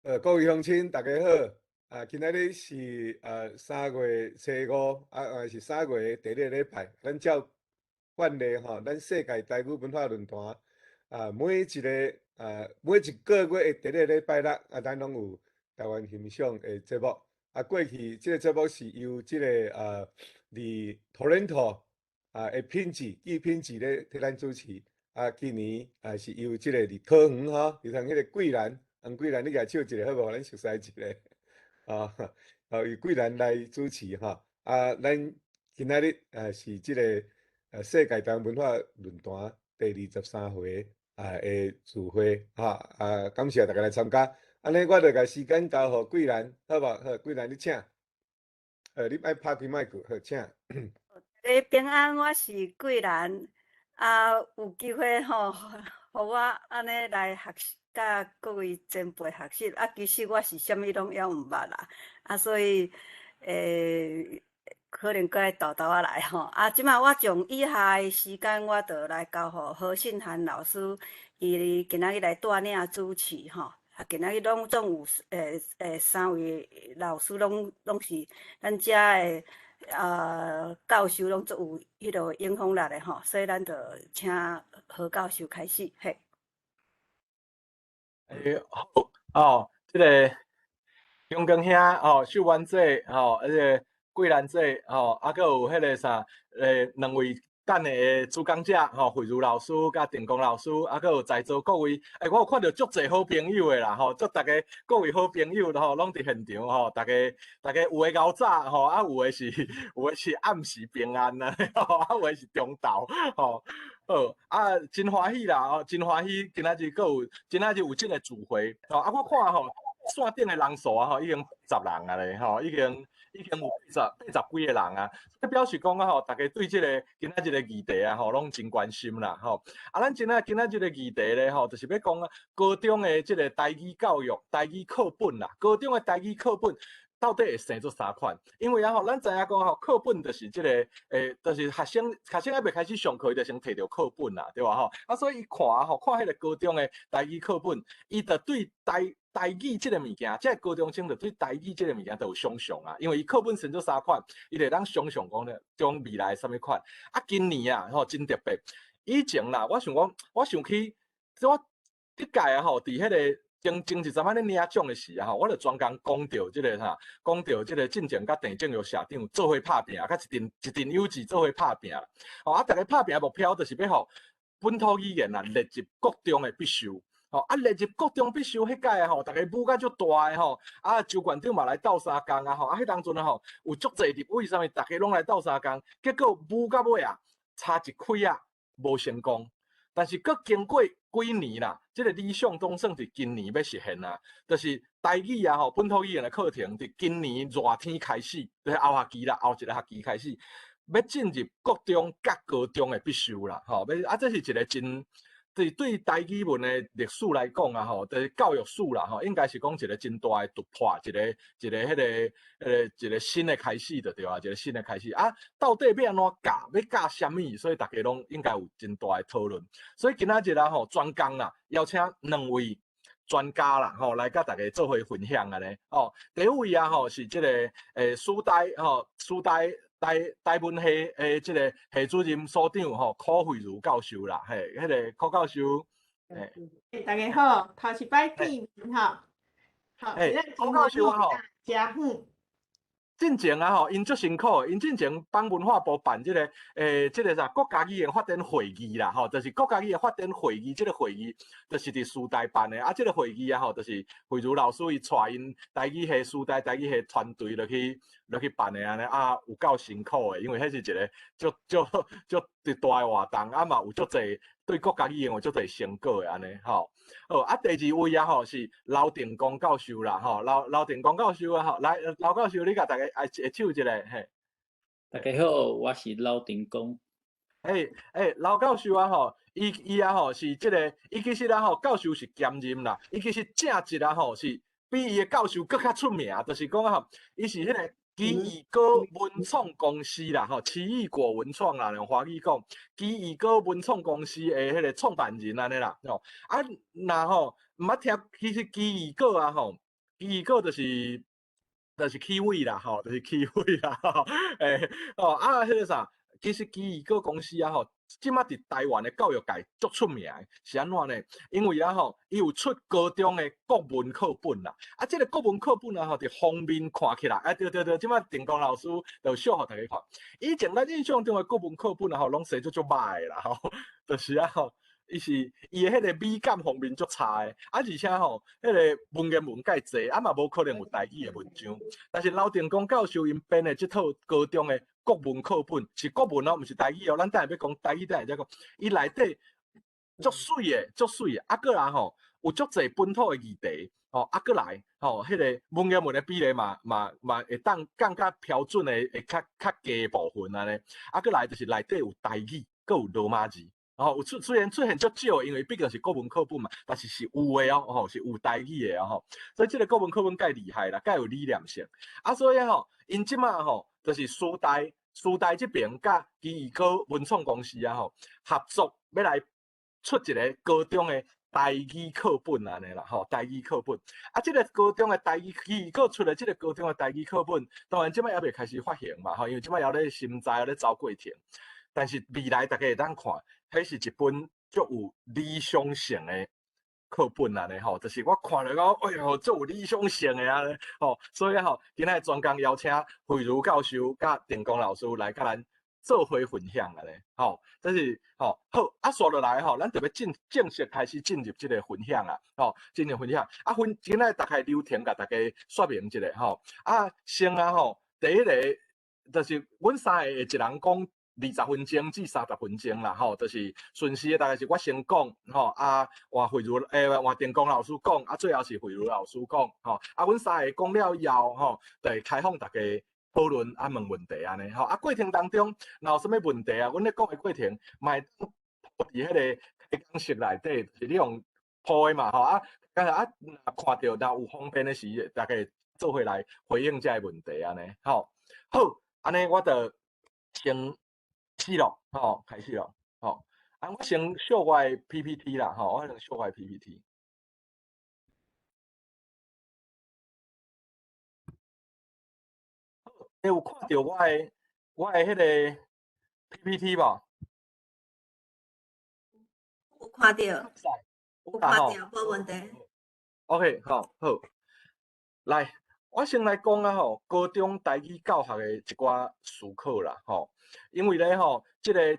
各位乡亲，大家好！今仔日是3月初5，是3月的第2个礼拜。咱照惯例吼，咱世界台语文化论坛每一个月的第2个礼拜六咱拢有台湾欣赏的节目。过去这个节目是由伫 Toronto 的品质咧替咱主持。今年是由伫桃园吼，伫迄个桂兰。桂兰，你甲唱一个好无？咱熟悉一个由桂兰来主持吼。咱今仔日是世界台湾文化论坛第23回的聚会感谢大家来参加。安尼，我就甲时间交互桂兰，好无？好，桂兰你请。你爱拍开麦克，好，请。大家平安，我是桂兰。有机会吼，互我安尼来学习，甲各位前辈学习。其实我是啥物拢还毋捌啦，所以可能搁爱豆豆来吼。即马我将以下的时间，我就来交互何信涵老师，伊今仔日来带领主持吼。今仔日总有3位老师拢是咱遮的。教授拢足有迄落影响力的吼，所以咱就请何教授开始嘿。好这个中光兄秀湾姐而且桂兰姐搁有迄个啥2位等的主讲者慧茹老师甲电工老师，搁有在座各位，我有看到足侪好朋友的啦祝大家各位好朋友拢伫现场大家有诶熬早有诶是暗时平安啊有诶是中昼真欢喜啦真欢喜，今仔日有即个聚会我看线顶的人数已经10人啊咧已经有80几个人这表示讲大家对即个今仔日的议题拢真关心啦咱今仔日的议题咧就是要讲高中的即个台语教育、台语课本啦，高中的台语课本。到底会生做啥款？因为咱知影讲课本就是即个就是学生还未开始上课，伊就先摕到课本啦，对吧所以伊看迄个高中的台语课本，伊就对台语即个物件，即个高中生就对台语即个物件都有想象因为伊课本生做啥款，伊就当想象讲咧，将未来啥物款。今年真特别，以前啦，我想起，我迄届伫迄个。前一阵仔咧领奖的时我就专讲到即个讲到即个进前甲郑正玉社长做伙拍拼，甲一阵友志做伙拍拼大家拍拼的目标就是要互本土语言列入国中的必修列入国中必修迄届大家舞甲足大的周馆长嘛来斗相共迄当阵有足侪入为啥物大家拢来斗相共，结果舞到尾差一开无成功。但是，佫经过几年啦，这个理想总算是今年要实现啦。就是台语本土语言的课程，伫今年热天开始，就是后学期啦，后一个学期开始，要进入国中甲高中的必修啦。这是一个真。对台语文的历史来讲就是教育史啦应该是讲一个真大的突破，一个新的开始就对一个新的开始到底要安怎教，要教什么？所以大家拢应该有真大的讨论。所以今仔日专讲啦，邀请2位专家啦来甲大家做伙分享第一位是这个师大台文系即个系主任所长柯慧茹教授啦，迄个柯教授。大家好，头一摆见面好，柯教授家进前因足辛苦，因进前帮文化部办即个啥国家语言发展会议啦，就是国家语言发展会议，即个会议就是伫师大办的即个会议就是慧茹老师伊带因台语系师大台语系团队落去办的安尼有够辛苦的，因为迄是一个足大的活动嘛有足侪对国家语言有足侪成果的安尼第二位是刘定光教授啦刘定光教授来刘教授，你甲大家会手一下大家好，我是刘定光。刘教授伊是即个，伊其实教授是兼任啦，伊其实正职是比伊的教授更较出名，就是讲伊是迄个奇异果文创公司啦奇异果文创啦，用华语讲奇异果文创公司的迄个创办人安尼啦毋捌听，其实奇异果第二个就是起位啦，吼，就是起位啦，吼，迄个啥，其实基二个公司啊，吼，即马伫台湾的教育界足出名的，是安怎呢？因为啊，吼，伊有出高中的国文课本啦，即个国文课本啊，吼，伫封面看起来，对，即马电工老师就秀互大家看。以前咱印象中的国文课本啊，吼，拢写足歹啦，吼，就是啊，吼。伊的迄个美感方面足差的，而且吼，迄个文言文介济，嘛无可能有台语的文章。但是刘定光教授因编的即套高中的国文课本是国文哦，毋是台语哦。咱等下要讲台语，等下再讲。伊内底足水的，足水的。过来吼，有足济本土的议题，过来吼，迄个文言文的比例嘛会当更加标准的，会较低部分安尼。过来就是内底有台语，佮有罗马字。虽然出现足少，因为毕竟是国文课本嘛，但是是有的哦，是有台语的哦，所以这个国文课本介厉害啦，介有理念性。所以因即马就是师大这边甲基二高文创公司合作要来出一个高中的台语课本安尼啦，台语课本。这个高中的台语，基二高出的这个高中的台语课本，当然即马还未开始发行嘛，因为即马还咧心在咧走过程。但是未来大家会当看，迄是一本足有理想性的课本安尼就是我看了讲，哎哟，足有理想性的安尼所以今仔专工邀请慧茹教授甲电工老师来甲咱做伙分享安尼这是好说落来咱就要正式开始进入这个分享啦进入分享今仔大概流程甲大家说明一下先第一个就是阮三个一人讲20分钟至30分钟啦，就是顺序大概是我先讲，换慧茹换电工老师讲，最后是慧茹老师讲，阮三个讲了以后，就会开放大家讨论问问题安尼，过程当中若有啥物问题阮咧讲的过程，嘛会伫迄个开讲室内底，就是你用铺的嘛，看到若有方便的时，大家做伙来回应这个问题安尼，好，安尼我就先。开始咯，我先小我的 PPT 啦，我先小我的 PPT。你有看到我的迄个 PPT 无？有看到，有看到，无问题。OK， 好，来，我先来讲高中台语教学的一寡思考啦，因为咧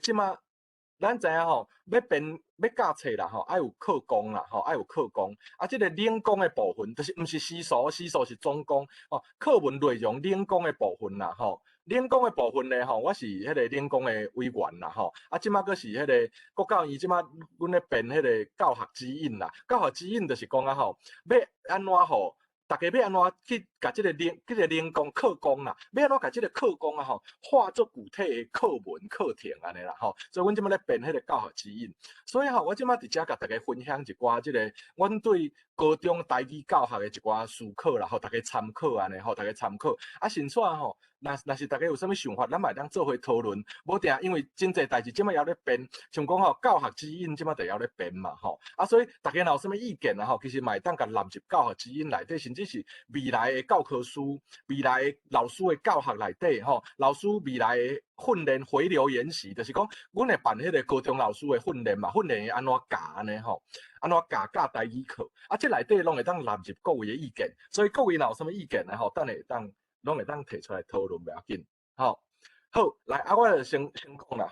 即马咱知影要教册啦爱有课纲啦爱有课纲即个领纲的部分，就是毋是时数是总纲课文内容领纲的部分啦领纲的部分咧我是迄个领纲的委员啦即马佫是迄个国教院即马阮咧编迄个教学指引啦，教学指引就是讲要安怎大家要安怎去甲即个领纲课纲啦，要安怎甲即个课纲化作具体的课文课程安尼啦所以阮即马咧编迄个教学指引，所以我即马伫遮甲大家分享一寡即个阮对高中台语教学的一寡思考啦大家参考安尼大家参考甚至若是大家有啥物想法，咱嘛会当做伙讨论。无定因为真侪代志即马还咧编，像讲教学指引即马就还咧编嘛所以大家若有啥物意见其实嘛会当甲纳入教学指引内底，甚至是未来的教科书、未来的老师的教学内底老师未来的训练回流研习，就是讲阮会办迄个高中老师的训练嘛，训练安怎教安尼安怎教台语课即内底拢会当纳入各位的意见，所以各位若有啥物意见等下会当。拢会当提出来讨论，袂要紧。好，来我就先讲啦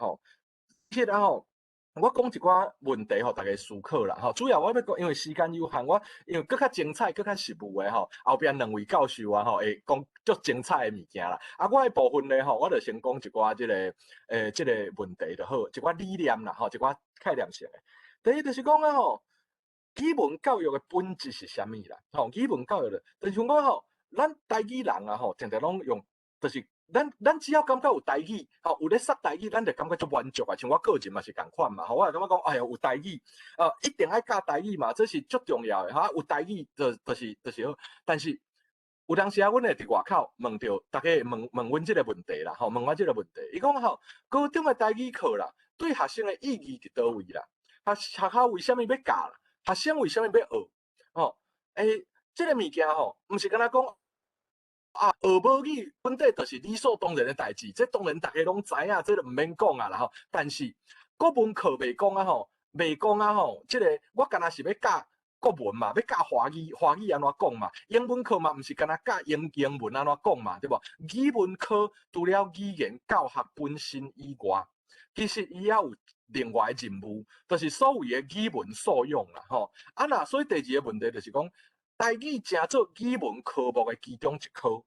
其实我讲一寡问题大家思考啦主要我要讲，因为时间有限，我因为更较精彩、更较实务的后边两位教授会讲足精彩的物件啦。我的部分咧我就先讲一寡即个问题就好，一寡理念啦一寡概念性的。第一就是讲基本教育的本质是啥物啦？基本教育的，就是像讲咱台语人常常拢用，就是咱只要感觉有台语，有咧说台语，咱就感觉足满足啊。像我个人嘛是共款嘛，我也感觉讲，哎呀，有台语，一定爱教台语嘛，这是足重要的有台语就是好。但是有当时阮会伫外口问到大家问阮即个问题啦，问我即个问题，伊讲高中的台语课啦，对学生的意义伫倒位啦？学校为虾米要教啦？学生为虾米要学？这个物件吼，毋是敢若讲啊，学母语本地就是理所当然的代志，这当然大家拢知影，这就毋免讲啊啦吼。但是国文课袂讲啊吼，袂讲啊吼，这个我敢若是要教国文嘛，要教华语，华语安怎讲嘛？英文课嘛，毋是敢若教英文安怎讲嘛，对无？语文科除了语言教学本身以外，其实伊也有另外的任务，就是所谓的语文素养啦吼。啊那所以第二个问题就是讲。台语正做语文科目的其中一科，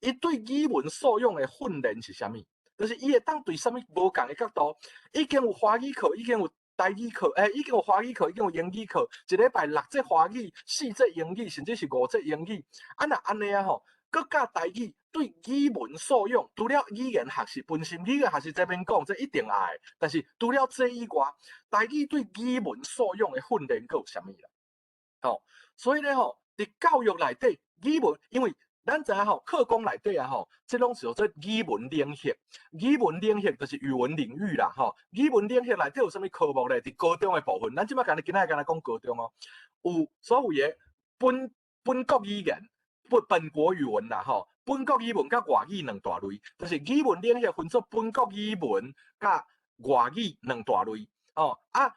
伊对语文素养的训练是啥物？就是伊会当对啥物无共的角度，已经有华语课，已经有台语课，已经有华语课，已经有英语课，一礼拜6节华语，4节英语，甚至是5节英语。啊那安尼啊吼，佮教台语对语文素养，除了语言学习本身，语言学习这边讲，这一定爱。但是除了这以外，台语对语文素养的训练佮有啥物啦？吼，所以咧吼。伫教育内底，语文因为咱知影吼，课纲内底啊吼，这拢是叫做语文领域。语文领域就是语文领域啦吼。语文领域内底有啥物科目咧？伫高中的部分，咱即摆今仔讲高中哦，有所谓的本国语言、本国语文啦吼。本国语文甲外语两大类，就是语文领域分做本国语文甲外语两大类哦。啊，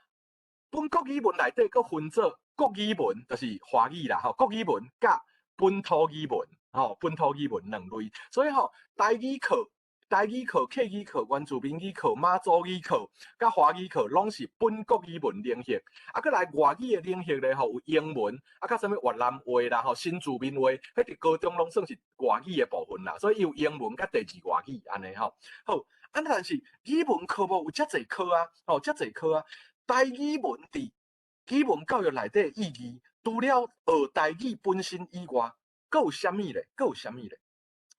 本国语文内底佫分做。国语文就是华语啦，吼，国语文甲本土语文，吼，本土语文两类。所以吼，台语课、客语课、原住民语课、马祖语课、甲华语课，拢是本国语文领域。啊，佮来外语的领域咧，吼，有英文，啊，甲啥物越南话啦，吼，新住民话，迄伫高中拢算是外语的部分啦。所以有英文甲第二外语安尼吼。好，啊，但是语文科目有遮侪科啊，吼，遮侪科啊，台语文伫语文教育内底意义，除了学台语本身以外，佫有啥物咧？佫有啥物咧？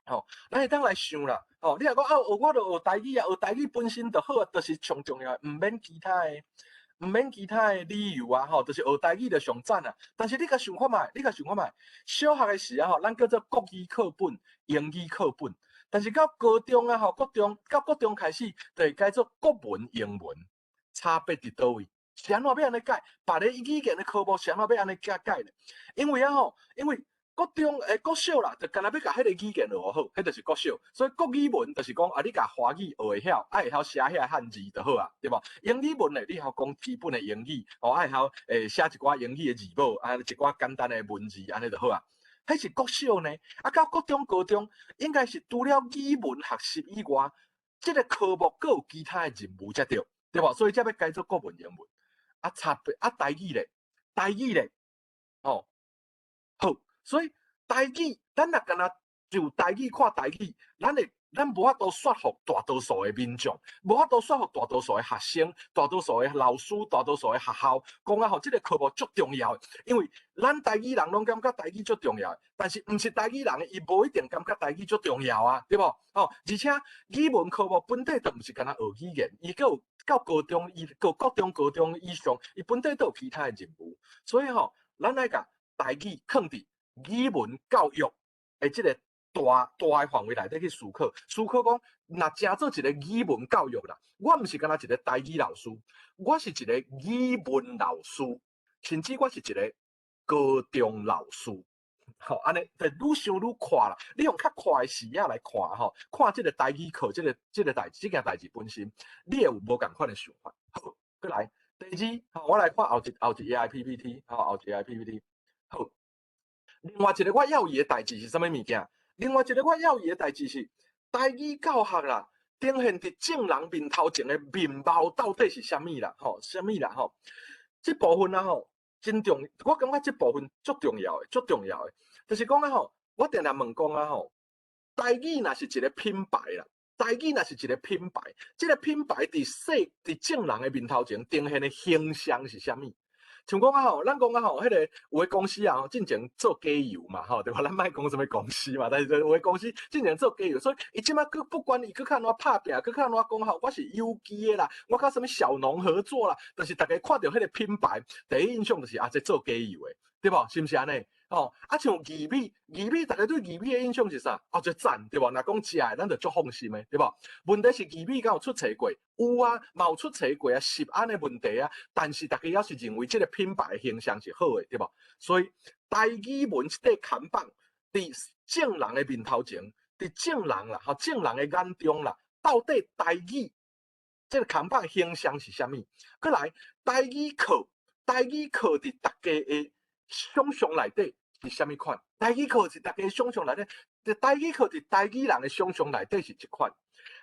吼，咱会当来想啦。吼，你若讲啊，我著学台语啊，学台语本身就好啊，就是上重要，毋免其他的理由啊，吼，就是学台语就上赞啊。但是你甲想看觅，小学的时啊，吼，咱叫做国语课本、英语课本，但是到高中啊，吼，国中开始，就会改做国文、英文，差别伫倒位？是安怎要安尼改？别个语言的科目是安怎要安尼改咧？因为国中国小啦，就干那要甲迄个语言学好，迄就是国小。所以国语文就是讲啊，你甲华语学会晓，会晓写遐汉字就好啊，对无？英语文咧，你晓讲基本的英语，会晓写一寡英语的字母，一寡简单的文字，安尼就好啊。迄是国小呢，啊，到国中、高中，应该是除了语文学习以外，这个科目佫有其他的任务才对，对无？所以才要改做国文、英文。啊，差别啊，台语咧，哦，好，所以台语，咱若干那就台语看台语，咱无法度说服大多数的民众，无法度说服大多数的学生、大多数的老师、大多数的学校，讲啊吼，这个科目足重要的，因为咱台语人拢感觉台语足重要的，但是毋是台语人，伊无一定感觉台语足重要啊，对无？哦，而且语文科目本地都毋是干那学语言，伊佫有到高中，高中以上，伊本地都有其他的任务，所以吼，咱来甲台语放伫语文教育的这个大的范围内底去思考讲，若真做一个语文教育啦，我毋是干那一个台语老师，我是一个语文老师，甚至我是一个高中老师。好，安尼就愈想愈快啦。你用较快的视野来看吼，看这个台语课，这件代志本身，你会有无共款的想法。好，过来第二，我来看后一 AI PPT， 后一 AI PPT。好，另外一个我要义的代志是啥物物件？另外一个我要义的代志是台语教学啦，呈现伫正人面头前的面貌到底是啥物啦？吼，啥物啦？吼，这部分啊吼。真重，我感觉这部分足重要的，就是讲啊吼，我定定问讲啊吼，台语若是一个品牌啦，这个品牌伫正人的面头前呈现的形象是啥物？像讲啊吼，咱讲啊吼，迄个有的公司啊，进前做加油嘛，吼，对吧？咱莫讲什么公司嘛，但是有的公司进前做加油，所以伊即摆佮不管伊佮较安怎拍拼，佮较安怎讲吼，我是有机的啦，我甲什么小农合作啦，但是大家看到迄个品牌，第一印象就是啊，这做加油的，对无？是毋是安尼？哦，啊像鱼米，大家对鱼米的印象是啥？啊，最赞，对无？若讲食的，咱就足放心的，对无？问题是鱼米敢有出错过？有啊，嘛有出错过啊，食安的问题啊。但是大家也是认为这个品牌的形象是好的，对无？所以台语文这块看板，伫众人的面头前，伫众人啦，吼众人的眼中啦，到底台语这个看板形象是啥物？过来台语课伫大家的想象内底是啥物款？台语课是大家想象内底，台语课伫台语人的想象内底是一款，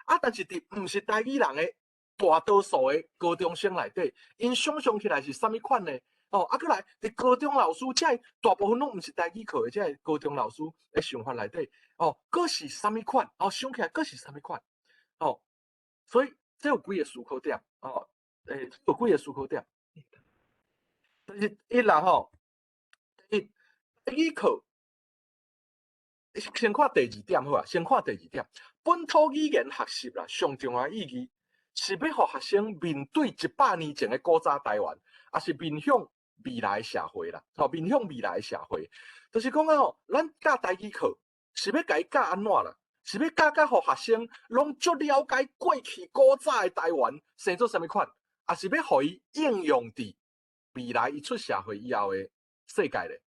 啊，但是伫毋是台语人的大多数的高中生内底，因想象起来是啥物款呢？哦，啊，过来，伫高中老师，这大部分拢毋是台语课的，这高中老师的想法内底，哦，佫是啥物款？哦，想起来佫是啥物款？哦，所以这有几个思考点，哦，有几个思考点，就是一啦吼，台语课，先看第二点好啊，先看第二点，本土语言学习啦，上重要的意义是要互学生面对100年前的古早台湾，也是面向未来社会啦，吼，面向未来社会，就是讲啊吼，咱教台语课是要甲伊教安怎啦？是要教互学生拢足了解过去古早的台湾生做啥物款，也是要互伊应用伫未来伊出社会以后的世界咧。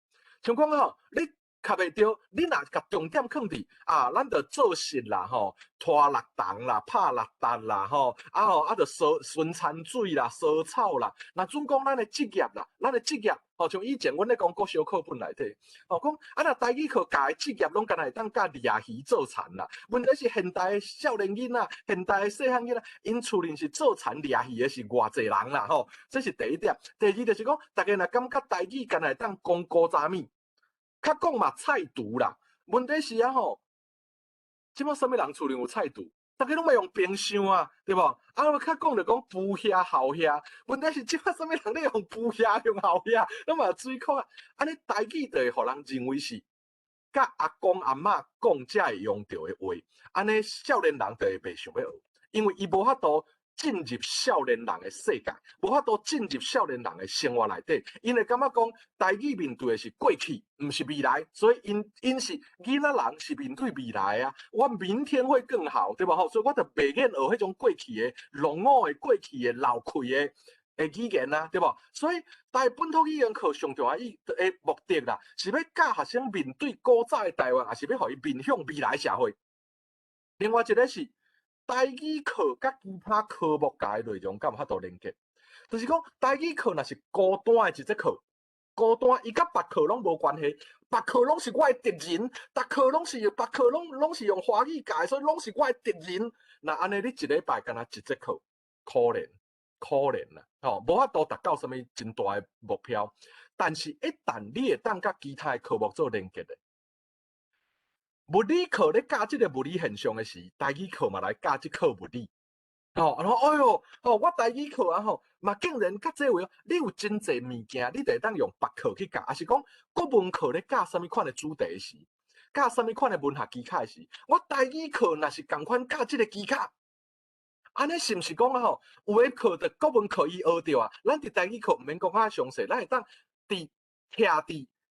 像讲吼，你卡袂着，你若甲重点放伫啊，咱着做事啦吼，拖6重啦，拍6笪啦吼，着孙餐水啦，烧草啦。若准讲咱的职业啦，咱的职业，吼，像以前阮咧讲国小课本内底，吼讲啊，若台语课教的职业拢敢若会当教掠鱼做田啦。问题是现代的少年囡仔，现代的细汉囡仔，因厝里是做田掠鱼的是偌济人啦吼，这是第一点。第二就是讲，大家若感觉台语敢若会当讲古早物。较讲嘛菜厨啦，问题是啊吼，即摆啥物人厝里有菜厨？大家拢要用冰箱啊，对无？啊，较讲就讲浮虾、蚝虾，问题是即摆啥物人咧用浮虾、用蚝虾，拢嘛水库啊。安尼台语就会互人认为是甲阿公阿嬷讲才会用到的话，安尼少年人就会袂想要学，因为伊无法度进入少年人的世界，无法度进入少年人的生活内底，因会感觉讲台语面对的是过去，毋是未来，所以因是囡仔人是面对未来啊。我明天会更好，对吧？吼，所以我就袂愿学迄种过去的落伍的、过去的老气的语言啊，对吧？所以台本土语言课上重要的目的啦，是要教学生面对古早的台湾，也是要互伊面向未来社会。另外一个是。台语课甲其他科目教的内容敢有法度连结？就是讲台语课若是孤单的一节课，孤单伊甲别课拢无关系，别课拢是我的敌人，别课拢是用华语教，所以拢是我的敌人。那安尼你一礼拜干那一节课，可怜啦，吼，无法度达到什么真大的目标。但是，一旦你会当甲其他的科目做连结的。物理课咧教即个物理现象的时，台语课嘛来教即课物理。哦，然后哎哟，哦，我台语课啊吼，嘛竟然甲这位，你有真侪物件，你得当用别课去教，还是讲国文课咧教啥物款的主题时，教啥物款的文学技巧时，我台语课若是共款教即个技巧，安尼是毋是讲啊吼？有诶课的国文课伊学着啊，咱伫台语课毋免讲较详细，咱会当徛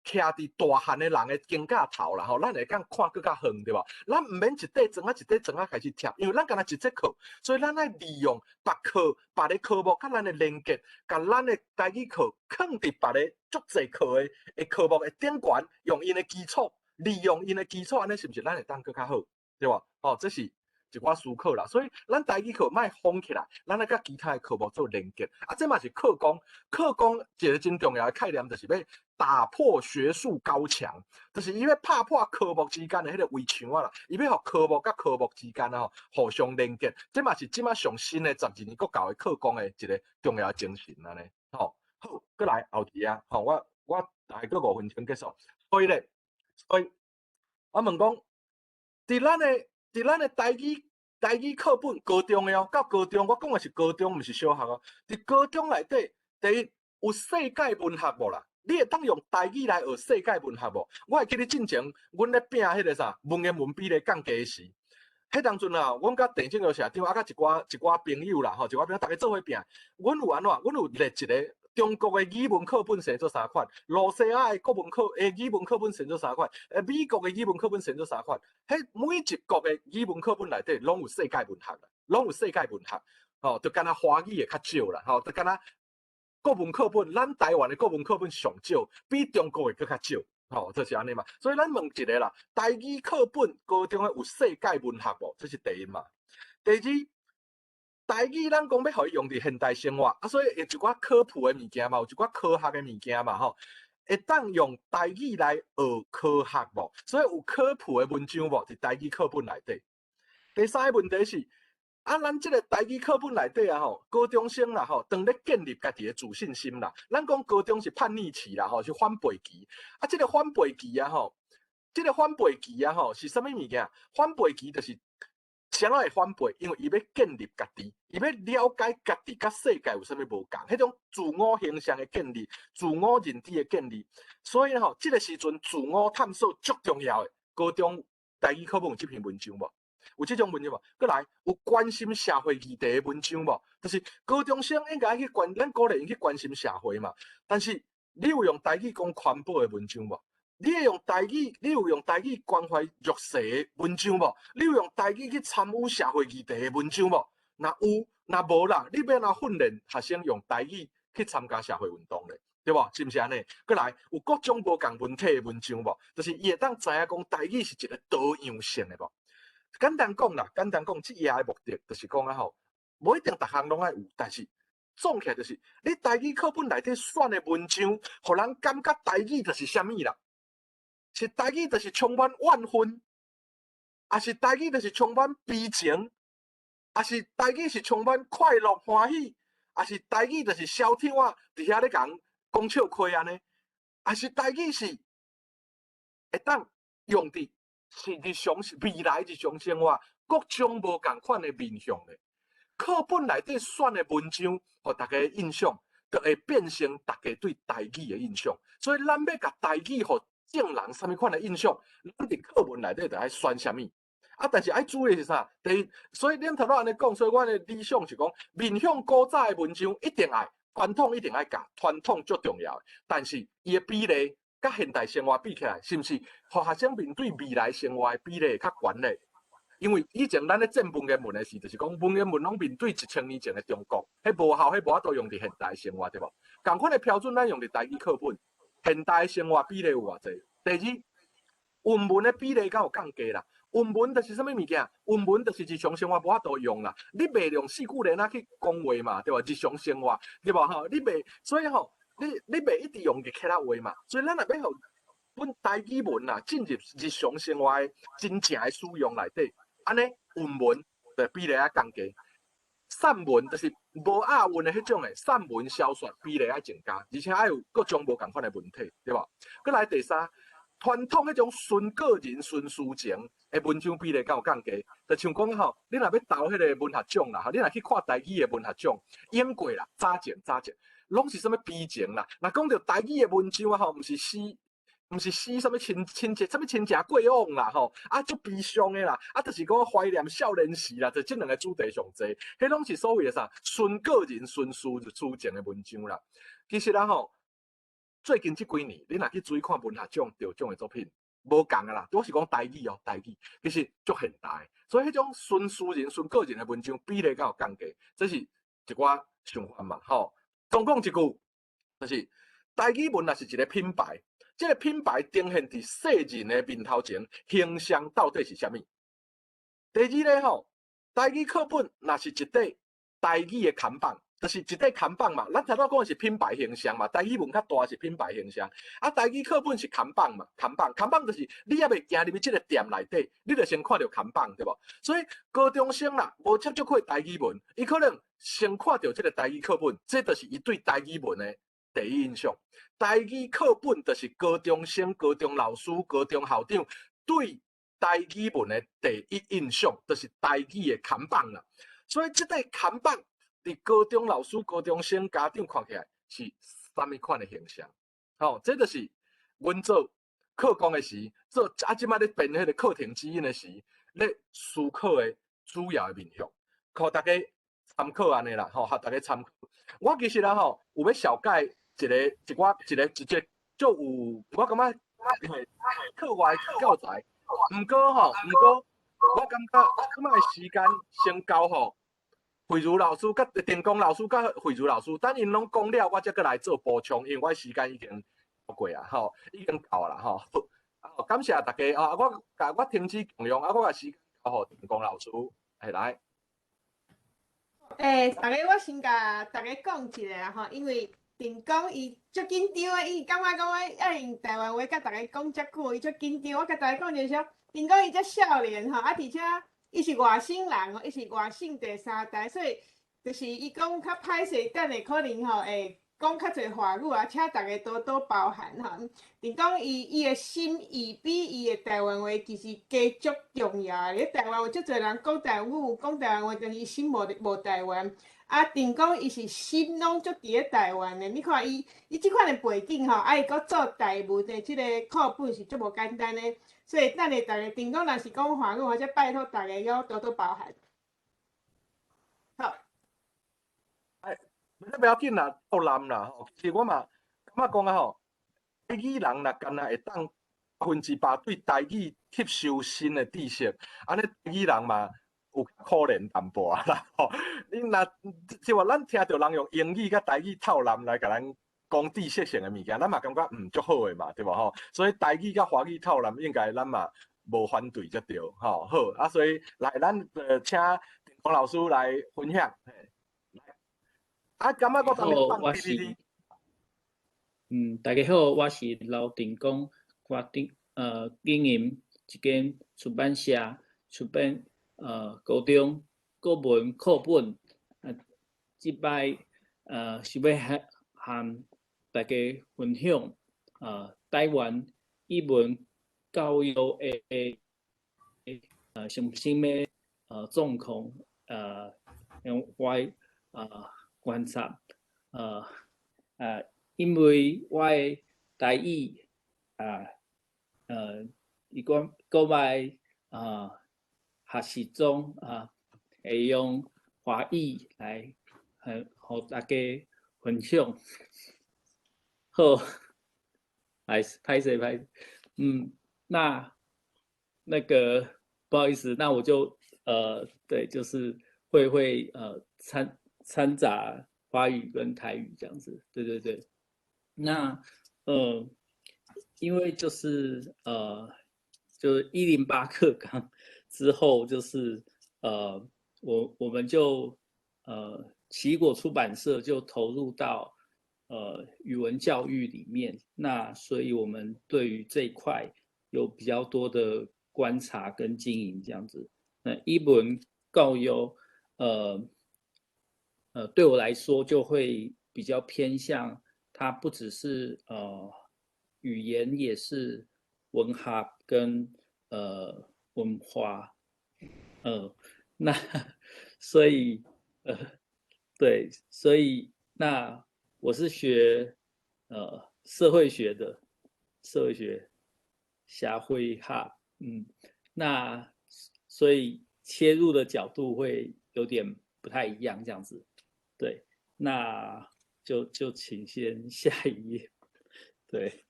伫大汉的人的肩胛头啦，吼，咱会讲看更较远，对吧？咱毋免一块砖仔开始贴，因为咱干那一节课，所以咱爱利用别的科目甲咱的连接，甲咱的台语课放伫别的足侪课的科目的顶悬，用因的基础，利用因的基础，安尼是毋是咱会当更较好，对吧？哦，这是一寡思考啦，所以咱台语课莫封起来，咱来甲其他的科目做连接，啊，这嘛是课纲一个真重要的概念，就是要打破学术高墙，就是伊要拍破科目之间的迄个围墙啊啦，伊要互科目甲科目之间啊互相连接，这嘛是即马上新的12年国教的课纲的一个重要的精神啊呢。好，过来后题啊，我大概5分钟结束，所以我问讲，伫咱的台语课本高中的哦，到高中我讲的是高中，毋是小学哦。伫高中内底，第一有世界文学无啦？你会当用台语来学世界文学无？我会记得进前，阮咧拼迄个啥文言文比咧降低时，迄当阵啊，阮甲电竞社长啊，甲一寡朋友啦，吼，一寡朋友大家做伙拼，阮有安怎？阮有列一个。中国的语文课本生做3款，罗西亚的语文课本生做3款，美国的语文课本生做3款。迄每一国的语文课本内底拢有世界文学啦，拢有世界文学。吼，就敢若华语的较少啦，吼，就敢若国文课本，咱台湾的国文课本上少，比中国的更较少。吼，就是安尼嘛。所以咱问一个啦，台语课本高中的有世界文学无？这是第一嘛。第二，台语咱讲要互伊用伫现代生活，啊，所以有一寡科普的物件嘛，有一寡科学的物件嘛，吼，会当用台语来学科学无？所以有科普的文章无？伫台语课本内底。第三个问题是，咱即个台语课本内底啊，吼，高中生啦，吼，当咧建立家己的自信心啦。咱讲高中是叛逆期啦，吼，是反背期。啊，即个反背期啊，吼，是啥物物件？反背期就是。谁会反背？因为伊要建立家己，伊要了解家己甲世界有啥物无共，迄种自我形象的建立、自我认知的建立。所以吼，即个时阵自我探索足重要的。高中台语课本有即篇文章无？有即种文章无？过来有关心社会议题的文章无？就是高中生应该去关，咱鼓励因去关心社会嘛。但是你有用台语讲环保的文章无？你有用台语关怀弱势的文章无？你有用台语去参与社会议题的文章无？若有，若无啦，你要哪训练学生用台语去参加社会运动咧？对无？是毋是安尼？过来有各种无共文体的文章无？就是伊会当知影讲台语是一个多样性的无？简单讲啦，即页的目的就是讲啊吼，无一定逐项拢爱有，但是总起来就是你台语课本内底选的文章，互人感觉台语就是啥物啦？是台语就是充满怨恨，还是台语就是充满悲情，还是台语是充满快乐欢喜，还是台语就是消停啊，伫遐咧讲笑亏安尼，还是台语是会当用伫是日常未来日常生活各种无共款的面向咧。课本内底选的文章，互大家的印象，就会变成大家对台语的印象。所以咱要甲台语互正人啥物款的印象，咱伫课文内底就爱选啥物。啊，但是爱注意是啥？第一，所以恁头拄安尼讲，所以阮的理想是讲，面向古早的文章一定爱，传统一定爱教，传统最重要的。但是伊的比例甲现代生活比起来，是毋是互学生面对未来生活的比例较悬咧？因为以前咱咧正文言文的时，就是讲文言文拢面对1000年前的中国，迄无效，迄无法度用伫现代生活，对无？共款的标准，咱用伫台语课本。现代生活比例有偌济？第二，文文的比例敢有降低啦？文文就是啥物物件？文文就是日常生活无法度用啦。你袂用4句连啊去讲话嘛，对吧？日常生活对吧？吼，你袂，所以吼，你袂一直用伫客家话嘛。所以咱若要互本台语文啊进入日常生活的真正的使用内底，安尼文文的比例啊降低。散文就是无押韵的迄种诶，散文小说比例爱增加，而且爱有各种无共款的文体，对吧？再来第三，传统迄种纯个人、纯事情诶文章比例敢有降低？就像讲吼，你若要投迄个文学奖啦，你若去看台语的文学奖，演过啦，早前，拢是啥物悲情啦。若讲到台语的文章啊，吼，毋是诗。毋是诗什么亲情，什么亲情过往啦吼，啊足悲伤的啦，啊就是讲怀念少年时啦，就即两个主题上侪，迄拢是所谓的啥纯个人、纯事情的文章啦。其实啦吼，最近这几年，你若去注意看文学奖得奖的作品，无共啊啦，都是讲台语哦，台语其实足现代，所以迄种纯私人、纯个人的文章比例敢有降低，这是一寡想法嘛吼。总讲一句，就是台语文也是一个品牌。这个品牌呈现伫世人的面头前，形象到底是啥物？第二咧吼，台语课本若是一块台语的看板，就是一块看板嘛。咱头拄讲的是品牌形象嘛，台语文较大是品牌形象，啊，台语课本是看板嘛，看板就是你还未行入去这个店内底，你就先看到看板，对无？所以高中生啦，无接触过台语文，伊可能先看到这个台语课本，这就是伊对台语文的第一印象。台语课本就是高中生、高中老师、高中校长对台语文的第一印象，就是台语的看板啦。所以这块看板伫高中老师、高中生、家长看起来是啥物款的形象？哦，这就是阮做课纲的时，做即摆咧编迄个课程指引的时，咧思考的主要的面向，互大家参考安尼啦，吼，互大家参考。我其实啦吼，有要小改。一个就有，我感觉课外教材，毋过，我感觉即摆时间先交互慧茹老师、甲电工老师、甲慧茹老师，等因拢讲了，我才过来做补充，因为我时间已经过啊，吼，已经到啦，吼。感谢大家啊！我停止共用啊！我把时间交互电工老师，来。大家我先甲大家讲一下啦吼，因为电工伊足紧张的，伊感觉讲我爱用台湾话甲大家讲遮久，伊足紧张。我甲大家讲就是说，电工伊遮少年吼，而且伊是外省人吼，伊是外省第三代，所以就是伊讲较歹势，等下可能吼会讲较侪华语啊，请大家多多包涵吼。电工伊的心意比伊的台湾话其实加足重要的。咧台湾有足侪人讲台湾语，讲台湾话，但是伊心无台湾。啊，电工伊是心拢足伫咧台湾的。你看伊即款的背景吼，啊伊搁做台文的即个课本是足无简单的。所以等下大家电工若是讲华语，或者拜托大家要多多包涵。好。不要紧啦，够难啦。其实我嘛感觉讲啊吼，台语人若干那会当100%对台语吸收新的知识，安尼台语人嘛有可怜淡薄啦。吼，你若即话咱听到人用英语甲台语套难来甲咱讲知识性的物件，咱嘛感觉足好诶嘛，对无吼？所以台语甲华语套难，应该咱嘛无反对才对，吼好啊。所以来，咱请电工老师来分享。啊，感觉我当你放 PPT。大家好，我是刘定光，我经营一间出版社，出版高中国文课本。即摆是要和大家分享台湾语文教育的上新的状况用我观察因为我的台语伊讲来学习中会用华语来和大家分享。好，拍谁？那个不好意思，那我就对，就是会掺杂华语跟台语这样子，对。那因为就是108课纲之后，就是我们就奇异果出版社就投入到语文教育里面，那所以我们对于这一块有比较多的观察跟经营这样子。那语文教育对我来说就会比较偏向，它不只是语言，也是文学跟文化，那所以对，所以那我是学社会学的，社会学社会学，那所以切入的角度会有点不太一样，这样子。对，那就请先下一页。对，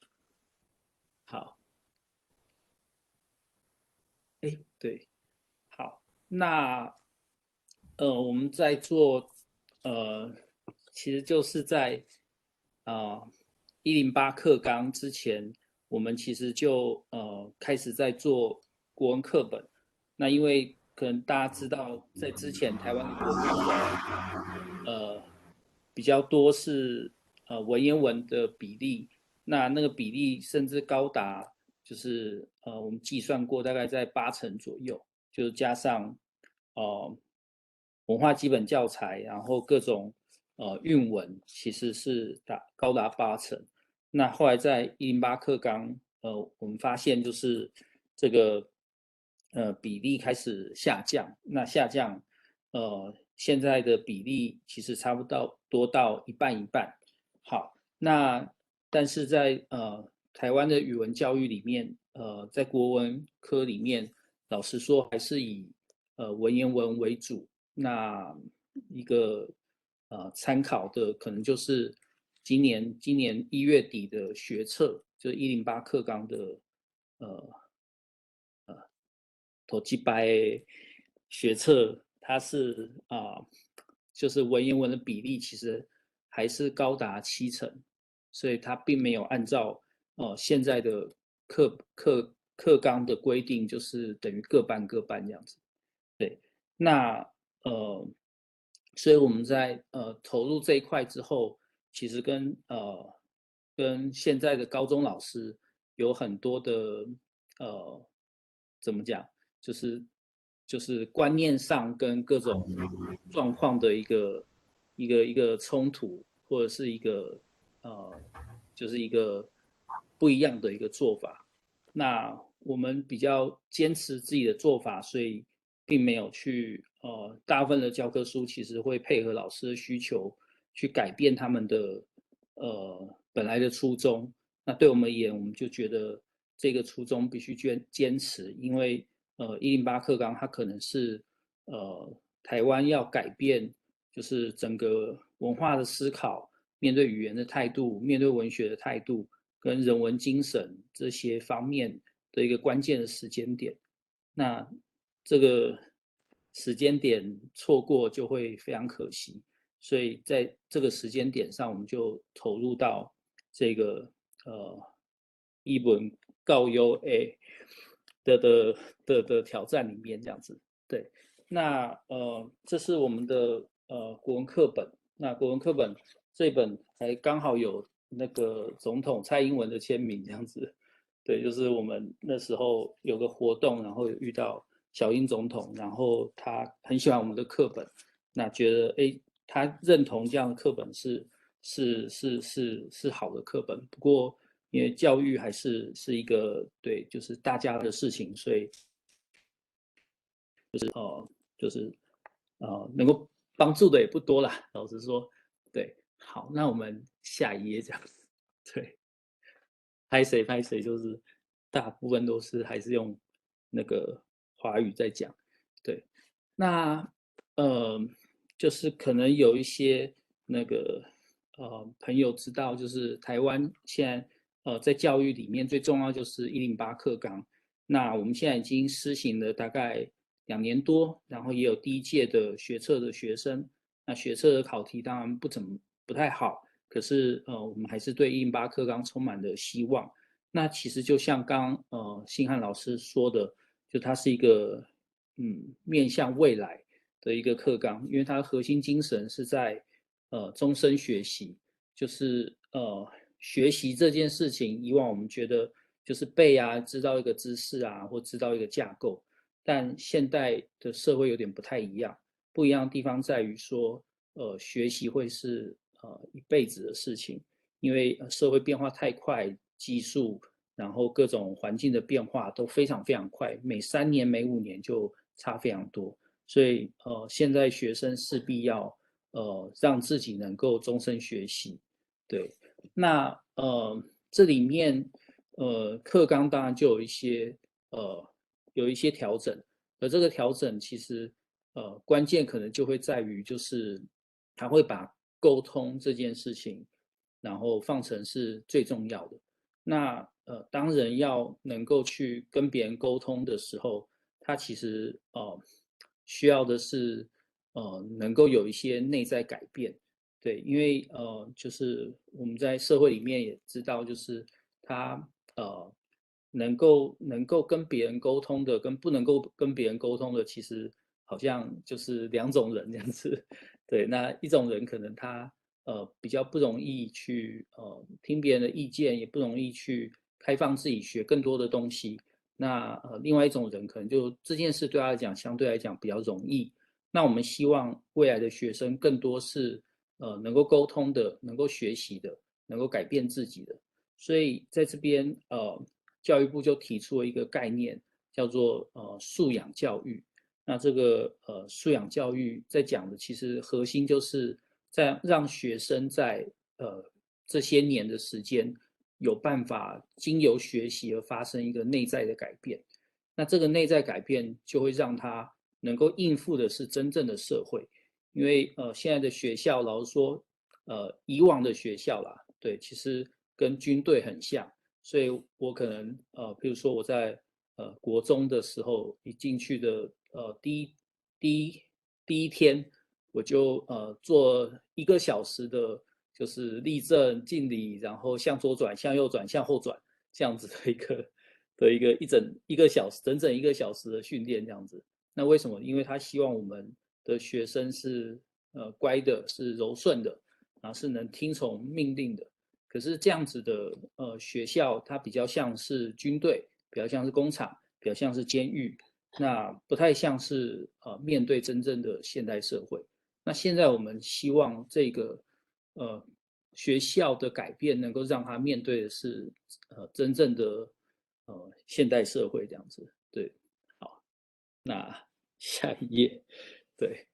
好，对，好，那我们在做其实就是在108课纲之前，我们其实就开始在做国文课本。那因为可能大家知道，在之前台湾的国语文比较多是文言文的比例，那个比例甚至高达就是我们计算过大概在80%左右，就是加上文化基本教材，然后各种韵文其实是高达80%。那后来在108课纲我们发现就是这个比例开始下降，那下降现在的比例其实差不多到一半。好，那但是在台湾的语文教育里面，在国文科里面，老实说还是以文言文为主。那一个参考的可能就是今年1月底的学测，就是108课纲的头几百学测，它是就是文言文的比例其实还是高达70%，所以它并没有按照现在的课纲的规定，就是等于各半各半这样子。对，那所以我们在投入这一块之后，其实跟现在的高中老师有很多的怎么讲，就是观念上跟各种状况的一个冲突，或者是一个就是一个不一样的一个做法。那我们比较坚持自己的做法，所以并没有去大部分的教科书其实会配合老师的需求去改变他们的本来的初衷。那对我们而言，我们就觉得这个初衷必须坚持，因为108课纲它可能是台湾要改变，就是整个文化的思考，面对语言的态度，面对文学的态度，跟人文精神这些方面的一个关键的时间点。那这个时间点错过就会非常可惜，所以在这个时间点上，我们就投入到这个译本告优 A 的挑战里面这样子。对，那这是我们的国文课本。那国文课本这本还刚好有那个总统蔡英文的签名这样子。对，就是我们那时候有个活动，然后有遇到小英总统，然后他很喜欢我们的课本，那觉得他认同这样的课本是好的课本。不过因为教育还是一个对，就是大家的事情，所以就是能够帮助的也不多啦，老实说。对，好，那我们下一页这样子。对，拍谁，就是大部分都是还是用那个华语在讲。对，那就是可能有一些那个朋友知道，就是台湾现在在教育里面最重要就是108课纲。那我们现在已经施行了大概2年多，然后也有第1届的学测的学生。那学测的考题当然不太好，可是我们还是对108课纲充满了希望。那其实就像刚信汉老师说的，就它是一个面向未来的一个课纲，因为它的核心精神是在终身学习，就是学习这件事情，以往我们觉得就是背啊，知道一个知识啊，或知道一个架构，但现代的社会有点不太一样。不一样的地方在于说，学习会是一辈子的事情，因为社会变化太快，技术，然后各种环境的变化都非常非常快，每3年、每5年就差非常多。所以现在学生势必要让自己能够终身学习。对，那这里面课纲当然就有一些调整，而这个调整其实关键可能就会在于，就是他会把沟通这件事情，然后放成是最重要的。那当人要能够去跟别人沟通的时候，他其实需要的是能够有一些内在改变。对，因为就是我们在社会里面也知道，就是他能够跟别人沟通的，跟不能够跟别人沟通的，其实好像就是2种人这样子。对，那一种人可能他比较不容易去听别人的意见，也不容易去开放自己学更多的东西。那另外一种人可能就这件事对他来讲相对来讲比较容易。那我们希望未来的学生更多是能够沟通的，能够学习的，能够改变自己的。所以在这边教育部就提出了一个概念，叫做素养教育。那这个素养教育在讲的，其实核心就是在让学生在这些年的时间有办法经由学习而发生一个内在的改变。那这个内在改变就会让他能够应付的是真正的社会。因为现在的学校，老实说，以往的学校啦，对，其实跟军队很像。所以我可能比如说我在国中的时候，一进去的第一天，我就做1个小时的，就是立正、敬礼，然后向左转、向右转、向后转这样子的一个小时，整整1个小时的训练这样子。那为什么？因为他希望我们的学生是乖的，是柔顺的，然后是能听从命令的。可是这样子的学校，它比较像是军队，比较像是工厂，比较像是监狱，那不太像是面对真正的现代社会。那现在我们希望这个学校的改变能够让他面对的是真正的现代社会这样子。对，好，那下一页，对，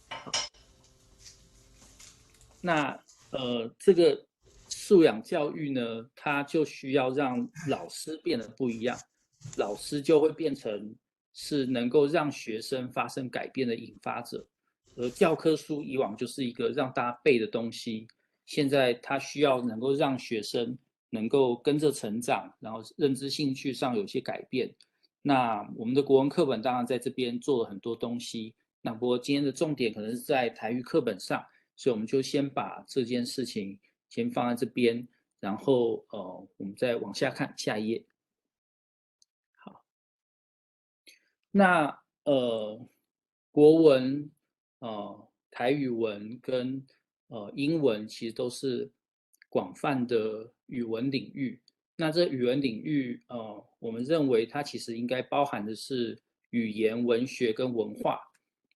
好，那这个素养教育呢，它就需要让老师变得不一样，老师就会变成是能够让学生发生改变的引发者，而教科书以往就是一个让大家背的东西，现在它需要能够让学生能够跟着成长，然后认知兴趣上有一些改变。那我们的国文课本当然在这边做了很多东西，那不过今天的重点可能是在台语课本上，所以我们就先把这件事情先放在这边，然后我们再往下看下一页。好，那国文、台语文跟英文其实都是广泛的语文领域。那这语文领域，我们认为它其实应该包含的是语言、文学跟文化。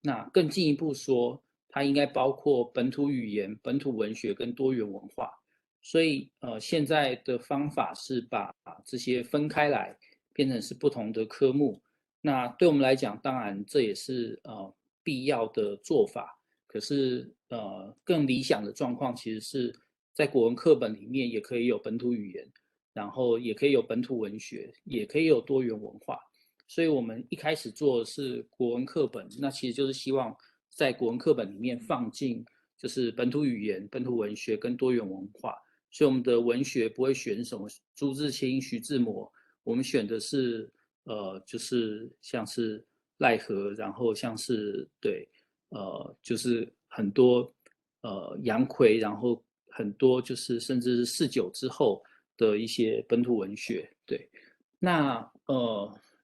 那更进一步说，它应该包括本土语言、本土文学跟多元文化。所以，现在的方法是把这些分开来，变成是不同的科目。那对我们来讲，当然这也是必要的做法。可是，更理想的状况其实是在国文课本里面也可以有本土语言。然后也可以有本土文学，也可以有多元文化。所以我们一开始做的是国文课本，那其实就是希望在国文课本里面放进就是本土语言、本土文学跟多元文化。所以我们的文学不会选什么朱自清、徐志摩，我们选的是就是像是赖和，然后像是对就是很多杨逵，然后很多就是甚至是49之后的一些本土文学。对，那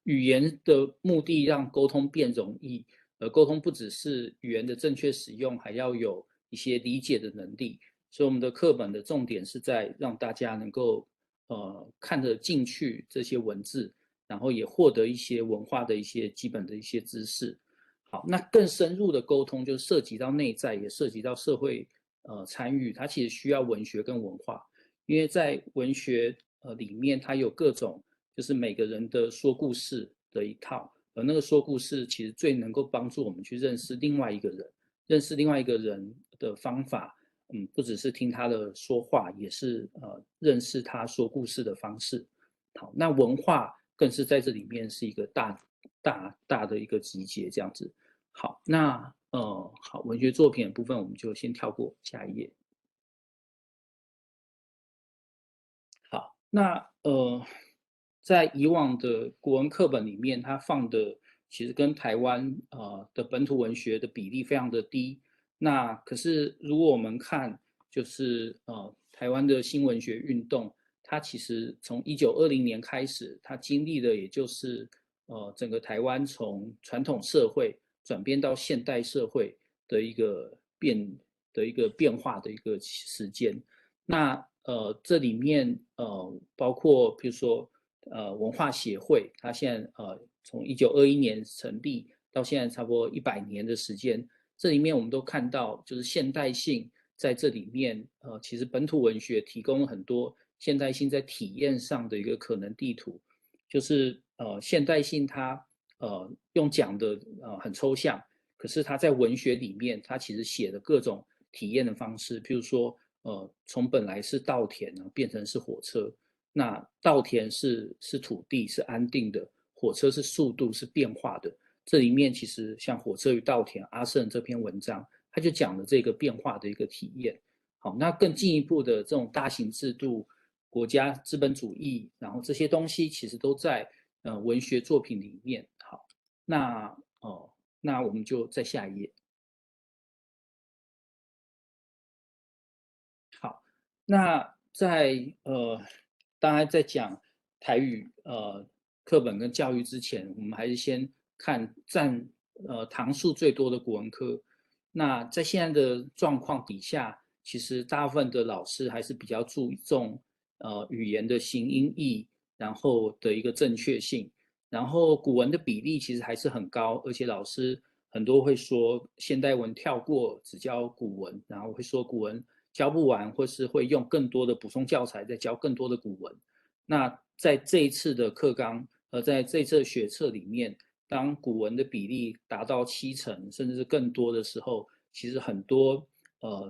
语言的目的让沟通变容易，沟通不只是语言的正确使用，还要有一些理解的能力。所以我们的课本的重点是在让大家能够看得进去这些文字，然后也获得一些文化的一些基本的一些知识。好，那更深入的沟通就涉及到内在，也涉及到社会参与，它其实需要文学跟文化。因为在文学里面，它有各种就是每个人的说故事的一套，而那个说故事其实最能够帮助我们去认识另外一个人，认识另外一个人的方法，不只是听他的说话，也是认识他说故事的方式。好，那文化更是在这里面是一个大的一个集结，这样子。好，那好，文学作品的部分我们就先跳过下一页。好，那在以往的国文课本里面，它放的其实跟台湾的本土文学的比例非常的低。那可是如果我们看，就是台湾的新文学运动，它其实从1920年开始，它经历的也就是整个台湾从传统社会转变到现代社会的一个变化的一个时间。那这里面包括比如说文化协会，它现在从1921年成立到现在差不多100年的时间，这里面我们都看到就是现代性在这里面其实本土文学提供了很多现代性在体验上的一个可能地图，就是现代性它用讲的很抽象，可是它在文学里面它其实写的各种体验的方式，譬如说从本来是稻田变成是火车，那稻田是土地是安定的，火车是速度是变化的。这里面其实像《火车与稻田》阿胜这篇文章，他就讲了这个变化的一个体验。好，那更进一步的这种大型制度、国家资本主义，然后这些东西其实都在文学作品里面。好，那我们就再下一页。好，那当然在讲台语课本跟教育之前，我们还是先看占堂数最多的古文科。那在现在的状况底下，其实大部分的老师还是比较注重语言的形音义，然后的一个正确性。然后古文的比例其实还是很高，而且老师很多会说现代文跳过，只教古文，然后会说古文教不完，或是会用更多的补充教材再教更多的古文。那在这一次的课纲，在这一次的学测里面，当古文的比例达到70%甚至是更多的时候，其实很多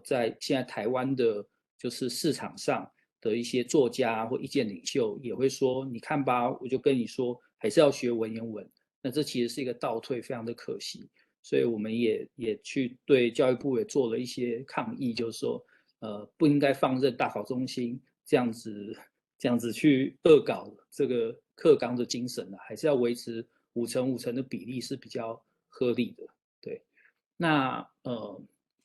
在现在台湾的就是市场上的一些作家或意见领袖也会说，你看吧，我就跟你说，还是要学文言文。那这其实是一个倒退，非常的可惜。所以我们也去对教育部也做了一些抗议，就是说，不应该放任大考中心这样子去恶搞这个课纲的精神还是要维持5:5的比例是比较合理的。对，那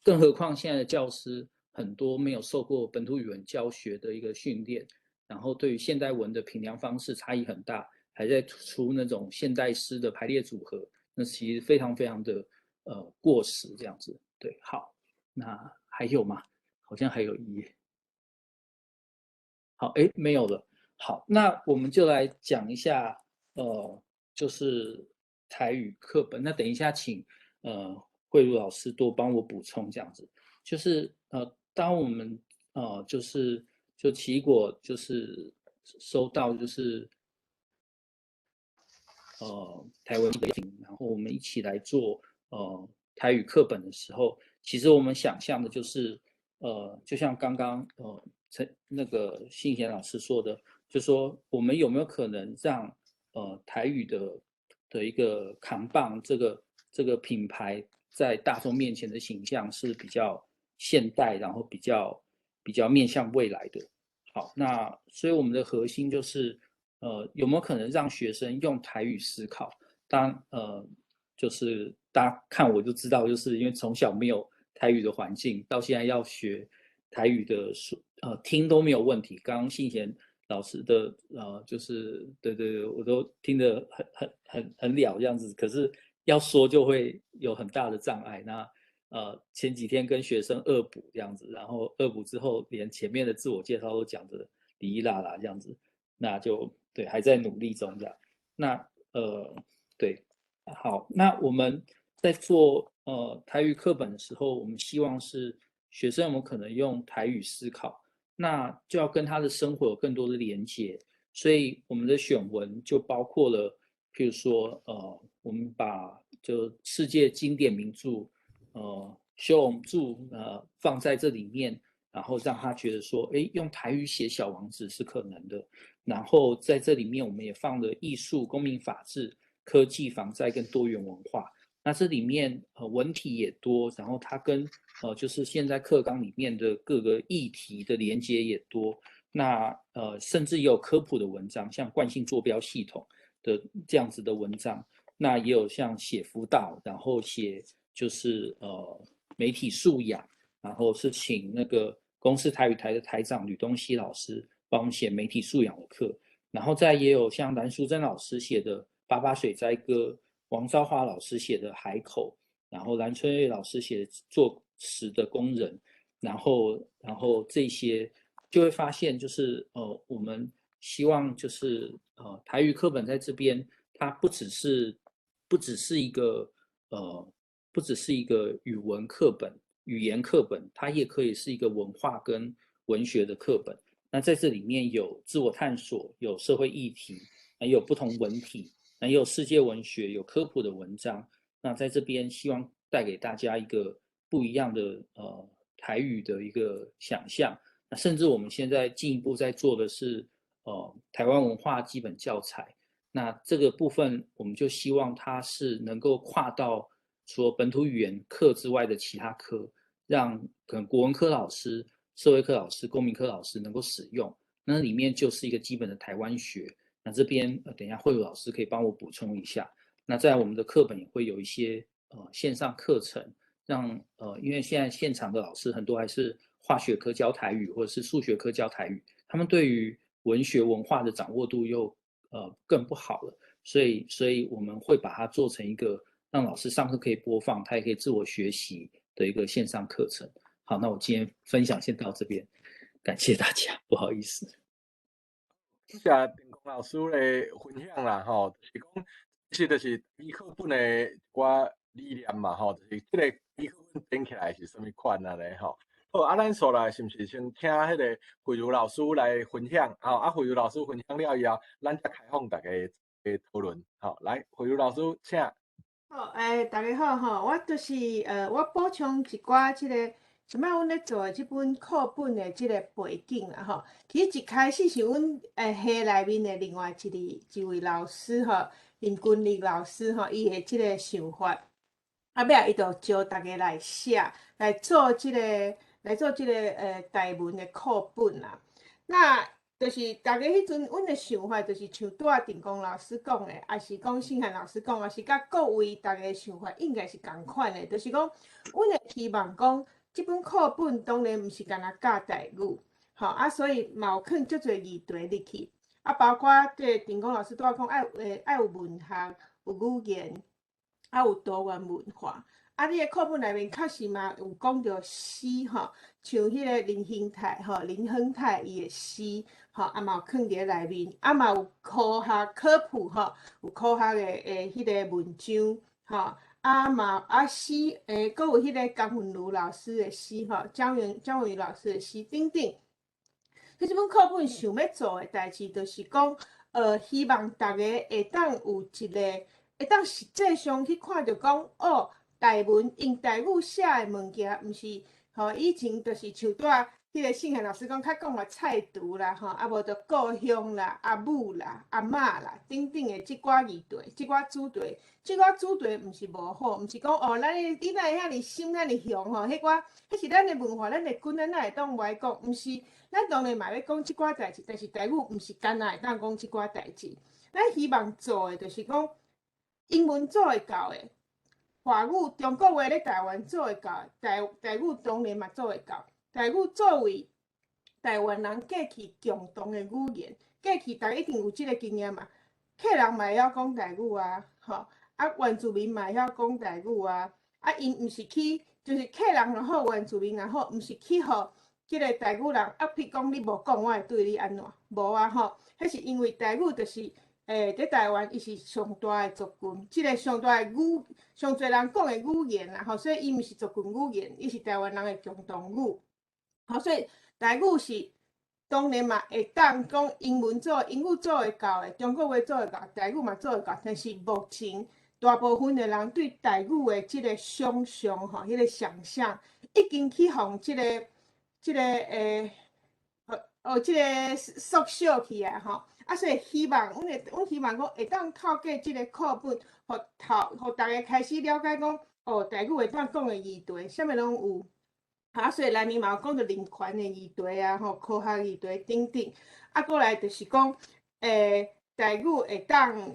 更何况现在的教师很多没有受过本土语文教学的一个训练，然后对于现代文的评量方式差异很大，还在出那种现代诗的排列组合，那其实非常非常的过时这样子。对，好，那还有吗？好像还有一页。好，没有了。好，那我们就来讲一下，就是台语课本。那等一下请慧茹老师多帮我补充这样子。就是当我们就奇异果就是收到就是台湾的然后我们一起来做台语课本的时候，其实我们想象的就是就像刚刚那个信贤老师说的，就说我们有没有可能让台语的一个扛棒这个品牌在大众面前的形象是比较现代，然后比较面向未来的。好，那所以我们的核心就是有没有可能让学生用台语思考？就是大家看我就知道，就是因为从小没有台语的环境，到现在要学台语的听都没有问题。刚刚信贤老师的就是对，我都听得很了这样子，可是要说就会有很大的障碍。那前几天跟学生恶补这样子，然后恶补之后，连前面的自我介绍都讲得哩哩啦啦这样子，那就对，还在努力中这样。那对，好，那我们在做台语课本的时候，我们希望是学生有没有可能用台语思考，那就要跟他的生活有更多的连接，所以我们的选文就包括了，譬如说我们把就世界经典名著修容柱放在这里面，然后让他觉得说，用台语写小王子是可能的。然后在这里面，我们也放了艺术、公民法治、科技、防灾跟多元文化。那这里面文体也多，然后它跟就是现在课纲里面的各个议题的连接也多。那甚至也有科普的文章，像惯性坐标系统的这样子的文章。那也有像写辅导，然后写就是媒体素养，然后是请那个公视台语台的台长吕东熙老师帮我们写媒体素养的课，然后再也有像蓝淑珍老师写的《八八水灾歌》，王昭华老师写的《海口》，然后蓝春月老师写的《做实的工人》，然后这些就会发现，就是我们希望就是台语课本在这边，它不只是一个语文课本、语言课本，它也可以是一个文化跟文学的课本。那在这里面有自我探索，有社会议题，还有不同文体，还有世界文学，有科普的文章。那在这边希望带给大家一个不一样的台语的一个想象。那甚至我们现在进一步在做的是台湾文化基本教材。那这个部分我们就希望它是能够跨到除了本土语言课之外的其他科，让可能国文科老师、社会科老师、公民科老师能够使用。那里面就是一个基本的台湾学。那这边等一下慧茹老师可以帮我补充一下。那在我们的课本也会有一些线上课程，让因为现在现场的老师很多还是化学科教台语或者是数学科教台语，他们对于文学文化的掌握度又更不好了，所以我们会把它做成一个让老师上课可以播放，他也可以自我学习的一个线上课程。好，那我今天分享先到这边，感谢大家，不好意思。谢谢电工老师的分享啦，吼，就是讲，其实就是医课本的一寡理念嘛，吼，就是这个医课本编起来是什么款啊咧，吼。好，啊，咱所来是毋是先听迄个慧茹老师来分享？吼，啊，慧茹老师分享了以后，咱再开放大家的讨论。好，来，慧茹老师，请。好，大家好吼，我就是我补充一寡即个。即摆阮咧做的即本课本的即个背景啦吼，其实一开始是阮系内面的另外一位老师吼，林君丽老师吼，伊的即个想法，后尾伊就招大家来写，来做即个台文的课本啦。那就是大家迄阵，阮的想法就是像拄仔电工老师讲的，也是讲信涵老师讲，也是甲各位大家的想法应该是共款的，就是讲，阮会希望讲。即本课本当然毋是干那教台语，吼啊，所以嘛有放足侪议题入去，啊，包括这电工老师拄仔讲爱有文学、有语言，啊有多元文化，啊，你的课本内面确实嘛有讲到诗吼，像迄个林亨泰伊的诗，吼啊嘛有放伫内面，啊嘛有科学科普吼，有科学的迄个文章，吼。啊嘛诗，阁有迄个江文如老师的诗吼，江文瑜老师的诗等等。迄即本课本想要做的代志，就是讲，希望大家会当有一个，会当实际上去看着讲，哦，台文用台语写的物件，毋是吼以前就是像拄仔迄个信涵老师讲，较讲菜图啦，吼，啊无着故乡啦、阿母啦、阿嬷啦等等的即寡议题、即寡主题。即个主题毋是无好，毋是讲哦，你哪会遐尼心遐尼雄吼？迄是咱的文化，咱的根，咱哪会当歪讲？毋是，咱当然嘛要讲即寡代志，但是台语毋是干那会当讲即寡代志。咱希望做的就是讲，英文做会到的，华语、中国话咧台湾做会到，台语当然嘛做会到。台语作为台湾人过去共同的语言，过去大家一定有即个经验嘛。客人嘛会晓讲台语啊，吼。啊，原住民嘛晓讲台语啊，啊，因毋是去，就是客人也好，原住民也好，毋是去互即个台语人啊，譬如讲你无讲，我会对你安怎？无啊吼，迄是因为台语就是在台湾伊是上大的族群，即个上大的上侪人讲的语言啦，吼，所以伊毋是族群语言，伊是台湾人的共同语，吼，所以台语是。当然嘛，会当讲英语做会到的，中国话做会到，台语嘛做会到，但是目前。大部分的人对台语的即个想象吼，迄个想象已经去互即个即个缩小去啊吼。啊，所以希望阮希望讲会当透过即个课本，互大家开始了解讲，哦，台语会当讲的议题，啥物拢有。啊，所以内面嘛有讲到人权的议题啊，吼，科学议题等等。啊，过来就是讲，台语会当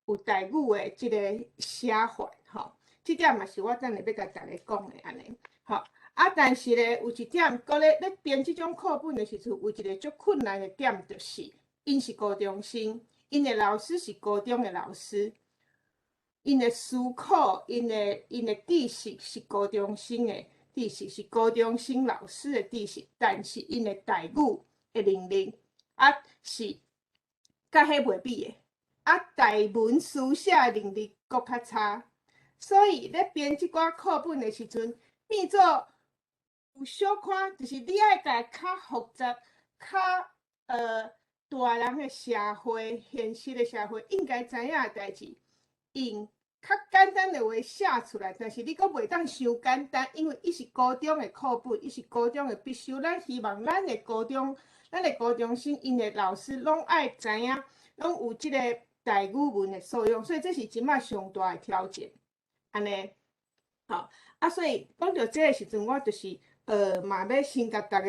有台语的即个写法，吼，即点嘛是我等下要甲大家讲的安尼，吼。啊，但是咧有一点，搁咧编即种课本的时阵，有一个足困难的点，就是因是高中生，因的老师是高中的老师，因的思考，因的知识是高中生的知识，是高中生老师的知识，但是因的台语的能力啊是甲迄袂比的。啊，台文书写能力搁较差，所以咧编即寡课本的时阵，变做有小可，就是你爱甲较复杂、较大人的社会、现实的社会应该知影的代志，用较简单的话写出来，但是你搁袂当伤简单，因为伊是高中的课本，伊是高中的必修。咱希望咱的高中生，因的老师拢爱知影，拢有即个。台语文的素养，所以这是即摆上大的挑战，安尼，好啊，所以讲到这个时阵，我就是嘛要先甲大家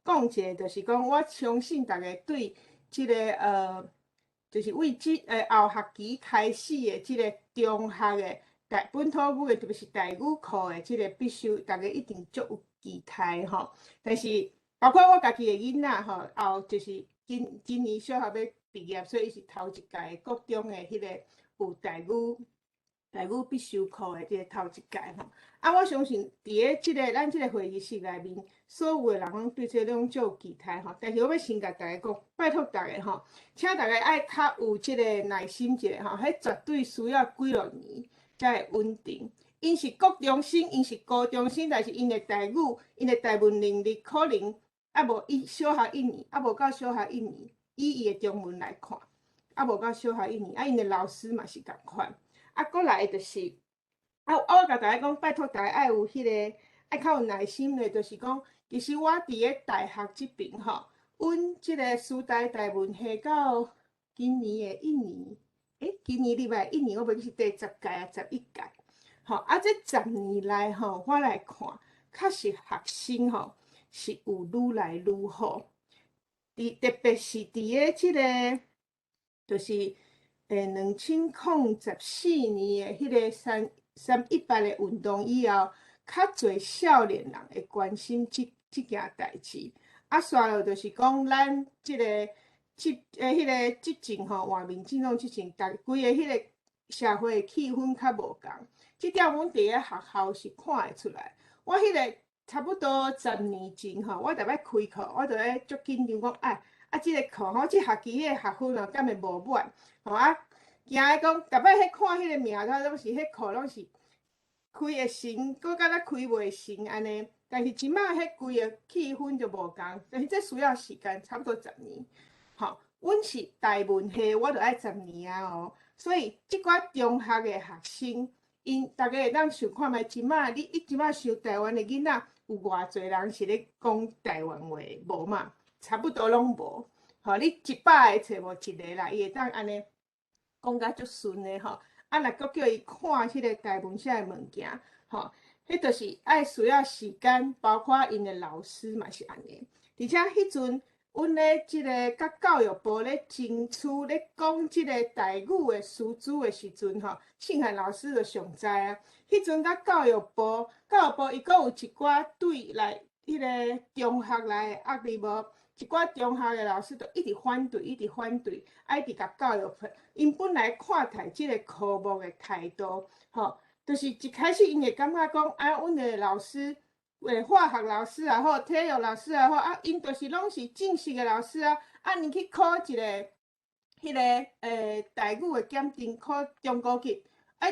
讲一下，就是讲我相信大家对即个就是为后学期开始的即个中学的本土语的，特别是台语课的即个必修，大家一定足有期待吼。但是包括我家己的囡仔吼，后就是今年小学要毕业，所以伊是头一届国中的迄个有台语必修课的即个头一届吼。我相信伫个咱即个会议室内面，所有的人拢对这种足有期待吼。但是我要先甲大家讲，拜托大家吼，请大家爱较有即个耐心一下吼，迄绝对需要几落年才会稳定。因是国中生，因是高中生，但是因的台语、因的台文能力可能无伊小学1年，无到小学1年，以伊的中文来看，无到小学1年，因的老师嘛是共款。过来就是。我甲大家讲，拜托大家爱有迄个，爱较有耐心的，就是讲，其实我伫个大学这边吼，阮即个师大台文系到今年的1年，今年入来1年，我袂记是第10届啊11届，吼，这10年来吼，我来看，确实学生吼是有愈来愈好，特别是伫个即个，就是2014年的迄个318的运动以后，较侪少年人会关心即件代志。刷落就是讲，咱迄个执政吼，换面政党执政，规个迄个社会的气氛较无共。即点阮伫个学校是看会出来。我迄个差不多10年前吼，我逐摆开课，我就咧足紧张讲，即个课吼，即学期迄个学分敢会无满吼惊讲，逐摆迄看迄个名头，拢是迄课拢是开会成，搁敢若开袂成安尼。但是即摆迄规个气氛就无共，但是这需要时间，差不多10年。吼，阮是台文系，我就爱10年啊哦。所以即寡中学的学生，因大家会当想看觅，即摆你即摆想台湾的囡仔有偌侪人是咧讲台湾话？无嘛，差不多拢无。吼，你100个找无1个啦，伊会当安尼。讲甲足顺的吼，若搁叫伊看迄个台文写的物件，吼，迄就是爱需要时间，包括因的老师嘛是安尼。而且迄阵，阮咧即个甲教育部咧争取咧讲即个台语的师资的时阵，吼，庆涵老师就上知啊。迄阵甲教育部伊阁有一寡对来迄个中学内的压力无。一寡中学的老师就一直反对，一直甲教育部。因本来看待即个科目的态度，吼，就是一开始因会感觉讲，阮的老师，化学老师也好，体育老师也好，因就是拢是正式的老师啊。你去考一个迄个台语的检定，考中高级，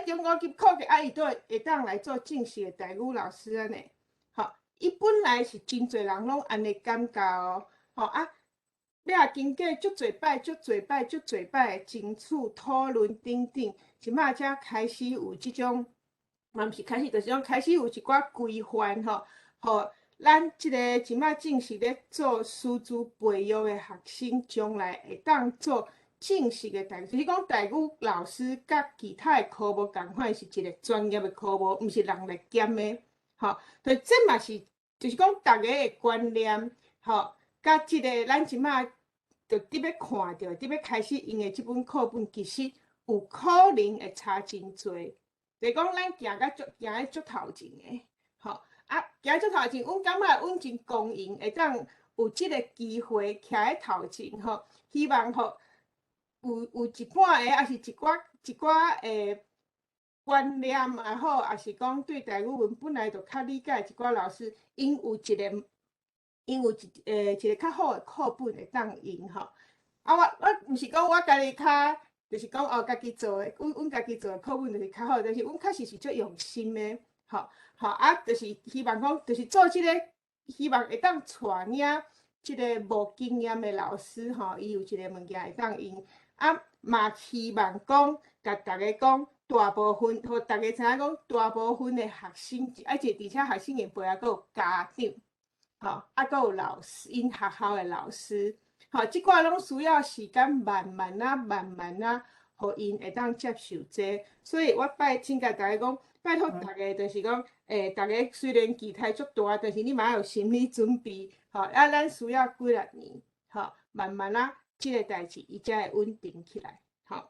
中高级考过，伊都会当来做正式的台语老师安尼。吼，伊本来是真侪人拢安尼感觉哦。吼你也经过足侪摆的争取、讨论等等，即摆才开始有即种，嘛毋是开始，就是讲开始有一寡规范吼，咱即个即摆正式咧做师资培育的学生，将来会当做正式的台语，就是讲台语老师甲其他的科目共款，是一个专业的科目，毋是人来兼的，吼。所以这嘛是，就是讲大家的观念，吼。甲即个，咱即摆就伫要看到，伫要开始用的即本课本，其实有可能会差真侪。就是讲，咱行咧足头前的，吼行足头前，阮感觉阮真公平，会当有即个机会徛咧头前，吼，希望吼有一半的，也是一寡观念也好，也是讲对台语文本来就较理解一寡老师，因有一个。因有一个较好的课本会当用吼。我毋是讲我家己较，就是讲家己做的，阮家己做的课本就是较好，但是阮确实是足用心的，吼，就是希望讲，就是做即个，希望会当带领即个无经验的老师吼，伊有一个物件会当用，嘛希望讲，甲大家讲，大部分，互大家知影讲，大部分的学生，而且学生的背后阁有家长。吼，阁有老师，因学校的老师，吼，即寡拢需要时间，慢慢啊，互因会当接受这。所以我请甲大家讲，拜托大家，就是讲，大家虽然期待足大，但是你嘛有心理准备，吼，咱需要几6年，吼，慢慢啊，即个代志伊才会稳定起来。吼，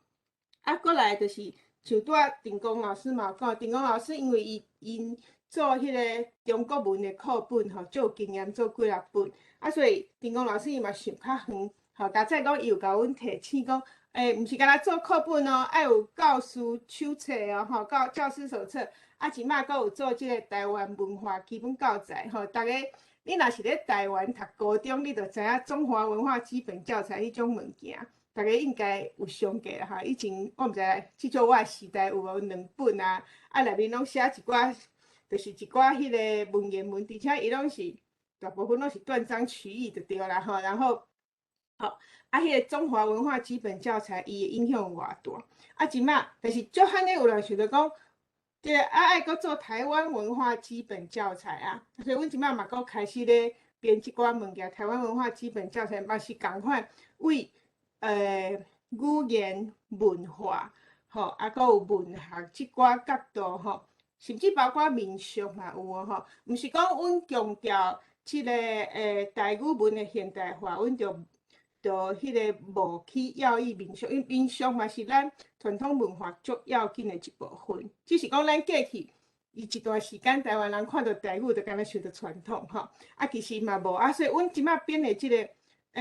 啊，过来就是像拄仔陈功老师嘛有讲，陈功老师因为因做迄个中国文的课本吼，就有经验做几啊本，啊，所以陈功老师伊嘛想较远，吼，加再讲伊有甲阮提醒讲，毋是干那做课本哦，爱有教师手册哦，吼，教师手册，啊，即摆阁有做即个台湾文化基本教材，吼，逐个你若是咧台湾读高中，你就知影中华文化基本教材迄种物件。大家应该有上过啦哈，以前我毋知至少我的时代有无2本啊，啊内面拢写一寡，就是一寡迄个文言文，而且伊拢是大部分拢是断章取义就对啦吼。然后，好啊，迄个中华文化基本教材伊的影响有偌大，啊即摆，但是足罕咧有人想着讲，即个爱阁做台湾文化基本教材啊，所以阮即摆嘛阁开始咧编即寡物件，台湾文化基本教材嘛是共款为。语言文化，吼，啊，阁有文学即寡角度，吼，甚至包括民俗嘛有哦，吼，毋是讲阮强调即个台语文的现代化，阮就迄个无去要义民俗，因为民俗嘛是咱传统文化足要紧的一部分，只是讲咱过去。伊一段时间，台湾人看到台语就敢若想到传统吼，啊，其实嘛无啊，所以阮即摆编的即个。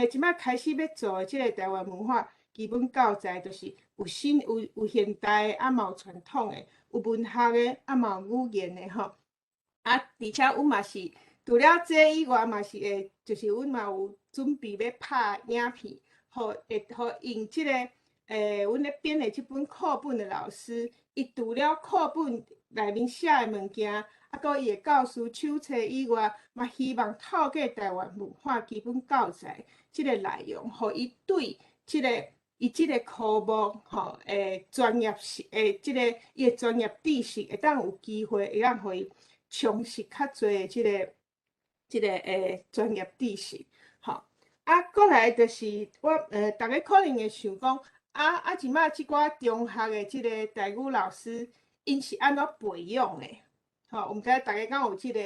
即摆开始要做的即个台湾文化基本教材，就是有有现代啊，嘛有传统的，有文学的啊，嘛有语言的吼。啊，而且阮嘛是除了这以外，嘛是会，就是阮嘛有准备要拍影片，互用即个阮咧编的即本课本的老师，伊除了课本内面写的物件。啊，搁伊的教师手册以外，嘛希望透过台湾文化基本教材即个内容，互伊对即个伊即个科目吼，专业性即个伊的专业知识会当有机会会当互伊充实较侪的即个专业知识，吼。啊，过来就是我大家可能会想讲，即摆即寡中学的即个台语老师，因是安怎培养的？吼，毋知大家敢有即个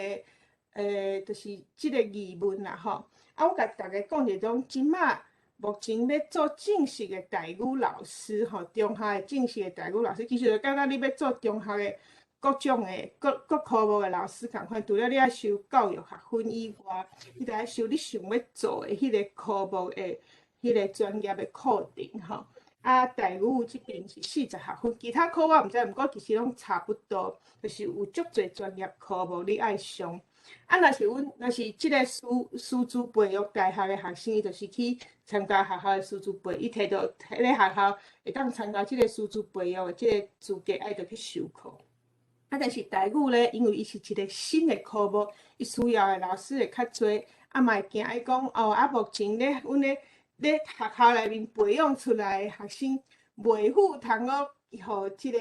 就是即个疑问啦吼。啊，我甲大家讲一种，即摆目前要做正式的台语老师吼，中学的正式的台语老师，其实就敢若你要做中学的各种的各科目的老师共款，除了你爱修教育学分以外，你着爱修你想要做的迄个科目的迄个专业的课程吼。啊，台语即边是40学分，其他科我毋知，毋过其实拢差不多，就是有足侪专业科目你爱上。啊，若是即个师资培育大学的学生，伊就是去参加学校的师资培，伊摕到咧学校会当参加即个师资培育的即个资格，爱着去授课。啊，但是台语咧，因为伊是一个新的科目，伊需要的老师会较侪，啊嘛会惊伊讲哦，啊目前咧，阮咧学校内面培养出来的学生，袂赴通互即个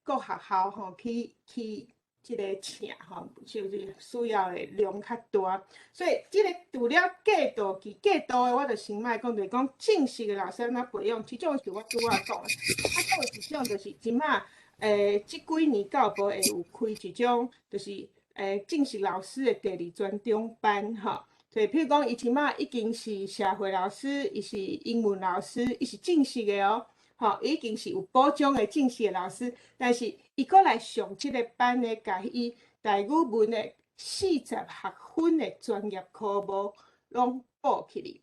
各学校吼去即个请吼，就是需要的量较大，所以即个除了季度的，我就先莫讲，就是讲正式的老师安怎培养，即种是我拄仔讲的，啊，还有一种就是即摆即几年教育部会有开一种，就是正式老师的第2专中班吼。所以，譬如讲，伊即摆已经是社会老师，伊是英文老师，伊是正式的哦，吼，已经是有补充的正式的老师，但是伊搁来上即个班的，甲伊台语文的40学分的专业科目拢补起哩。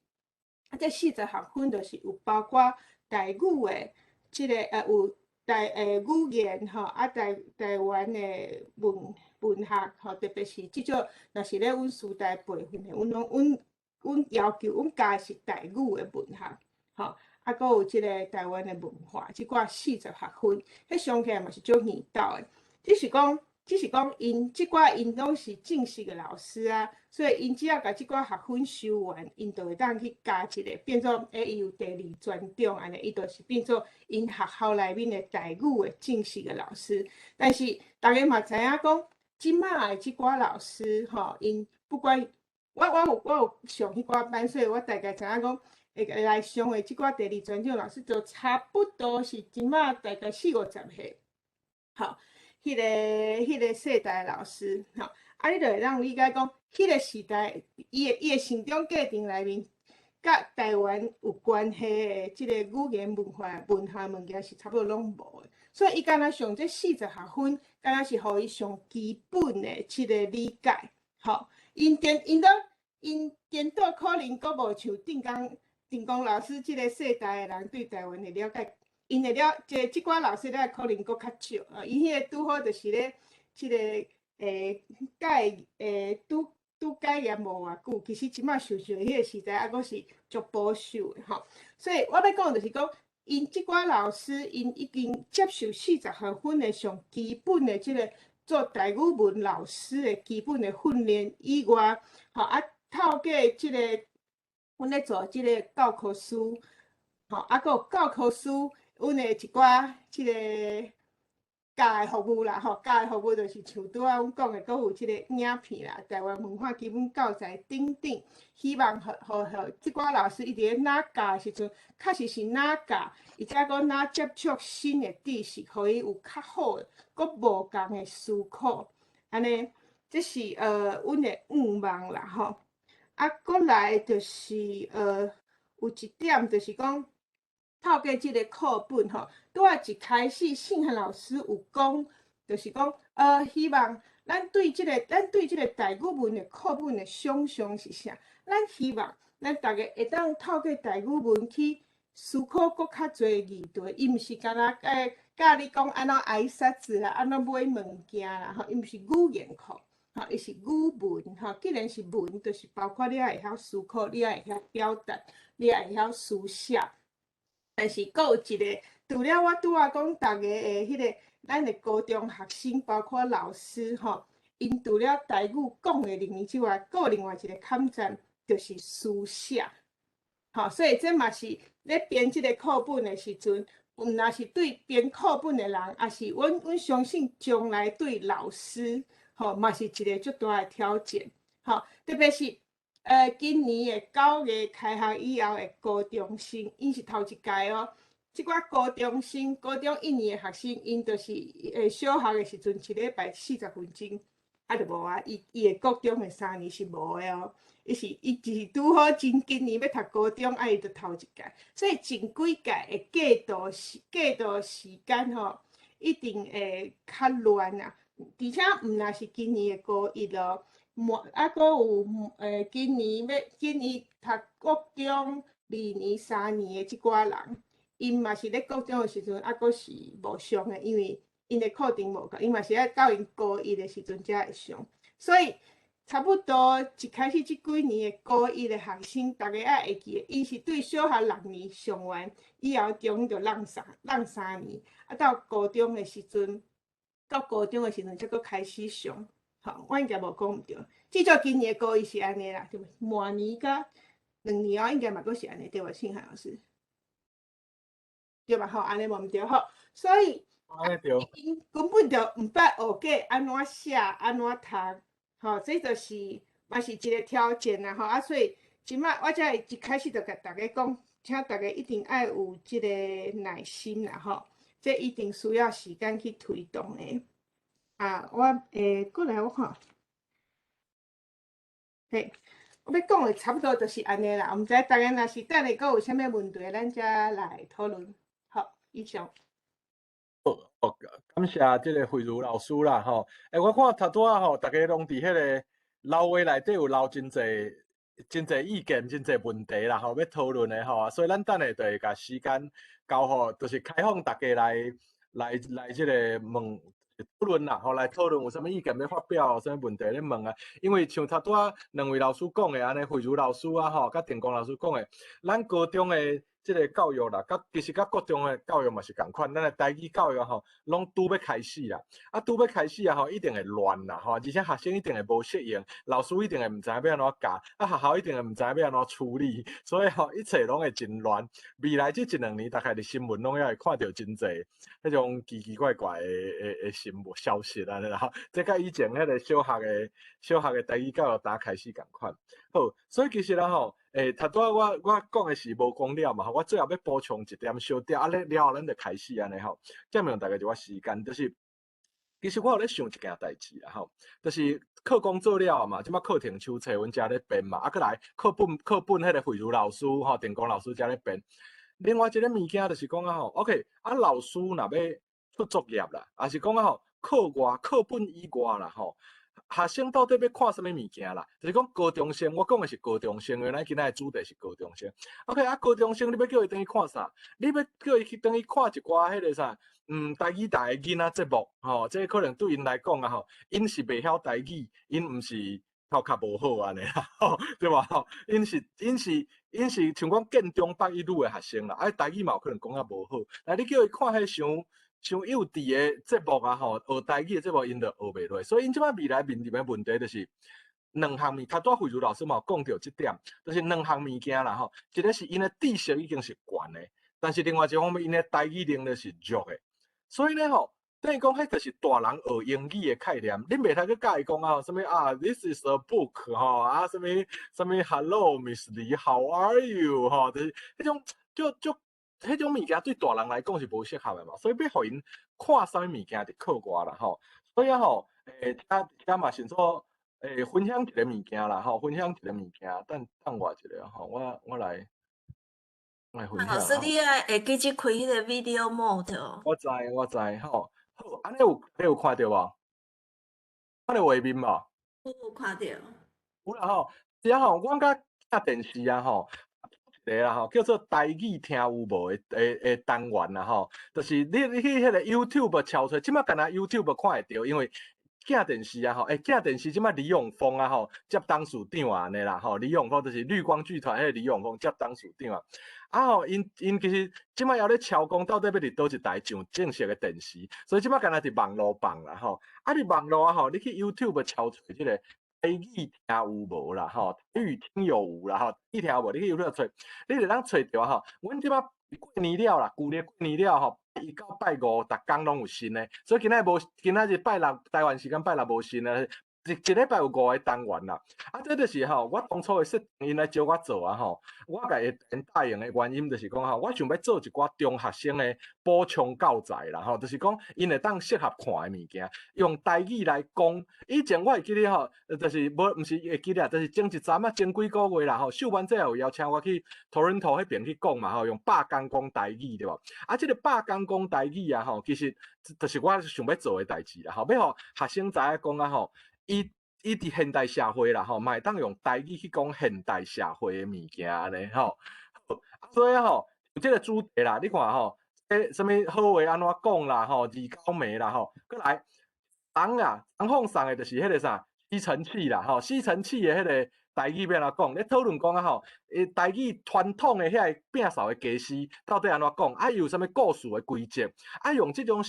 啊，这40学分就是有包括台语的即个有语言吼，啊台湾的文学吼，特别是即种，若是咧阮师大培训的，阮要求阮教是台语的文学，吼，啊，搁有即个台湾的文化，即寡40学分，迄上起来嘛是足严斗的。只是讲因即寡因拢是正式的老师啊，所以因只要甲即寡学分修完，因就会当去加一个，变做伊有第2专中安尼，伊就是变做因学校内面的台语的正式的老师。但是大家嘛知影讲，即摆的即寡老师吼，因不管我有上迄寡班，所以我大概知影讲，会来上的即寡第2专中老师，就差不多是即摆大概40-50岁，吼。迄个世代老师，吼，啊，你就会当理解讲，迄个时代，伊的成长过程内面，甲台湾有关系的即个语言文化物件是差不多拢无的。所以伊敢若上这40学分，敢若是互伊上基本的即个理解。吼，因颠倒可能阁无像定光老师即个世代的人对台湾的了解，因的即寡老师了可能阁较少啊。伊迄个拄好就是咧即个拄改业无偌久，其实即摆受迄个时代还阁是足保守的吼。所以我要讲就是讲。因即寡老师，因已经接受40学分的上基本的即个做台语文老师的基本的训练以外，吼透过即个阮咧做即个教科书，吼阁有教科书，阮的一寡即个教的服务啦，吼教的服务就是像拄仔阮讲的，阁有即个影片啦，台湾文化基本教材等等，希望互即寡老师伊伫咧哪教的时阵，确实是哪教，而且阁哪接触新的知识，互伊有较好的，阁无共的思考，安尼，这是阮的愿望啦，吼。阁来就是有一点就是讲。透过即个课本吼，拄仔一开始信涵老师有讲，就是讲希望咱对即个台语文的课本的想象是啥？咱希望咱大家会当透过台语文去思考搁较侪议题，伊毋是干那教你讲安怎挨杀字啦，安怎买物件啦，吼，伊毋是语言课，吼，伊是语文，吼，既然是文，就是包括你会晓思考，你会晓表达，你会晓书写。但是，阁有一个，除了我拄仔讲，大家的迄个，咱的高中学生，包括老师吼，因除了台语讲的能力之外，阁有另外一个坎站，就是书写。吼，所以这嘛是咧编即个课本的时阵，毋若是对编课本的人，也是阮相信将来对老师，吼，嘛是一个足大的挑战。吼，特别是。今年的9月开学以后的高中生，因是头一届哦。即寡高中生、高中1年的学生，因就是小学的时阵一礼拜40分钟，就无啊。伊的高中的3年是无的哦。伊就是拄好今年要读高中，伊就头一届，所以前几届的过渡时间吼，一定会较乱啊。而且毋若是今年的高一咯。阁有今年读国中2年、3年的即寡人，因嘛是咧国中的时阵，阁是无上的，因为因的课程无够，因嘛是咧到因高一的时阵才会上，所以差不多一开始即几年的高一的学生，大家也会记，因是对小学6年上完以后，中就浪3年，到高中的时阵，才阁开始上。好，我应该无讲毋对，至少今年的高一是安尼啦，对无？明年甲2年后应该嘛阁是安尼，对无？信涵老师，对吧？吼，安尼无毋对吼，所以因根本就毋捌学过安怎写、安怎读，吼，这就是嘛是一个挑战啦，吼。所以即摆我才一开始就甲大家讲，请大家一定爱有即个耐心啦，吼，这一定需要时间去推动的。过来我看，嘿，我要讲的差不多就是安尼啦。毋知大家若是等下阁有啥物问题，咱才来讨论。好，以上。感谢即个慧茹老师啦，吼。我看头拄仔吼，大家拢伫迄个老话内底有留真侪意见、真侪问题啦，吼，要讨论的吼。所以咱等下就会甲时间交互，就是开放大家来即个问。讨论啦，来讨论有啥物意见要发表，有啥物问题咧问啊？因为像头拄仔2位老师讲的安尼，慧茹老师啊，吼，甲定光老师讲的，咱高中的即个教育啦，其实甲国中的教育嘛是共款，咱的台语教育吼，拢拄要开始啦，拄要开始啊吼，一定会乱啦，吼，而且学生一定会无适应，老师一定会毋知影要安怎教，学校一定会毋知影要安怎处理，所以吼，一切拢会真乱。未来这1-2年，大概伫新闻拢也会看到真侪迄种奇奇怪怪的新闻消息安尼啦，这甲以前迄个小学的台语教育打开始共款。好，所以其实啦吼。头拄仔我讲的是无讲了嘛，我最后要补充一点小点，了后咱就开始安尼吼，占用大概一寡时间，就是其实我有咧想一件代志啦吼，就是课工做了嘛，即马课程手册阮遮咧编嘛，过来课本迄个慧茹老师吼，电工老师遮咧编。另外一个物件就是讲吼 ，OK， 老师若要出作业啦，也是讲吼，课本以外啦吼。学生到底要看什么物件啦？就是讲高中生，我讲的是高中生，原来今仔的主题是高中生。OK，高中生你要叫伊等于看啥？你要叫伊去等于看一寡迄个啥？台语台的囡仔节目，吼，这可能对因来讲啊，吼，因是袂晓台语，因毋是头壳无好安尼啦，吼，对吧？吼，因是像讲建中北一女的学生啦，台语嘛有可能讲啊无好。那你叫伊看迄像幼稚的节目啊，吼，学台语的节目，因就学袂落。所以因即摆未来面临的问题就是两项物，较早慧茹老师嘛有讲到即点，就是两项物件啦，吼，一个是因的知识已经是悬的，但是另外一方面因的台语能力是弱的。所以呢，吼，等于讲，迄就是大人学英语的概念。恁袂通去教伊讲啊，什么啊 ，This is a book， 吼啊，什么 Hello Miss Lee，How are you， 吼，就是迄种迄种物件对大人来讲是无适合的嘛。所以要互因看啥物物件伫课外啦，吼。所以啊，吼，遮嘛先做分享一个物件啦，吼，分享一个物件。等我一下，吼，我来分享。老师，你会记只开迄个 video mode 哦。我知，吼，好，安尼有看到无？看到画面无？有看到。有啦吼，只吼，阮甲看电视啊吼，一个啦吼，叫做台语听有无的单元啦吼，就是你去迄个 YouTube 敲出，即马干那 YouTube 看会到，因为镜电视啊吼，镜电视即马李永峰啊吼接董事长安尼啦吼，李永峰就是绿光剧团迄个李永峰接董事长啊。啊吼，因其实即摆还咧敲讲到底要伫倒一台上正式的电视，所以即摆干那伫网络放啦吼。啊，伫网络啊吼，你去 YouTube 敲出即个台语听有无啦吼，台语听有无啦吼，台语听有无？你去 YouTube 找，你就当找着吼。阮即摆过年了啦，旧年过年了吼，拜一到拜五，逐工拢有新的，所以今仔日拜六台湾时间拜六无新的。一礼拜有5个单元啦，这就是吼，我当初的设定因来招我做啊吼，我甲伊答应的原因就是讲吼，我想要做一寡中学生的补充教材啦吼，就是讲因会当适合看的物件，用台语来讲。以前我会记得吼，就是毋是会记得，就是前一阵啊，前几个月啦吼，秀班这有邀请我去 Toronto 迄边去讲嘛吼，用百工讲台语对无？这个百工讲台语啊吼，其实就是我想要做的代志啦吼，要互学生知影讲啊吼。伊伫现代社会啦吼，嘛会当用台语去讲现代社会的物件安尼吼。所以吼，有即个主题啦，你看吼，什么好话安怎讲啦吼，字高眉啦吼，过来人放送的就是迄个啥吸尘器啦吼，吸尘器的迄个台语要安怎讲？咧讨论讲啊吼，台语传统的遐个摒扫的家私到底安怎讲？有啥物故事的规则？用即种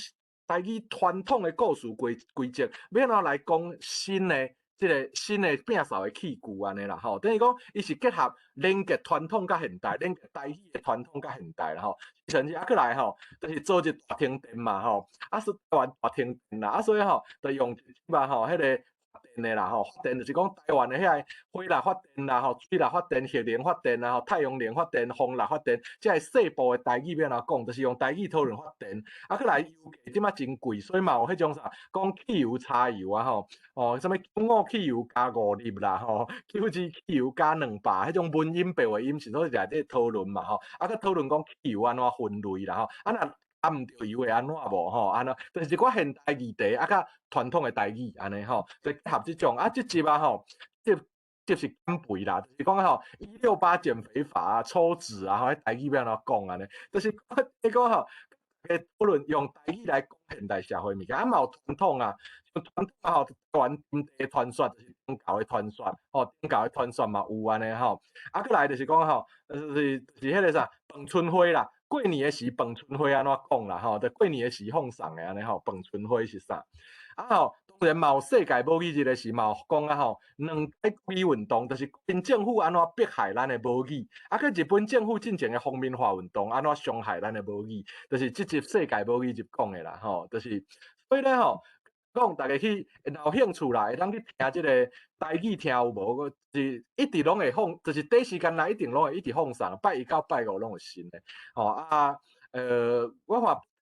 台语传统的故事规则，要安怎来讲新的摒扫的器具安尼啦吼，等于讲伊是结合连结传统甲现代，连结台语的传统甲现代啦吼。甚至过来吼，就是做一大停电嘛吼，是台湾大停电啦，所以吼，就用嘛吼迄个。电的啦吼，发电就是讲台湾的遐个火力发电啦吼，水力发电、核能发电啦吼，太阳能发电、风力发电，即个细部的台语要安怎讲，就是用台语讨论发电。过来油价即马真贵，所以嘛有迄种啥，讲汽油、柴油啊吼，什么9汽油加5粒啦吼，9支汽油加200，迄种文音白话音是所内底讨论嘛吼，佮讨论讲汽油安怎分类啦吼，毋着油会安怎无吼？安怎，就是一寡现代议题甲传统的台语安尼吼，就结合即种即集啊吼，就是减肥啦，就是讲吼168减肥法抽脂啊，台语要安怎讲安尼，就是你讲吼，讨论用台语来讲现代社会物件，嘛有传统啊，传统啊吼，台湾本地传说就是宗教的传说，宗教的传说嘛有安尼吼，过来就是讲吼，就是迄个啥彭春辉啦。过年的时彭春花安怎讲啦吼？就过年的时放送的安尼吼，彭春花是啥？吼，当然嘛有世界母语日的时嘛有讲啊吼，2届国语运动就是因政府安怎迫害咱的母语，去日本政府进前的皇民化运动安怎伤害咱的母语，就是即集世界母语日讲的啦吼，就是所以咧吼。讲大家去有兴趣啦，会当去听即个台语听有无？是一直拢会放，就是短时间内一定拢会一直放送，拜一到拜五拢有新的。我看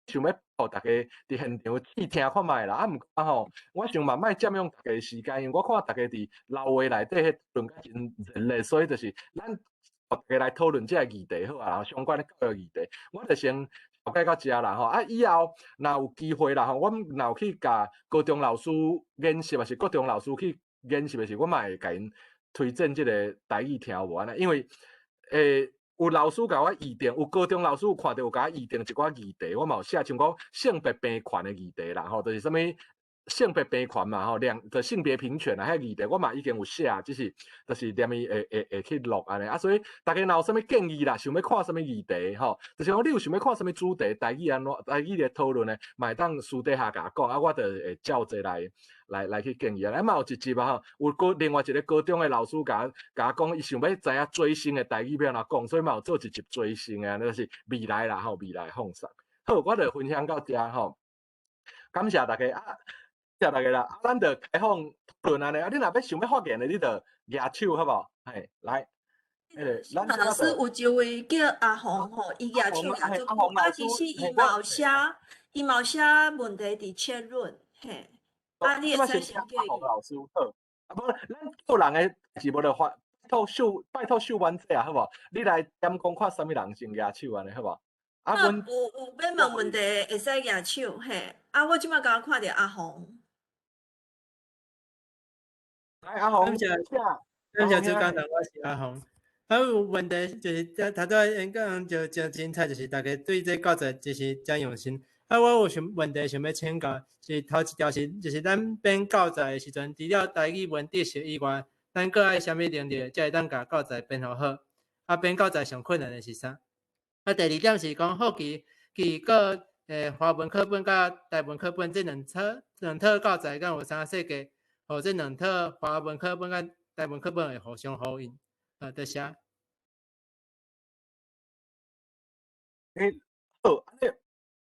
想要互大家伫现场试听看卖啦，毋过吼，我想慢慢占用大家时间，因为我看大家伫楼下内底迄讨论甲真热烈，所以就是咱大家来讨论即个议题好啊，然后相关的教育议题，我就先了解到遮啦吼。啊，以后若有机会啦吼，我若有去甲高中老师研习，还是高中老师去研习的时，我嘛会甲因推荐即个台语听有无安尼，因为有老师甲我议定，有高中老师有看到有甲我议定一寡议题，我嘛有写，像讲性别平权的议题啦，吼，就是啥物性别平权嘛，吼，就性别平权啊，迄议题我嘛已经有写，只是就是念伊会去录安尼啊，所以大家若有啥物建议啦，想要看啥物议题，吼，就是讲你有想要看啥物主题，台语安怎，台语的讨论呢，嘛会当私底下甲我讲，啊，我就会照这来去建议啊。咱嘛有一集啊，吼，有另外一个高中的老师甲我讲，伊想要知影最新的台语要安怎讲，所以嘛有做一集最新的，就是未来啦，吼，未来放送。好，我就分享到遮吼，感谢大家啊。谢大家啦，啊，咱就开放讨论安尼，啊，你若要想要发言的，你就举手好无？嘿，来，咱老师有一位叫阿红吼，伊举手也做久，啊，其实伊嘛有写问题伫切论，嘿，啊，你会使先叫伊。老师好，啊，无，咱做人的是无就拜托秀文姐啊，好无？你来点讲看啥物人先举手安尼，好无？啊，有要问问题会使举手，嘿，啊，我即摆刚看到阿红。来，阿红，感谢主讲人，我是阿红。啊，有问题就是头拄演讲就真精彩，就是大家对这教材就是真用心。啊，我有问题想要请教，是头一条是就是咱编教材的时阵，除了台语文知识以外，咱搁爱啥物能力才会当甲教材编好？啊，编教材上困难的是啥？啊，第二点是讲好奇个华文课本甲台文课本这两套教材敢有啥设计？哦，这两套华文课本甲台文课本会互相呼应，多谢。好，安尼，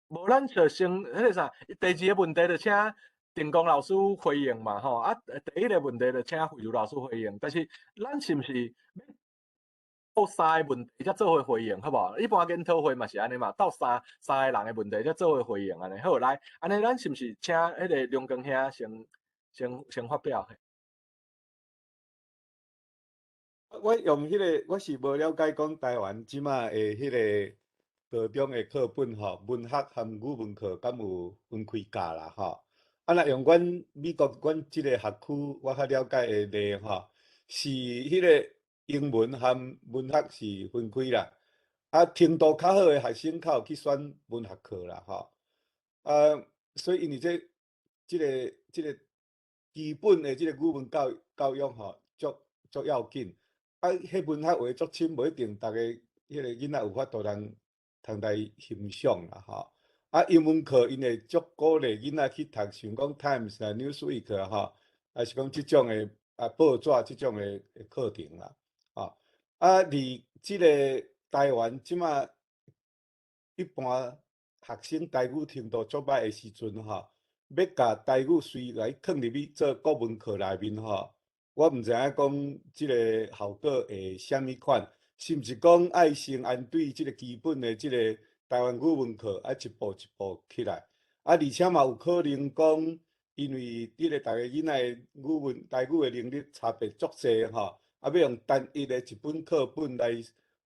无咱就先迄个啥，第二个问题就请定光老师回应嘛，吼。啊，第一个问题就请慧茹老师回应，但是咱是毋是到三个问题才做伙回应，好无？一般研讨会嘛是安尼嘛，到三个人的问题才做伙回应安尼。好，来，安尼咱是毋是请迄个梁光兄先发表？我用迄个，我是无了解讲台湾即马的迄个高中的课本吼，文学含语文课敢有分开教啦吼。啊，若用阮美国阮即个学区，我较了解的例吼，是迄个英文含文学是分开啦。啊，程度较好的学生较有去选文学课啦吼。所以因为即个基本的即个语文教育吼，足要紧。啊，迄文学话足深，无一定逐个迄个囡仔有法度通来欣赏啦吼。啊，英文课因会足鼓励囡仔去读，像讲 Times 啊、Newsweek 啊吼，还是讲即种的报纸即种的课程啦，吼。啊，即个台湾即马一般学生台语程度足歹的时阵吼，要甲台语随来放入去做国文课内面吼。我毋知影讲即个效果会啥物款，是毋是讲爱先按对即个基本的即个台湾语文课一步一步起来，啊，而且嘛有可能讲，因为即个逐个囡仔的台语的能力差别足济吼，啊，要用单一的一本课本来，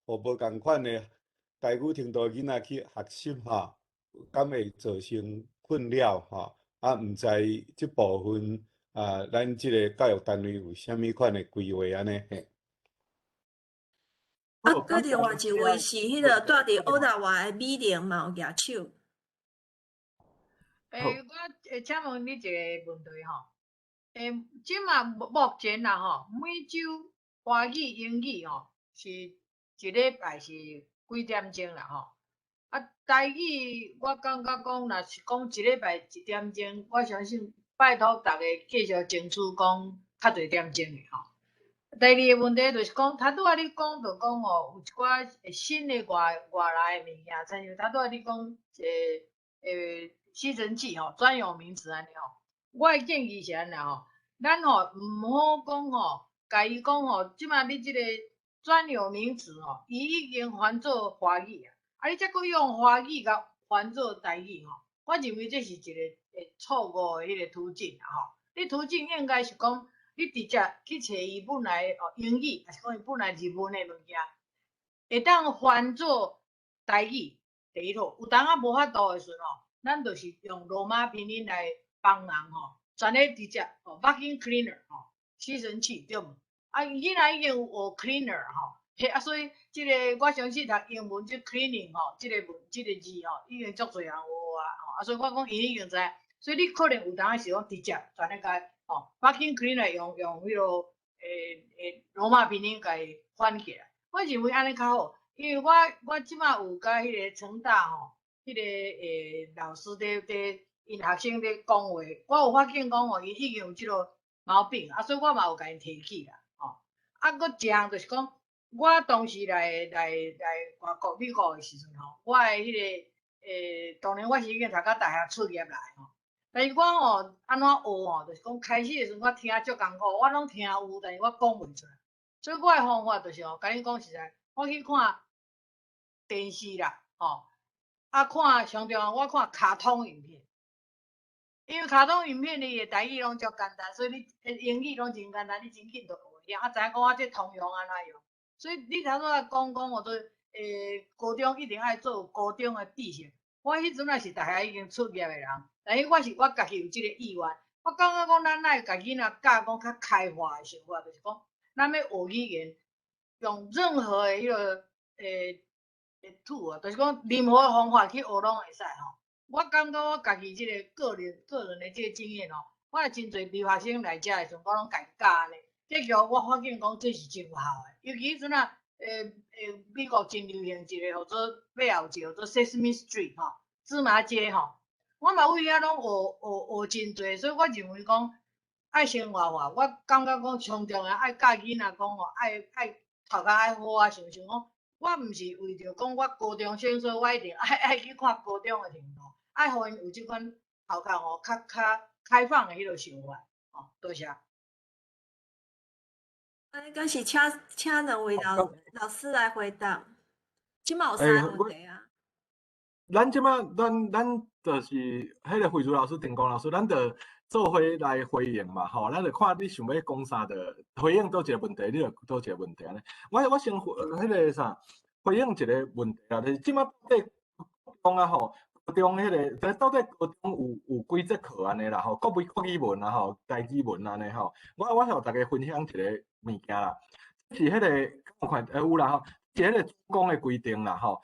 互无共款的台语程度囡仔去学习吼，敢会造成困扰吼，啊，毋知即部分。咱即个教育单位有啥物款的规划安尼？嘿。啊，佮另外一位是迄个住伫澳大外的美玲嘛有举手。我会请问你一个问题吼。即嘛目前啦吼，每周华语、英语吼是一礼拜是几点钟啦吼？啊，台语我感觉讲，若是讲一礼拜1点钟，我相信。拜托大家继续争取讲较侪点钟的吼。第二个问题就是讲，拄仔你讲就讲哦，有一寡新的外来的物件，像拄仔你讲吸尘器吼，专有名词安尼吼。我的建议是安尼吼，咱吼毋好讲吼，甲伊讲吼，即马你即个专有名词吼，伊已经翻做华语啊，你则佫用华语甲翻做台语吼，我认为这是一个错误的迄个途径啦吼。你途径应该是讲，你直接去找伊本来英语，还是讲伊本来日文的物件，会当翻做台语第一套。有当啊无法度的时阵吼，咱就是用罗马拼音来帮人吼，全个直接vacuum cleaner 吼，吸尘器对无？啊，囡仔已经有学 cleaner 吼。所以即个我相信读英文即 cleaning 吼，即个字吼，已经足侪人学啊，所以我讲伊已经知，所以你可能有当时是讲直接全个甲vacuum cleaner 用迄落罗马拼音甲伊翻起来，我认为安尼较好，因为我即马有甲迄个成大吼，迄个老师伫因学生伫讲话，我有发现讲伊已经有即落毛病，所以我嘛有甲因提起啦，佫一项就是讲。我当时来外国美国的时阵吼，我的迄个当年我是已经读到大学出业来吼，但是我安怎学吼，就是讲开始的时阵我听足艰苦，我拢听有，但是我讲袂出来。所以我的方法就是甲你讲实在，我去看电视啦，看上重要我看卡通影片，因为卡通影片你的台语拢足简单，所以你英语拢真简单，你真紧就学了，知影讲我这通用安怎用。所以你头拄仔讲我都高中一定爱做高中的知识。我迄阵也是大学已经出业的人，但是我家己有即个意愿。我感觉讲咱爱甲囡仔教讲较开化的想法，就是讲咱要学语言，用任何的迄个tool，就是讲任何的方法去学拢会使吼。我感觉我家己即个个人的即个经验吼，我也真侪留学生来遮的时阵，我拢家己教安尼。结果我发现讲这是真有效的，尤其迄阵啊，美国真流行一个叫做背后一个叫做 Sesame Street 吼，芝麻街吼，我嘛为遐拢学真侪，所以我认为讲爱生活化，我感觉讲上重要爱教囡仔讲爱头壳爱好啊，想讲我毋是为着讲我高中生，所以我一定爱去看高中的程度，爱互因有即款头壳较开放的迄个想法，多谢。敢是请两位老师来回答。即嘛有3个问题啊。咱就是迄个惠珠老师、定光老师，咱就做伙来回应嘛，吼，咱就看你想要讲啥的，回应倒一个问题，你就倒一个问题安尼。我先迄个啥，回应一个问题啦，就是即马到底讲啊吼，高中迄个，到底高中有几节课安尼啦吼，国语文啊吼，台语文安尼吼，我向大家分享一个物件啦，是迄个有看有啦吼，是迄个主攻的规定啦吼，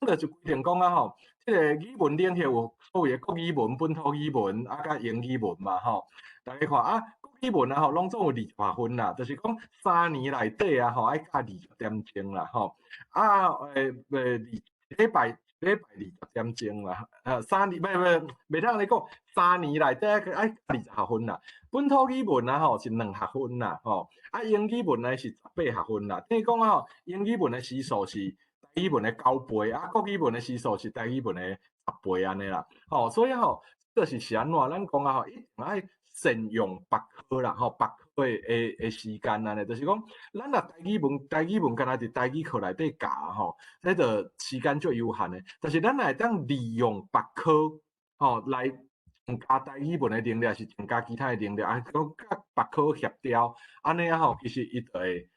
就是规定讲啊吼，即个语文领域有所谓的国语文、本土语文啊，甲英语文嘛吼，大家看啊，国语文啊吼，拢总有20分啦，就是讲3年内底啊吼，爱加20点钟啦吼，啊礼拜20点钟啦，3年袂当安尼讲，3年内底爱20学分啦。本土语文啊吼是2学分啦，吼，啊英语文呢是18学分啦。等于讲啊吼，英语文的时数是台语文的9倍，啊国语文的时数是台语文的10倍安尼啦。吼，所以吼，这是安怎？咱讲啊吼，一定爱善用别科啦，吼，别科的时间安尼，就是讲，咱若台语文敢若伫台语课内底教吼，迄个时间最有限的。但是咱会当利用别科吼来增加台语文的能力，是增加其他的能力，啊，讲甲别科协调，安尼啊吼，其实伊就会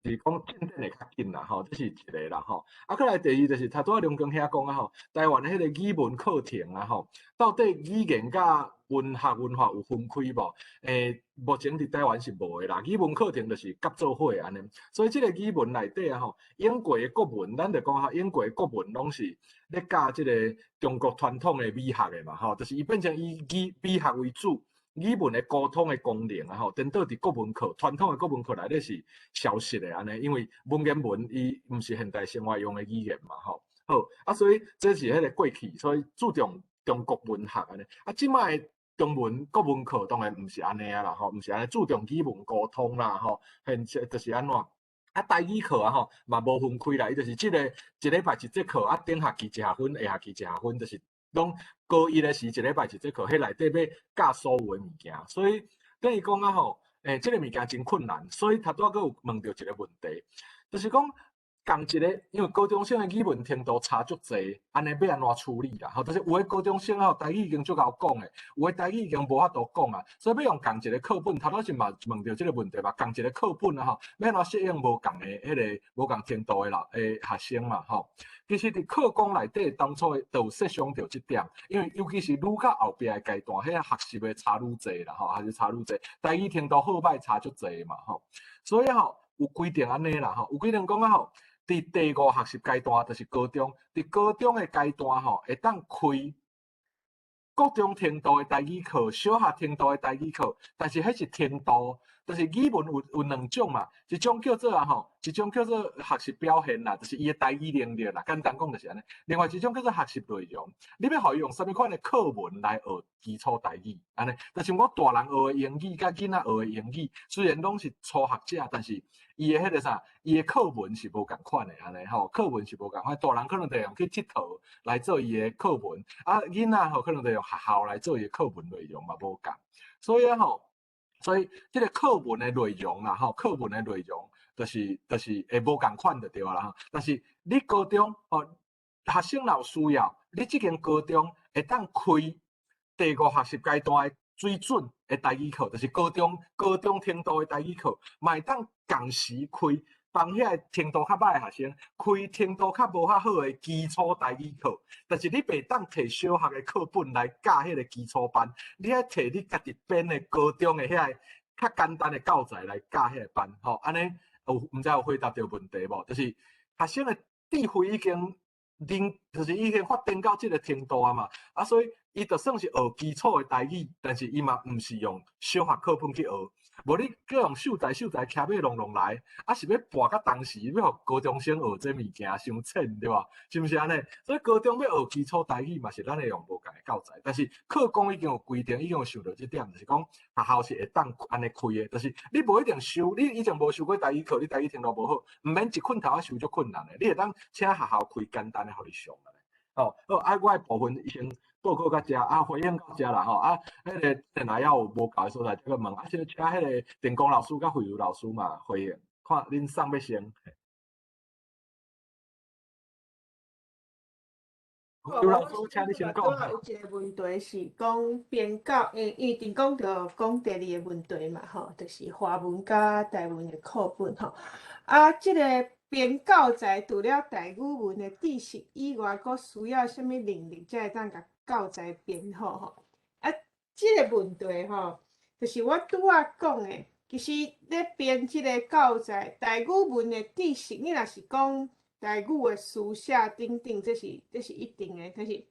就是讲进展会较紧啦，吼，这是一个啦，吼。啊，再来第二就是头拄仔梁光兄讲啊，吼，台湾迄个语文课程啊，吼，到底语言甲文化有分开无？目前伫台湾是无的啦，语文课程就是合作伙安尼。所以即个语文内底啊，吼，英国的国文，咱就讲哈，英国的国文拢是咧教即个中国传统的美学的嘛，吼，就是伊变成以美学为主。语文的沟通的功能啊，吼，颠倒伫国文课，传统的国文课内底是消失的安尼，因为文言文伊毋是现代生活用的语言嘛，吼，好啊，所以这是迄个过去，所以注重中国文学安尼，啊，即摆中文国文课当然毋是安尼啊啦，吼，毋是安尼注重语文沟通啦，吼，现就是安怎？啊，台语课啊，吼，嘛无分开啦，伊就是即个一礼拜一节课，啊，顶学期1学分，下学期1学分，就是拢高一的时一礼拜一节课，迄内底要教所有的物件，所以等于讲啊吼，即个物件真困难，所以头拄仔佫有问到一个问题，就是讲共一个，因为高中生的语文程度差足济，安尼要安怎处理啦？吼，就是有的高中生吼，台语已经足够讲的，有的台语已经无法度讲啊，所以要用共一个课本，头先嘛问到这个问题嘛，共一个课本啊吼，要安怎适应无共的迄个无共程度的啦学生嘛吼。其实伫课纲内底当初就有设想到这点，因为尤其是愈到后壁的阶段，迄学习的差愈济啦吼，还是差愈济，台语程度好歹差足济嘛吼，所以吼有规定安尼啦吼，有规定讲啊吼。伫第5学习阶段，就是高中。伫高中的阶段吼，会当开各种程度的台语课、小学程度的台语课，但是迄是程度，就是语文有两种嘛，一种叫做一种叫做学习表现啦，就是伊的台语能力啦，简单讲就是安尼。另外一种叫做学习内容，你要互伊用什么款的课文来学基础台语，安尼。就是我大人学的英语，甲囡仔学的英语，虽然拢是初学者，但是伊的迄个啥，伊的课文是无共款的安尼吼，课文是无共款。大人可能就用去佚佗来做伊的课文，啊，囡仔可能就用学校来做伊的课文内容嘛无共。所以所以这个课文的内容啦课文的内容就是会无共款就对啦但是你高中学生若有需要，你这间高中会当开第5学习阶段的水准的台语课，就是高中程度的台语课，嘛会当同时开帮遐个程度较歹的学生开程度较无较好的基础台语课，但是你袂当摕小学的课本来教迄个基础班，你爱摕你家己编的高中的遐个较简单的教材来教迄个班，安尼毋知有回答到问题无？就是学生的智慧已经就是已经发展到这个程度啊嘛，所以伊就算是学基础的台语，但是伊嘛毋是用小学课本去学。无你叫用手台骑马弄弄来，是要跋到当时要互高中生学这物件伤浅，对吧？是毋是安尼？所以高中要学基础台语嘛，是咱会用无共的教材，但是课纲已经有规定，已经有想到这点，就是讲学校是会当安尼开的，就是你无一定收，你以前无修过台语课，你台语程度无好，毋免一困头啊收足困难的，你会当请学校开简单的互你上的。我的部分已经报告到遮回应到遮啦迄个电脑要有无够的所在，这个问请迄个电工老师甲惠如老师嘛回应，看恁送要先。惠如老师，请你先讲。有一个问题是讲编教，因为电工就讲第2个问题嘛就是华文甲台文的课本这个编教材除了台语文的知识以外，佫需要什么能力才会当甲教材编好这个问题就是我拄仔讲的，其实咧编这个教材，台语文的知识，你若是讲台语的书写等等，这是一定的，但是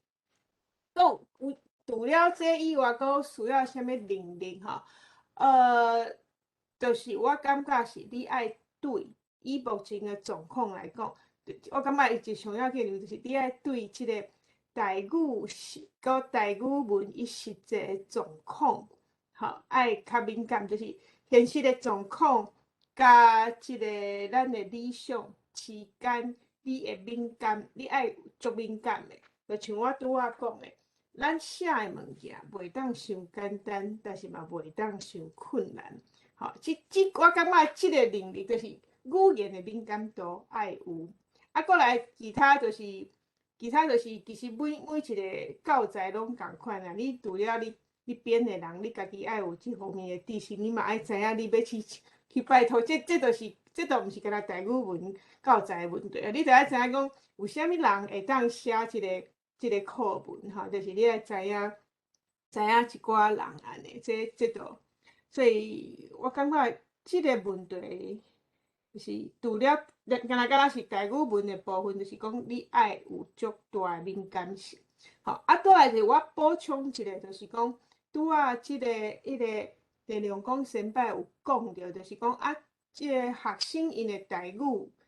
除了这以外，佫需要什么能力就是我感觉是你爱对。以目前的状况来讲，我感觉一上要紧就是你爱对这个台语和台语文伊实际的状况，爱较敏感，就是现实的状况甲这个咱的理想之间，你会敏感，你爱足敏感的。就像我拄仔讲的，咱写的物件袂当伤简单，但是嘛袂当伤困难。我感觉这个能力就是。语言的敏感度爱有，过来其他就是，其实每一个教材拢共款你除了你编的人，你家己爱有这方面的知识，你嘛爱知影你要去拜托，这就毋是干那台语文教材的问题你就爱知影讲有啥物人会当写这个课文就是你爱知影一寡人安尼，这都，所以我感觉这个问题。就是除了敢若是台语文的部分，就是讲你爱有足大的敏感性。倒来是我补充一个，就是讲拄仔这个电量讲先摆有讲到，就是讲这个学生因的台语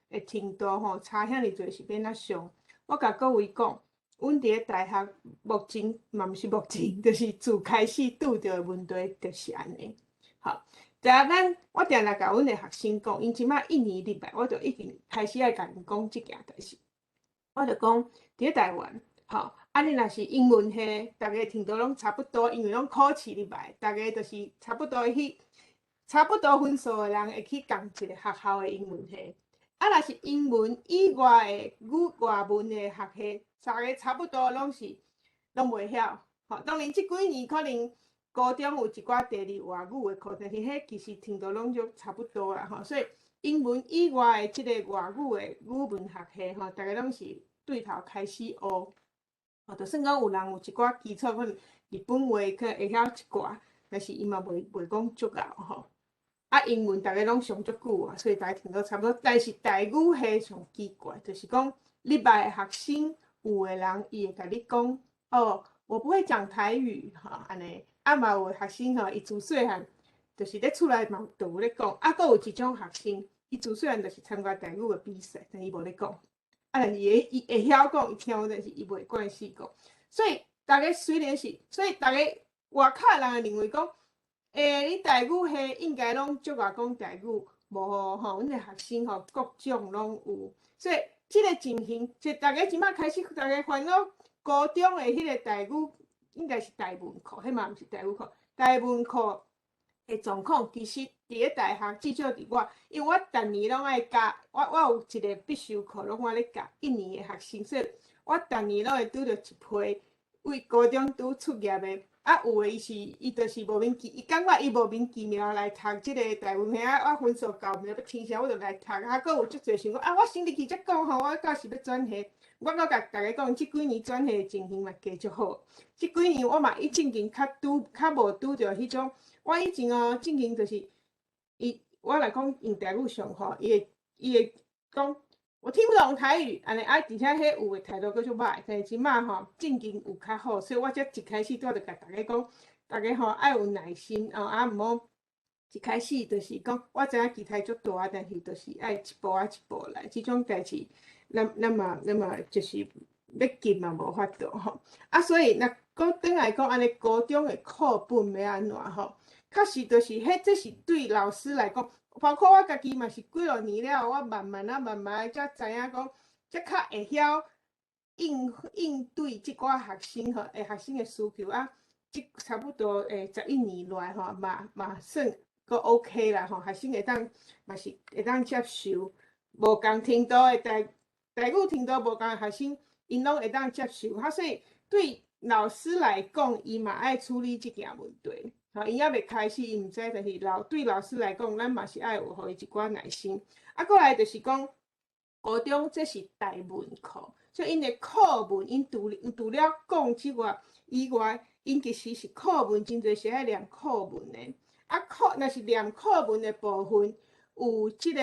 的程度差遐尼侪是变哪上？我甲各位讲，阮伫咧大学目前嘛毋是目前，就是自开始拄着的问题就是安尼。我定定甲阮的学生讲，因即摆1年入来，我就已经开始爱甲因讲即件代志。我就讲，伫咧台湾，你若是英文系，大家程度拢差不多，因为拢考试入来，大家就是差不多分数的人会去共一个学校的英文系。啊，若是英文以外的外文的学系，大家差不多拢袂晓。吼，当然即几年可能高中有一寡第二外语的课，但是迄其实程度拢就差不多啦。吼，所以英文以外的即个外语的语文学系，吼，大家拢是对头开始学。吼，就算讲有人有一寡基础，可能日本话可会晓一寡，但是伊嘛袂讲足够吼。啊，英文大家拢上足久啊，所以大家听到差不多。但是台语系上奇怪，就是讲入来的学生有的人伊会甲你讲，哦，我不会讲台语，哈，安尼。啊嘛有的学生吼，伊自细汉就是咧厝内嘛就有咧讲，啊，佫有一种学生，伊自细汉就是参加台语的比赛，但伊无咧讲。啊，但是伊会晓讲，伊听，但是伊袂惯势讲。所以大家虽然是，所以大家外口的人会认为讲。你台语系应该拢足爱讲台语，无吼，阮的学生吼各种拢有，所以即个情形，就大家即摆开始，大家烦恼高中的迄个台语，应该是台文课，迄嘛毋是台语课，台文课的状况，其实伫咧大学，至少伫我，因为我逐年拢爱教，我有一个必修课，拢我咧教1年的学生，所以我逐年拢会拄着一批为高中拄出业的。啊，有诶，伊就是莫名其，伊感觉伊莫名其妙来读即个台文，遐我分数高，毋知要天啥，我就来读。啊，佫有足侪想讲，啊，我先入去再讲吼，我到时要转系，我阁甲大家讲，即几年转系诶情形嘛加足好。即几年我嘛正经较无拄着迄种，我以前哦正经就是，我来讲用台语上吼，伊会讲。我听不懂台语，安尼啊，而且迄有诶态度佫足歹，但是即摆吼正经有较好，所以我则一开始拄着甲大家讲，大家吼爱有耐心哦，啊毋好一开始就是讲，我知影期待足大，但是就是爱一步仔一步来，即种代志，咱嘛就是要急嘛无法度吼。啊，所以若讲转来讲，安尼高中诶课本要安怎吼？确实就是迄，这是对老师来讲。包括我家己嘛是几落年了，我慢慢才知影讲，才较会晓应对即寡学生吼，学生的需求啊。即差不多11年来吼，嘛算佫 OK 啦吼，学生会当嘛是会当接受，无共程度的台语程度无共的学生，因拢会当接受。所以对老师来讲，伊嘛爱处理即件问题。吼，伊还袂开始，伊毋知，但是对老师来讲，咱嘛是爱有互伊一寡耐心。啊，过来就是讲，高中这是台文课，所以因的课文，因除了讲之外以外，因其实是课文真侪是爱念课文的。啊，若是念课文的部分，有即个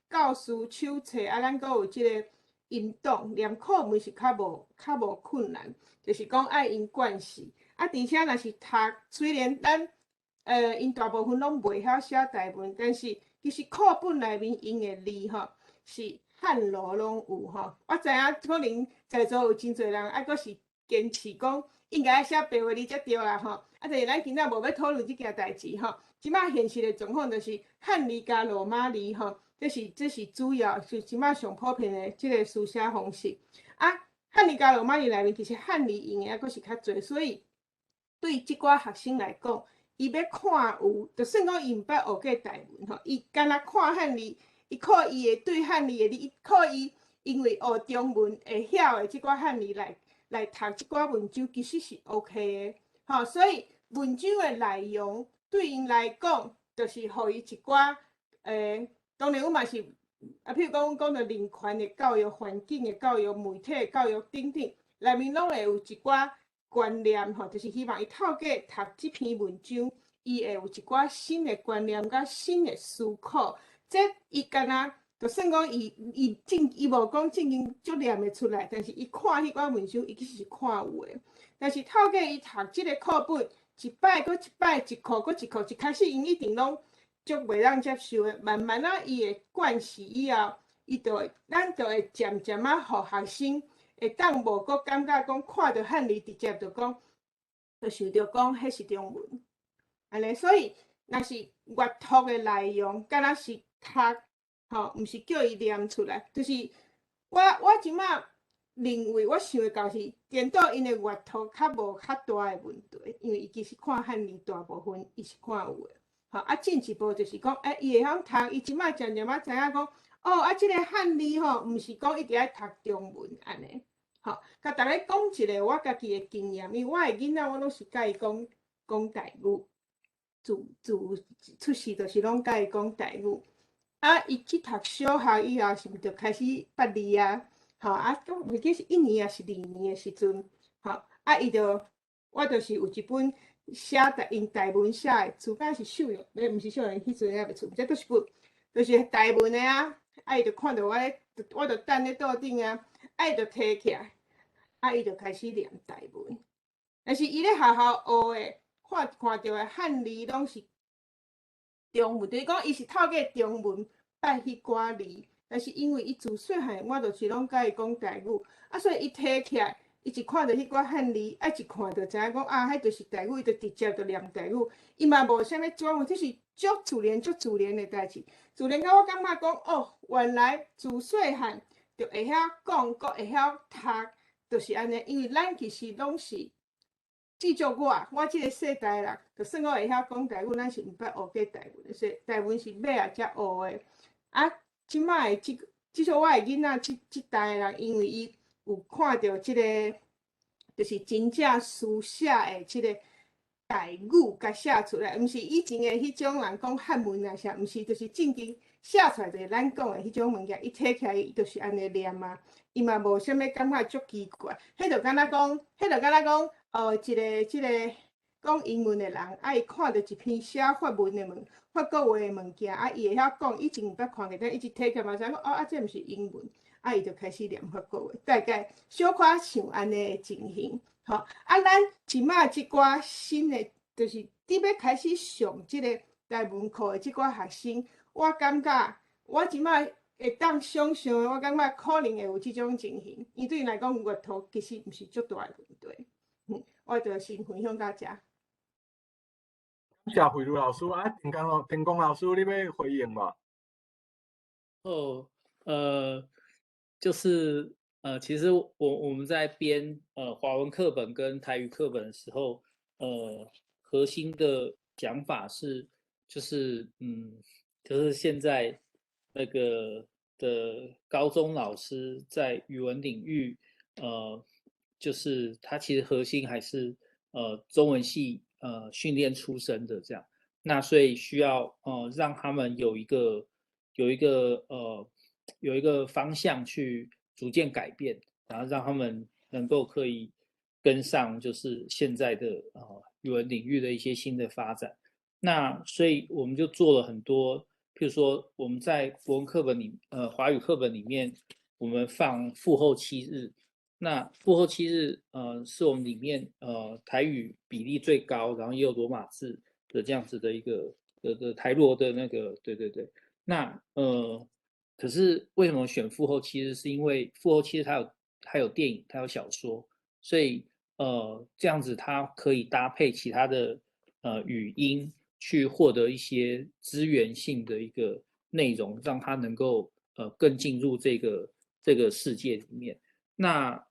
教师手册，啊，咱佫有即个引导，念课文是较无困难，就是讲爱因惯势。啊，而且若是读，虽然咱因大部分拢袂晓写台文，但是其实课本内面用的字吼是汉罗拢有吼。我知影可能在座有真侪人还佫是坚持讲应该写白话字才对啦吼。啊，但是咱今仔无要讨论即件代志吼。即摆现实的状况就是汉字加罗马字吼，这是主要，是即摆上普遍的即个书写方式。啊，汉字加罗马字内面其实汉字用的还佫是较侪，所以。对即寡学生来讲，伊要看有，就算讲伊毋捌学过台文吼，伊干那看汉字，伊靠伊的对汉字的理，靠伊因为学中文会晓的即寡汉字来读即寡文章，其实是 OK 的。吼，所以文章的内容对因来讲，就是互伊一寡当然阮嘛是譬如讲到人权的教育、环境的教育、媒体的教育等等，内面拢会有一寡。观念吼，就是希望伊透过读即篇文章，伊会有一寡新的观念甲新的思考。这伊干那，就算讲伊无讲正经足念会出来，但是伊看迄款文章，伊其实是看有的。但是透过伊读即个课本，一摆搁一摆，一课搁一课，一开始因一定拢足袂当接受的。慢慢啊，伊会惯势以后，咱就会渐渐啊，互学生。会当无阁感觉讲看到汉字直接就讲，就想着讲迄是中文，安尼。所以若是阅读的内容，敢若是读，吼，毋是叫伊念出来，就是我即马认为我想的到是，颠倒因的阅读较无较大的问题，因为伊其实看汉字大部分伊是看有的，吼。啊，进一步就是讲，伊会晓读，伊即马渐渐仔知影讲。即个汉字吼，毋是讲一定要读中文安尼。吼，甲大家讲一个我家己的经验，因为我的囡仔我拢是甲伊讲台语，出世就是拢甲伊讲台语。伊去读小学以后，是毋就开始捌字啊？吼袂记是1年还是2年的时阵，吼我就是有一本写用台文写的，自家是秀用，毋是秀用，迄阵还袂出，这都是本，就是台文的啊。伊就看到我就等咧桌顶啊，伊就摕起来，伊就开始念台文。但是伊咧学校学的，看到的汉字拢是中文，就是讲伊是透过中文捌迄寡字，但是因为伊自细汉我就是拢甲伊讲台语，所以伊摕起来。伊一看到迄寡汉字，一看就知影讲迄就是台语，伊就直接就念台语。伊嘛无啥物转换，这是足自然的代志。自然到我感觉讲，原来自细汉就会晓讲，阁会晓读，就是安尼。因为咱其实拢是，至少我即个世代人，就算我会晓讲台语，咱是毋捌学过台文，所以台文是尾仔才学的。即摆的至少我的囡仔即代人，因为伊。有看到即个，就是真正书写的即个台语，甲写出来，毋是以前的迄种人讲汉文啊啥，毋是，就是正经写出来就是咱讲的迄种物件。伊摕起来，伊就是安尼念啊，伊嘛无啥物感觉足奇怪。迄就敢若讲，即个讲英文的人，伊看到一篇写法文的法国话的物件，伊会晓讲，以前毋捌看过，但伊一摕起来嘛，知讲这毋是英文。伊就开始念法国话，大概小可像安尼的情形，吼。咱即摆即寡新的，就是伫要开始上即个台文课的即寡学生，我感觉我即摆会当想象的，我感觉可能会有即种情形。伊对因来讲，阅读其实毋是足大的问题。我就先分享到遮。谢慧茹老师田光老师，你要回应吗？就是其实我们在编华文课本跟台语课本的时候，核心的讲法是，就是现在那个的高中老师在语文领域，就是他其实核心还是中文系训练出身的这样，那所以需要让他们有一个方向去逐渐改变，然后让他们能够可以跟上就是现在的语文领域的一些新的发展。那所以我们就做了很多，譬如说我们在国文课本里华语课本里面，我们放父后七日。那父后七日是我们里面台语比例最高，然后也有罗马字的这样子的一个台罗的那个对。那可是为什么选父后七日？是因为父后七日它有电影，它有小说，所以这样子它可以搭配其他的语音去获得一些资源性的一个内容，让它能够更进入这个世界里面。那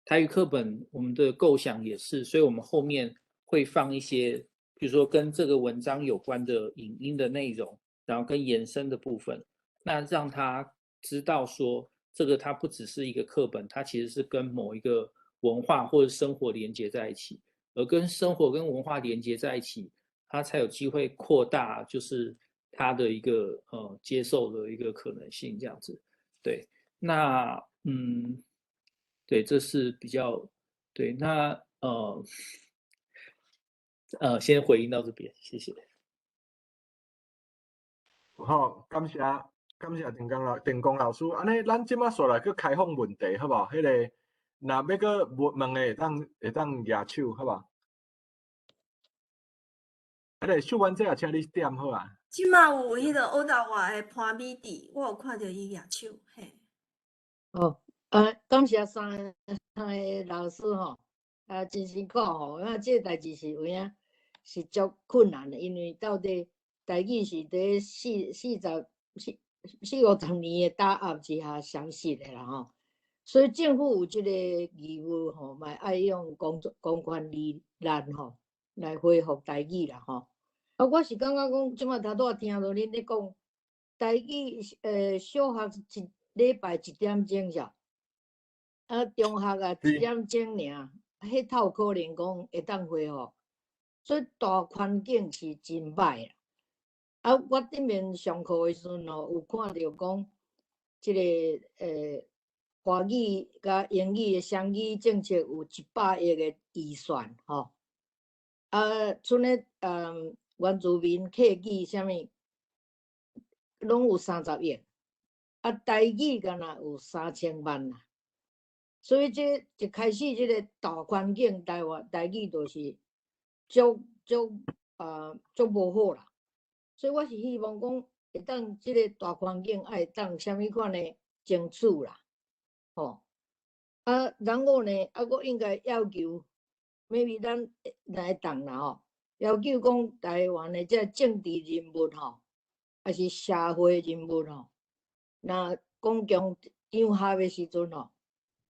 台语课本我们的构想也是，所以我们后面会放一些，比如说跟这个文章有关的影音的内容，然后跟延伸的部分，那让他知道说，这个它不只是一个课本，它其实是跟某一个文化或者生活连接在一起，而跟生活跟文化连接在一起，它才有机会扩大，就是它的一个接受的一个可能性，这样子。对，那对，这是比较对。那先回应到这边，谢谢。好，感谢田光老师。安尼，咱即马说来去开放问题，好不好？迄个，若要个问的，会当举手，好不好？迄个秀文姐也请你点好啊。即马有迄个欧大华的潘美智，我有看到伊举手，嘿。感谢三个老师吼，真辛苦吼，因为这个代志是有影是足困难的，因为到底台语是伫40-50年的打压之下相失的啦吼，所以政府有这个义务吼，嘛爱用公权力吼来恢复台语啦吼。我是感觉讲，即马头拄仔听到恁咧讲，台语小学一礼拜1点钟是，中学啊1点钟尔，迄头可能讲会当恢复，所以大环境是真歹啦。我顶面上课的时阵吼，有看到讲，即个华语甲英语的双语政策有100亿的预算吼。剩咧原住民客语啥物，拢有30亿，台语敢若有3000万啦。所以这一开始这个大环境，台语就是足无好啦。所以我是希望讲会当这个大环境爱当啥物款的争取啦，吼。然后呢，我应该要求 ，maybe 咱来当啦吼，要求讲台湾的这政治人物吼，还是社会人物吼，那公共场合的时阵吼，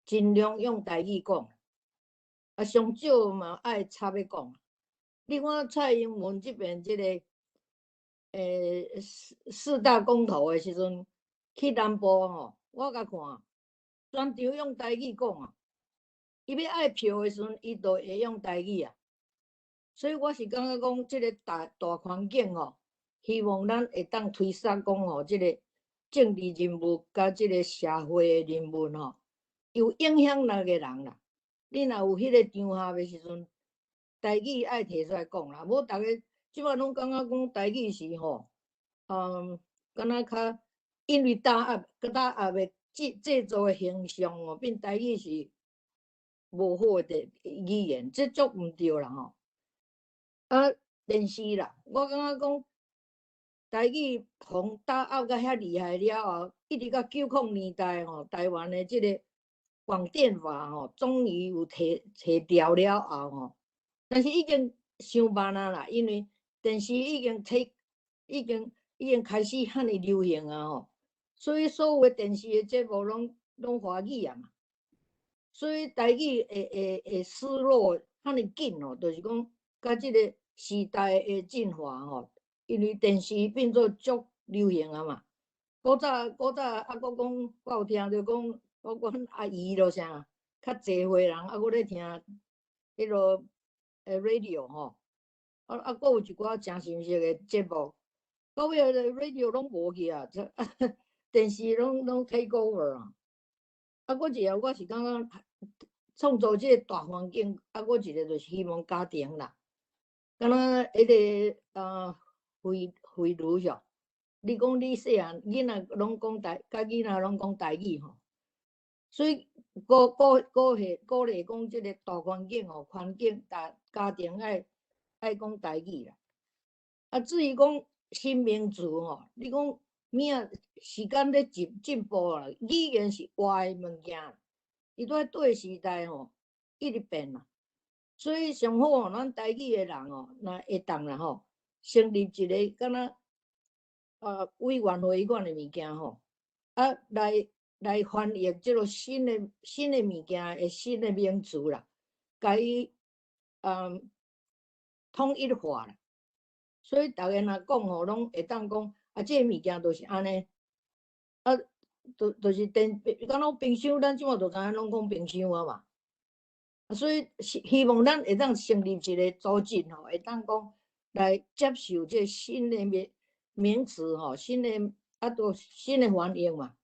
尽量用台语讲，上少嘛爱插要讲。你看蔡英文这边这个4大公投的时阵，去南部吼，我甲看，全场用台语讲啊。伊要爱票的时阵，伊就会用台语啊。所以我是感觉讲，这个大环境吼，希望咱会当推测讲吼，这个政治人物甲这个社会的人物吼，有影响力的人啦。你若有迄个场合的时阵，台语爱摕出来讲啦。无大家即摆拢感觉讲台语是吼，敢若较因为打压的制作的形象哦，变台语是无好的语言，这足毋对啦吼。电视啦，我感觉讲台语互打压到遐厉害了后，一直到90年代吼，台湾的这个广电法吼，终于有摕掉了后吼，但是已经伤慢啦，因为电视已经开始遐尼流行啊吼，所以所有的电视的节目拢华语啊嘛。所以台语会失落遐尼紧哦，就是讲甲即个时代的进化吼，因为电视变做足流行啊嘛。古早我讲我有听着讲，阮阿姨咯啥，较济岁人我咧听迄落radio 吼，还有一寡诚新式的节目，到尾 radio 拢无去啊，电视拢 take over 啊。我一个我是感觉创造这个大环境，我一个就是希望家庭啦，敢若迄个回炉上，你讲你细汉囡仔拢讲甲囡仔拢讲台语吼，所以鼓励讲这个大环境吼，家庭爱讲台语啦。至于讲新名词吼，你讲时间咧进步啦，语言是活的物件，伊在对时代吼一直变啦。所以上好吼，咱台语的人吼，若会当啦吼，成立一个敢若委员会款的物件吼，来翻译这个新的物件的新的名词啦，甲伊统一化啦。所以大家若讲吼，拢会当讲这物件都是安尼，就是敢若冰箱，咱即马就知影拢讲冰箱啊嘛。所以希望咱会当成立一个组织吼，会当讲来接受这新的名词吼，新的新的翻译嘛，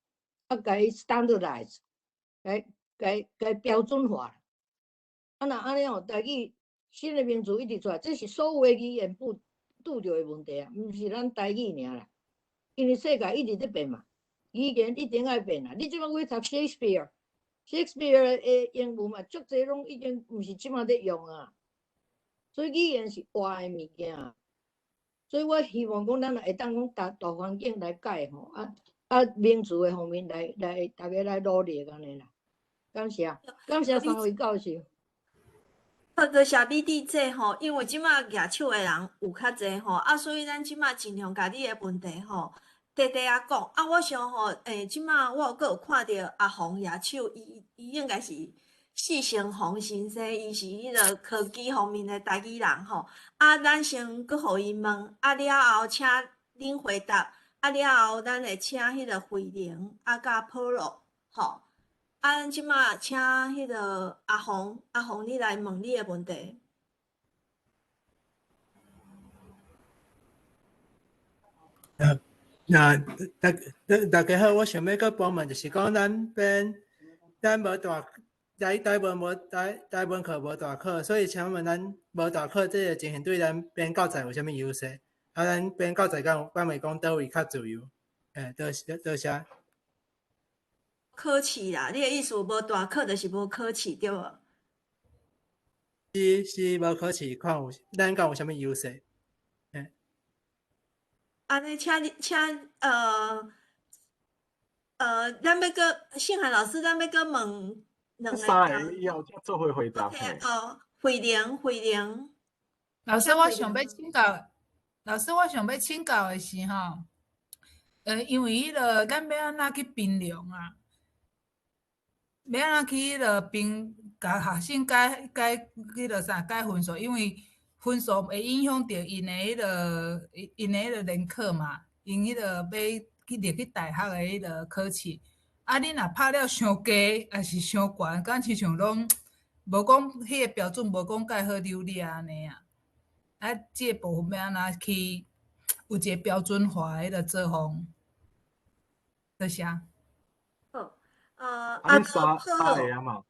甲伊 standardize， 甲伊标准化。若安尼吼，台语新的名词一直出来，这是所有的语言拄着的问题啊，毋是咱台语尔啦。因为世界一直在变嘛，语言一定爱变啦。你即摆去读 Shakespeare 的英文嘛，足侪拢已经毋是即摆在用啊。所以语言是活的物件，所以我希望讲咱会当讲大环境来改吼，名词的方面来大家来努力安尼啦。感谢3位教授。多谢你伫这吼，因为即马举手的人有较侪吼，所以咱即马尽量甲你的问题吼，直讲。我想吼，即马我阁有看到阿红举手，伊应该是四成红先生，伊是迄个科技方面的台语人吼。咱先阁互伊问，了后请恁回答啊了后，咱会请迄个慧玲甲普罗，吼。咱即马请迄个阿红，你来问你的问题。那大家好，我想要个帮忙，就是讲咱无大部分课无大课，所以请问咱无大课这个情形对咱编教材有啥物优势？啊，咱编教材敢会讲倒位较自由？多谢。考试啦，你的意思无大课就是无考试对无？是无考试，看有咱敢有啥物优势？安尼，请咱要个信涵老师，咱要个问两个。三个以后才做伙回答。慧玲。老师，我想要请教，的是吼，因为迄个咱要安怎去评量啊？要安怎去迄个甲学生改迄个啥改分数？因为分数会影响到因的迄个联考嘛，因迄个要入去大学的迄个考试。啊，你若拍了伤低，还是伤悬，敢亲像拢无讲迄个标准，无讲介好流利安尼啊？啊，即个部分要安怎去有一个标准化的迄个做法？多谢。好，三个啊嘛。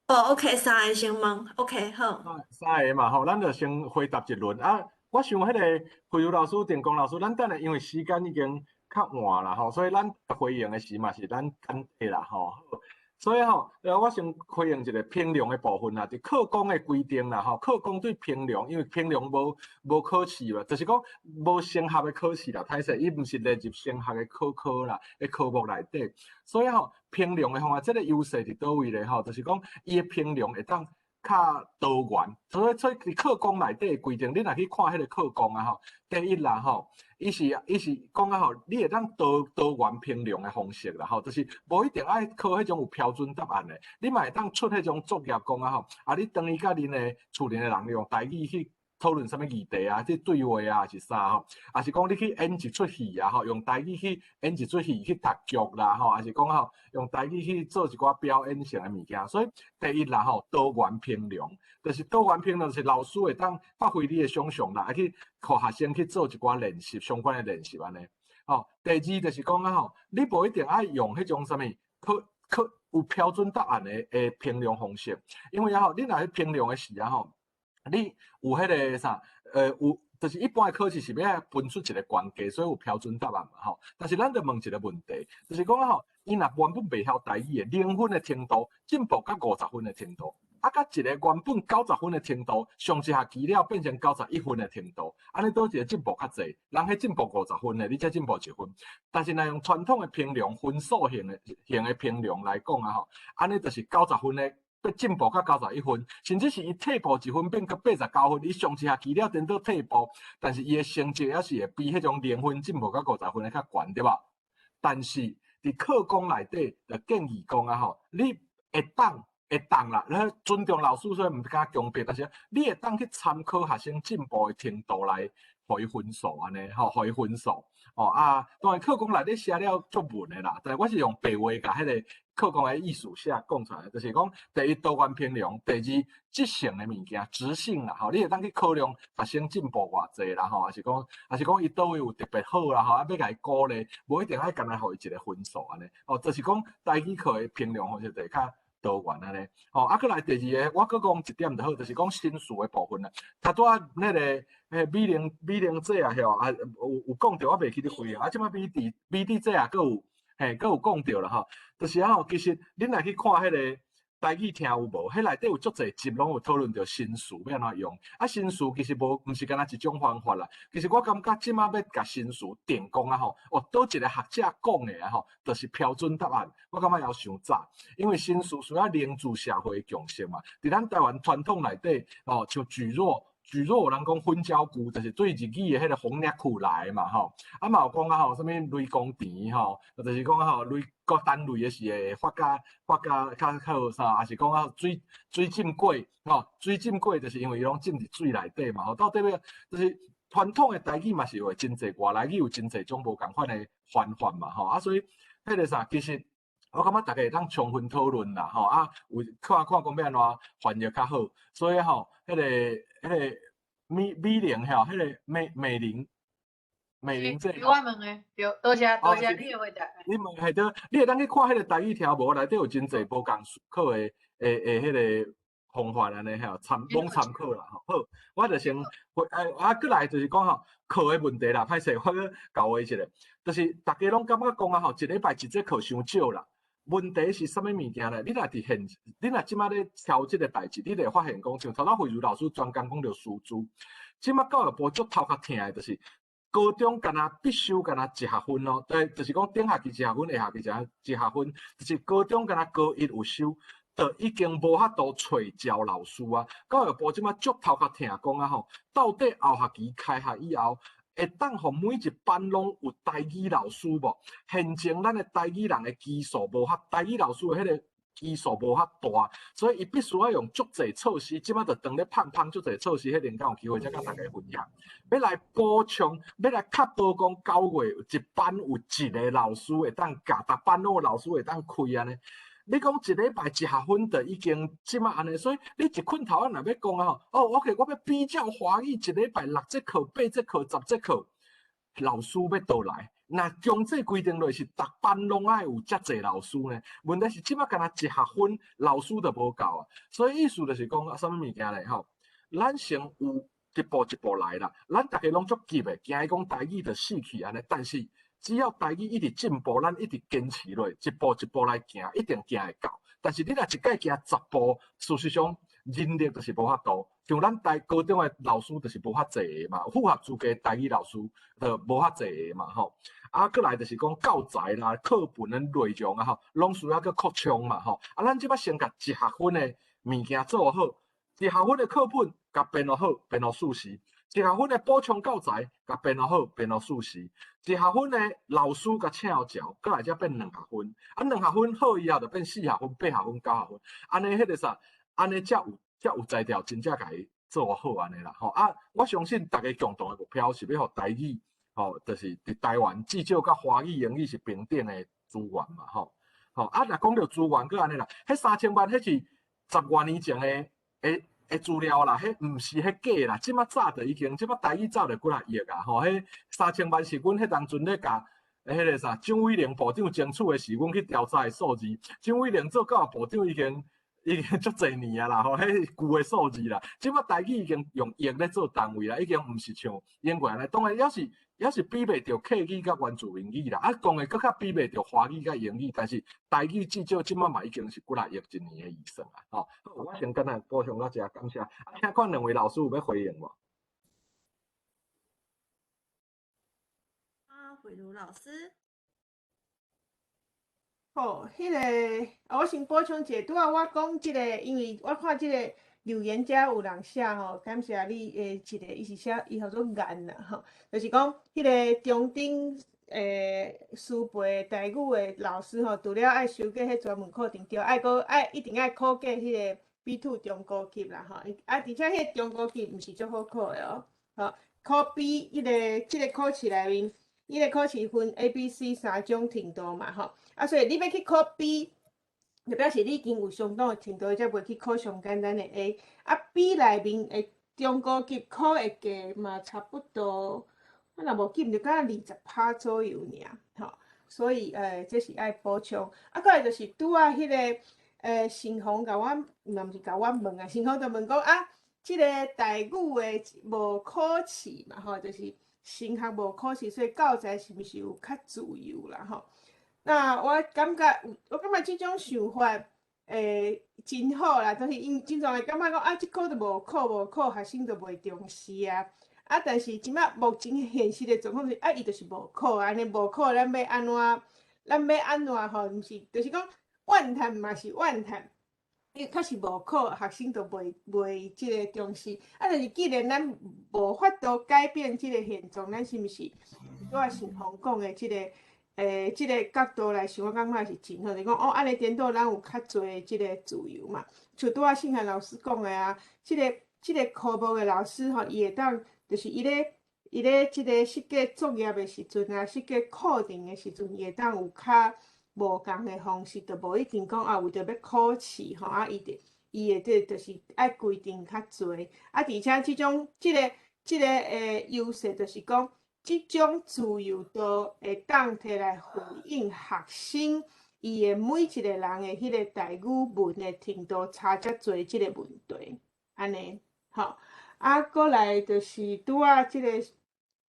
OK， 三个先问 ，OK， 好。三个嘛，吼，咱就先回答一轮啊。我想迄个培育老师、电工老师，咱等下因为时间已经较晚啦，吼，所以咱回应的时嘛是咱简体啦，吼。所以吼，我先回应一个评量的部分啦，伫课纲的规定啦，吼，课纲对评量，因为评量无考试啦，就是讲无升学的考试啦，歹势，伊毋是列入升学的考啦，的科目内底。所以吼，评量的方法，这个优势伫倒位咧？吼，就是讲伊的评量会当较多元，所以伫课纲内底规定，你若去看迄个课纲啊，吼，第一啦，吼，伊是讲啊，吼，你会当多元评量的方式啦，吼，就是无一定爱考迄种有标准答案的，你嘛会当出迄种作业讲啊，吼，啊，你当伊甲恁的厝里的人用台语去讨论什么议题啊，即对话啊，还是啥吼，还是讲你去演一出戏啊，吼，用台语去演一出戏去读剧啦，吼，还是讲吼，用台语去做一寡表演性的物件。所以第一啦，吼，多元评量，就是多元评量，就是老师会当发挥你的想象啦，去互学生去做一寡练习，相关的练习安尼。吼，第二就是讲啊，吼，你无一定爱用迄种什么考有标准答案的评量方式，因为啊，吼，你若去评量的时啊，吼。你有迄个啥，有就是一般的考试是要分出一个关键，所以有标准答案嘛，吼。但是咱就问一个问题，就是讲啊，吼，伊若原本袂晓台语的0分的程度，进步到50分的程度，啊，甲一个原本90分的程度，上一学期了变成91分的程度，安尼倒一个进步较济，人迄进步50分的，你才进步1分。但是若用传统的评量分数型的评量来讲啊，吼，安尼就是90分的。要进步到91分，甚至是伊退步1分变到89分，伊上一学期了颠倒退步，但是伊的成绩也是会比迄种0分进步到50分的较悬，对吧？但是伫课纲内底就建议讲啊吼，你会当啦，咱尊重老师，所以毋敢强迫，但是你会当去参考学生进步的程度来互伊分数安尼，吼，互伊分数。哦啊，当然课纲内底写了作文的啦，但是我是用白话甲迄个课纲的意思写讲出来，就是讲第一多元评量，第二质性的物件，质性啦，吼，你会当去考量学生进步偌济啦，吼，还是讲伊倒位有特别好啦，吼，啊要甲伊鼓励，无一定爱干来互伊一个分数安尼，哦，就是讲台语课的评量方式就较多元安尼，哦，啊，搁来第二个，我搁讲一点就好，就是讲新词的部分啦。他拄仔那个美玲姐啊，吼，啊有讲到，我袂记得回应，啊，即摆美丽姐啊，搁有讲到啦，吼，就是啊，其实恁来去看迄个台语听有无？迄内底有足侪集拢有讨论到新词要安怎用，啊，新词其实毋是干那一种方法啦，其实我感觉即摆要甲新词定讲啊，吼，哦，倒一个学者讲的啊，吼，就是标准答案，我感觉要伤早，因为新词需要凝聚社会共识嘛，伫咱台湾传统内底，哦，像蒟蒻有人讲粉椒菇，就是对日语的迄个红叶区来嘛，吼，啊嘛有讲啊，吼，什物雷公田吼，就是讲啊，吼，各单位的是会发酵较好啥，还是讲啊水浸过，吼，水浸过就是因为伊拢浸伫水内底嘛，吼，到底要就是传统的台语嘛是有真侪，外来语有真侪种无共款的环环嘛，吼啊，所以迄个啥，其实我感觉大家会当充分讨论啦，吼啊，有看看讲要安怎翻译较好，所以吼，迄个美玲吼，迄个美玲这我问的，对，多谢你的回答。你问系对，你会当去看迄个台语条目，内底有真侪无共考的迄个方法安尼吼，拢参考啦吼。好，我就先过来就是讲吼，课的问题啦，歹势，我去教我一下，就是大家拢感觉讲啊吼，一礼拜一节课伤少啦。问题是啥物物件咧？你若伫现，你若即摆咧挑即个代志，你就会发现讲，像头仔慧茹老师专讲讲着师资，即摆教育部足头壳疼的，就是高中干那必修干那一学分咯，就是讲顶学期一学分，下学期一学分，就是高中干那高一有修，就已经无法度找教老师啊。教育部即摆足头壳疼讲啊吼，到底后学期开学以后，会当互每一班拢有台语老师无？现前咱的台语人的基数无法，台语老师的迄个基数无法大，所以伊必须要用足侪措施。即摆就当咧胖足侪措施，迄阵才有机会才甲大家分享。要来补充，要来确保讲9月一班有一个老师会当教，逐班拢有老师会当开安尼。你讲一礼拜一学分就已经即摆安尼，所以你一困头仔若要讲啊吼，OK， 我要比较华语一礼拜6节课、8节课、10节课，老师要倒来。那强制规定落是逐班拢爱有遮侪老师呢？问题是即摆干那一学分老师都无够啊，所以意思就是讲啊，啥物物件咧吼，咱先有一步一步来啦，咱大家拢足急的，惊伊讲台语就死去安尼，但是只要台语一直进步，咱一直坚持落，一步一步来行，一定行会到。但是你若一届行10步，事实上人力就是无法度。像咱高中的老师就是无法济个嘛，符合资格台语老师就无法济个嘛吼。啊，过来就是讲教材啦、课本的内容啊吼，拢需要去扩充嘛吼。啊，咱即摆先甲一学分的物件做好，一学分的课本甲编好，编好数时。一学分的补充教材，甲编好，编好数时；一学分的老师甲请好教，过来才变2学分。啊，2学分好以后就变4学分、8学分、9学分。安尼迄个啥，安尼才有才调，真正甲伊做好安尼啦。吼啊，我相信大家共同的目标是要互台语，吼，就是伫台湾至少甲华语、英语是平等的资源嘛，吼。吼啊，若讲到资源，搁安尼啦，迄3000万，迄是10多年前的资料啦，迄毋是迄假啦，即摆早就已经，即摆台语早就几啊亿啊，吼，迄3000万是阮迄当阵咧甲迄个啥蒋伟玲部长争取的是阮去调查的数字。蒋伟玲做教育部长已经足侪年啊啦，吼，迄旧的数字啦。即摆台语已经用亿咧做单位啦，已经毋是像英语安尼。当然也是比袂着客语甲原住民语啦，啊，讲的搁较比袂着华语甲英语，但是台语至少即摆嘛已经是几啊亿一年的以上啊，吼。我先跟他补充到这，感谢。啊，听看两位老师有要回应无？慧茹老师。迄个，我先补充一下，拄仔我讲即个，因为我看即个留言遮有人写吼，感谢你一个，伊是写伊叫做颜啦吼，就是讲迄个中等师培台语的老师吼，除了爱修过迄专门课程，着爱一定爱考过迄个 B2 中高级啦吼，啊，而且迄个中高级毋是足好考的哦，吼，考 B 即个考试内面。伊个考试分 A、B、C 3种程度嘛，吼，啊，所以你要去考 B， 就表示你已经有相当的程度，才袂去考上简单的 A。啊 ，B 内面的中高级考的价嘛，差不多，我若无记毋着，敢若20%左右尔，吼。所以这是爱补充。啊，过来就是拄仔迄个新红甲我，毋是甲我问啊，新红就问讲啊，即个台语的无考试嘛，吼，就是。升学无考试，所以教材是毋是有较自由啦？吼，那我感觉即种想法，真好啦。就是因经常会感觉讲啊，即科就无考，学生就袂重视啊。啊，但是即摆目前现实的状况是，啊，伊就是无考，安尼无考，咱要安怎吼？毋是，就是讲怨叹嘛是怨叹。因为确实无考，学生都袂即个重视。啊，但是既然咱无法度改变即个现状，咱是毋是拄仔信宏讲的即个角度来想，我感觉是真好。就是讲安尼颠倒，咱有较侪即个自由嘛。像拄仔信涵老师讲的啊，即个科目的老师吼，伊会当就是伊伊咧即个设计作业的时阵啊，设计课程的时阵，伊会当有较无共的方式，就无一定讲啊为着要考试吼，啊伊会就是爱规定较侪，啊而且即个优势就是讲，即种自由度会当摕来回应学生伊的每一个人的迄个台语文的程度差遮侪即个问题，安尼吼。啊，过来就是拄啊，即个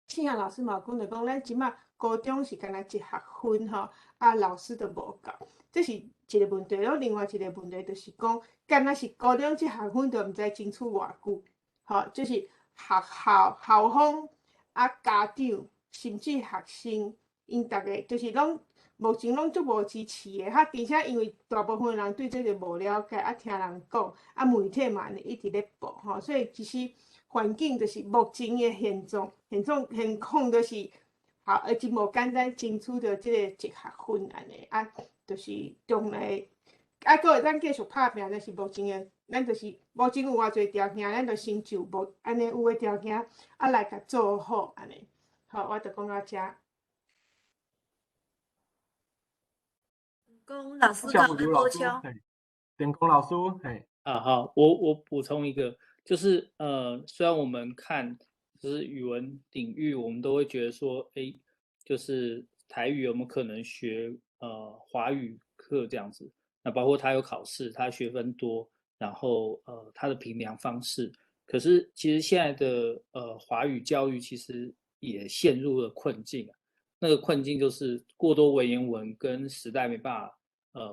庆阳老师嘛讲着讲，咱即马高中是干那一学分吼，啊老师都无够，这是一个问题。然后另外一个问题就是讲，干那是高中即学分都毋知争取偌久，吼，就是校方啊家长甚至学生，因逐个就是拢目前拢足无支持的，而且因为大部分人对这个无了解，啊听人讲，啊媒体嘛一直咧报吼，所以其实环境就是目前的现况就是好，真无简单争取到即个一学分安尼，啊，就是将来啊，佫会当继续拍拼，就是目前的，咱就是目前有偌侪条件，咱就先就无安尼有诶条件啊来甲做好安尼。好，我就讲到遮。讲老师小甲刘老师，嘿，电工老师，嘿，好，我补充一个，就是虽然我们看就是语文领域，我们都会觉得说，哎，就是台语有没有可能学华语课这样子？那包括它有考试，它学分多，然后它的评量方式，可是其实现在的华语教育其实也陷入了困境啊。那个困境就是过多文言文跟时代没办法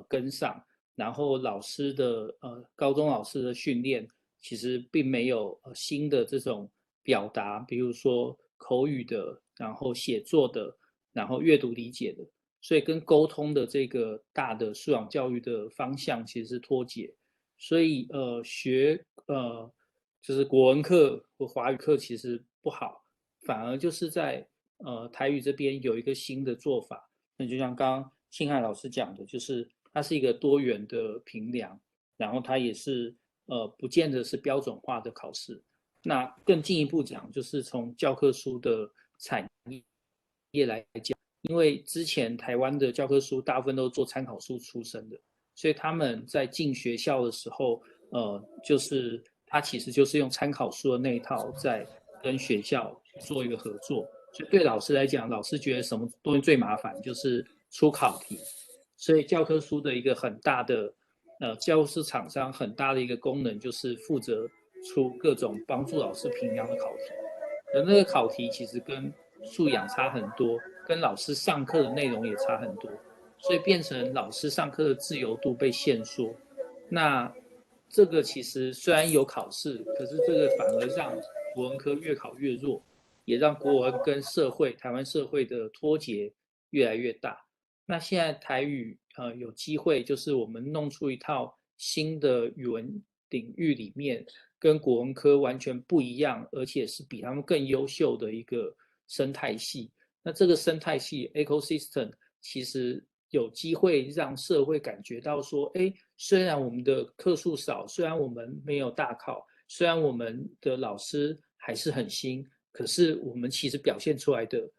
跟上，然后老师的高中老师的训练其实并没有新的这种表达，比如说口语的，然后写作的，然后阅读理解的，所以跟沟通的这个大的素养教育的方向其实是脱节，所以学就是国文课或华语课其实不好，反而就是在台语这边有一个新的做法，那就像刚刚庆汉老师讲的，就是它是一个多元的评量，然后它也是不见得是标准化的考试。那更进一步讲，就是从教科书的产业来讲，因为之前台湾的教科书大部分都是做参考书出身的，所以他们在进学校的时候，就是他其实就是用参考书的那一套在跟学校做一个合作。所以对老师来讲，老师觉得什么东西最麻烦，就是出考题。所以教科书的一个很大的教师厂商很大的一个功能，就是负责出各种帮助老师评量的考题。而那个考题其实跟素养差很多，跟老师上课的内容也差很多，所以变成老师上课的自由度被限缩。那这个其实虽然有考试，可是这个反而让国文科越考越弱，也让国文跟社会台湾社会的脱节越来越大。那现在台语有机会，就是我们弄出一套新的语文领域里面，跟国文科完全不一样，而且是比他们更优秀的一个生态系。那这个生态系 ecosystem 其实有机会让社会感觉到说，哎，虽然我们的课数少，虽然我们没有大考，虽然我们的老师还是很新，可是我们其实表现出来的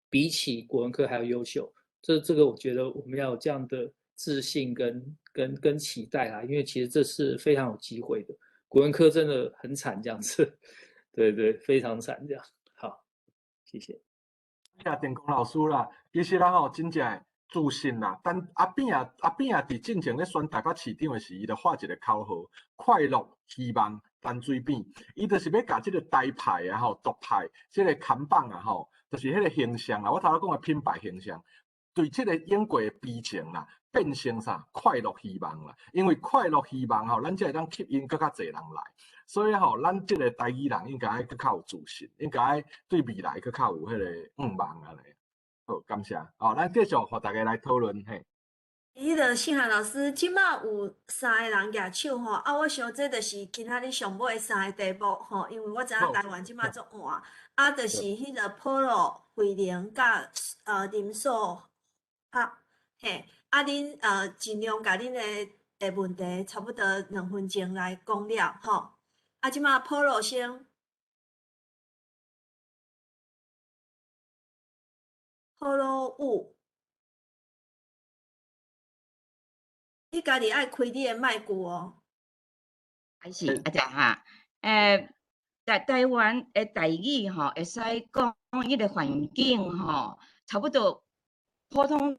比起国文科还要优秀。这个我觉得我们要有这样的自信跟期待啦，因为其实这是非常有机会的。国文科真的很惨这样子，对对，非常惨这样。好，谢谢。电工老师啦，其实啦吼，真正的自信啦。但阿扁伫进前咧选台北市长的时，伊就画一个口号：快乐、希望、淡水边。伊就是要甲即个台派啊吼、独派即个看板啊吼，就是迄个形象啊。我头仔讲的品牌形象。对这个英国的悲情啦，变成啥快乐希望啦，因为快乐希望吼，咱才会当吸引更较侪人来，所以吼，咱这个台语人应该更较有自信，应该对未来更较有迄个望安尼。好，感谢。哦，咱继续和大家来讨论嘿。迄个信涵老师，即马有3个人举手吼，我想这就是今仔日上尾的3个题目吼，因为我知影台湾即马足晏，就是迄个 Polo、慧玲甲林素。嘿，恁尽量甲恁的问题差不多2分钟来讲了吼。即马Polo先。好咯有，你家己爱开你的麦克哦。还是啊，对哈，台湾的台语吼，会使讲迄个环境吼，差不多普通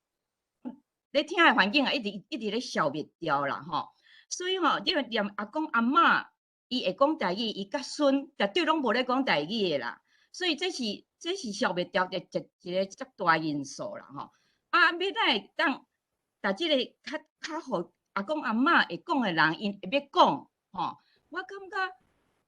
咧听的环境啊，一直咧消灭掉啦吼。所以吼，你要念阿公阿嬷，伊会讲台语，伊甲孙绝对拢无咧讲台语的啦。所以这是消灭掉一个足大因素啦吼。啊，要哪会当把即个较互阿公阿嬷会讲的人，因会要讲吼。我感觉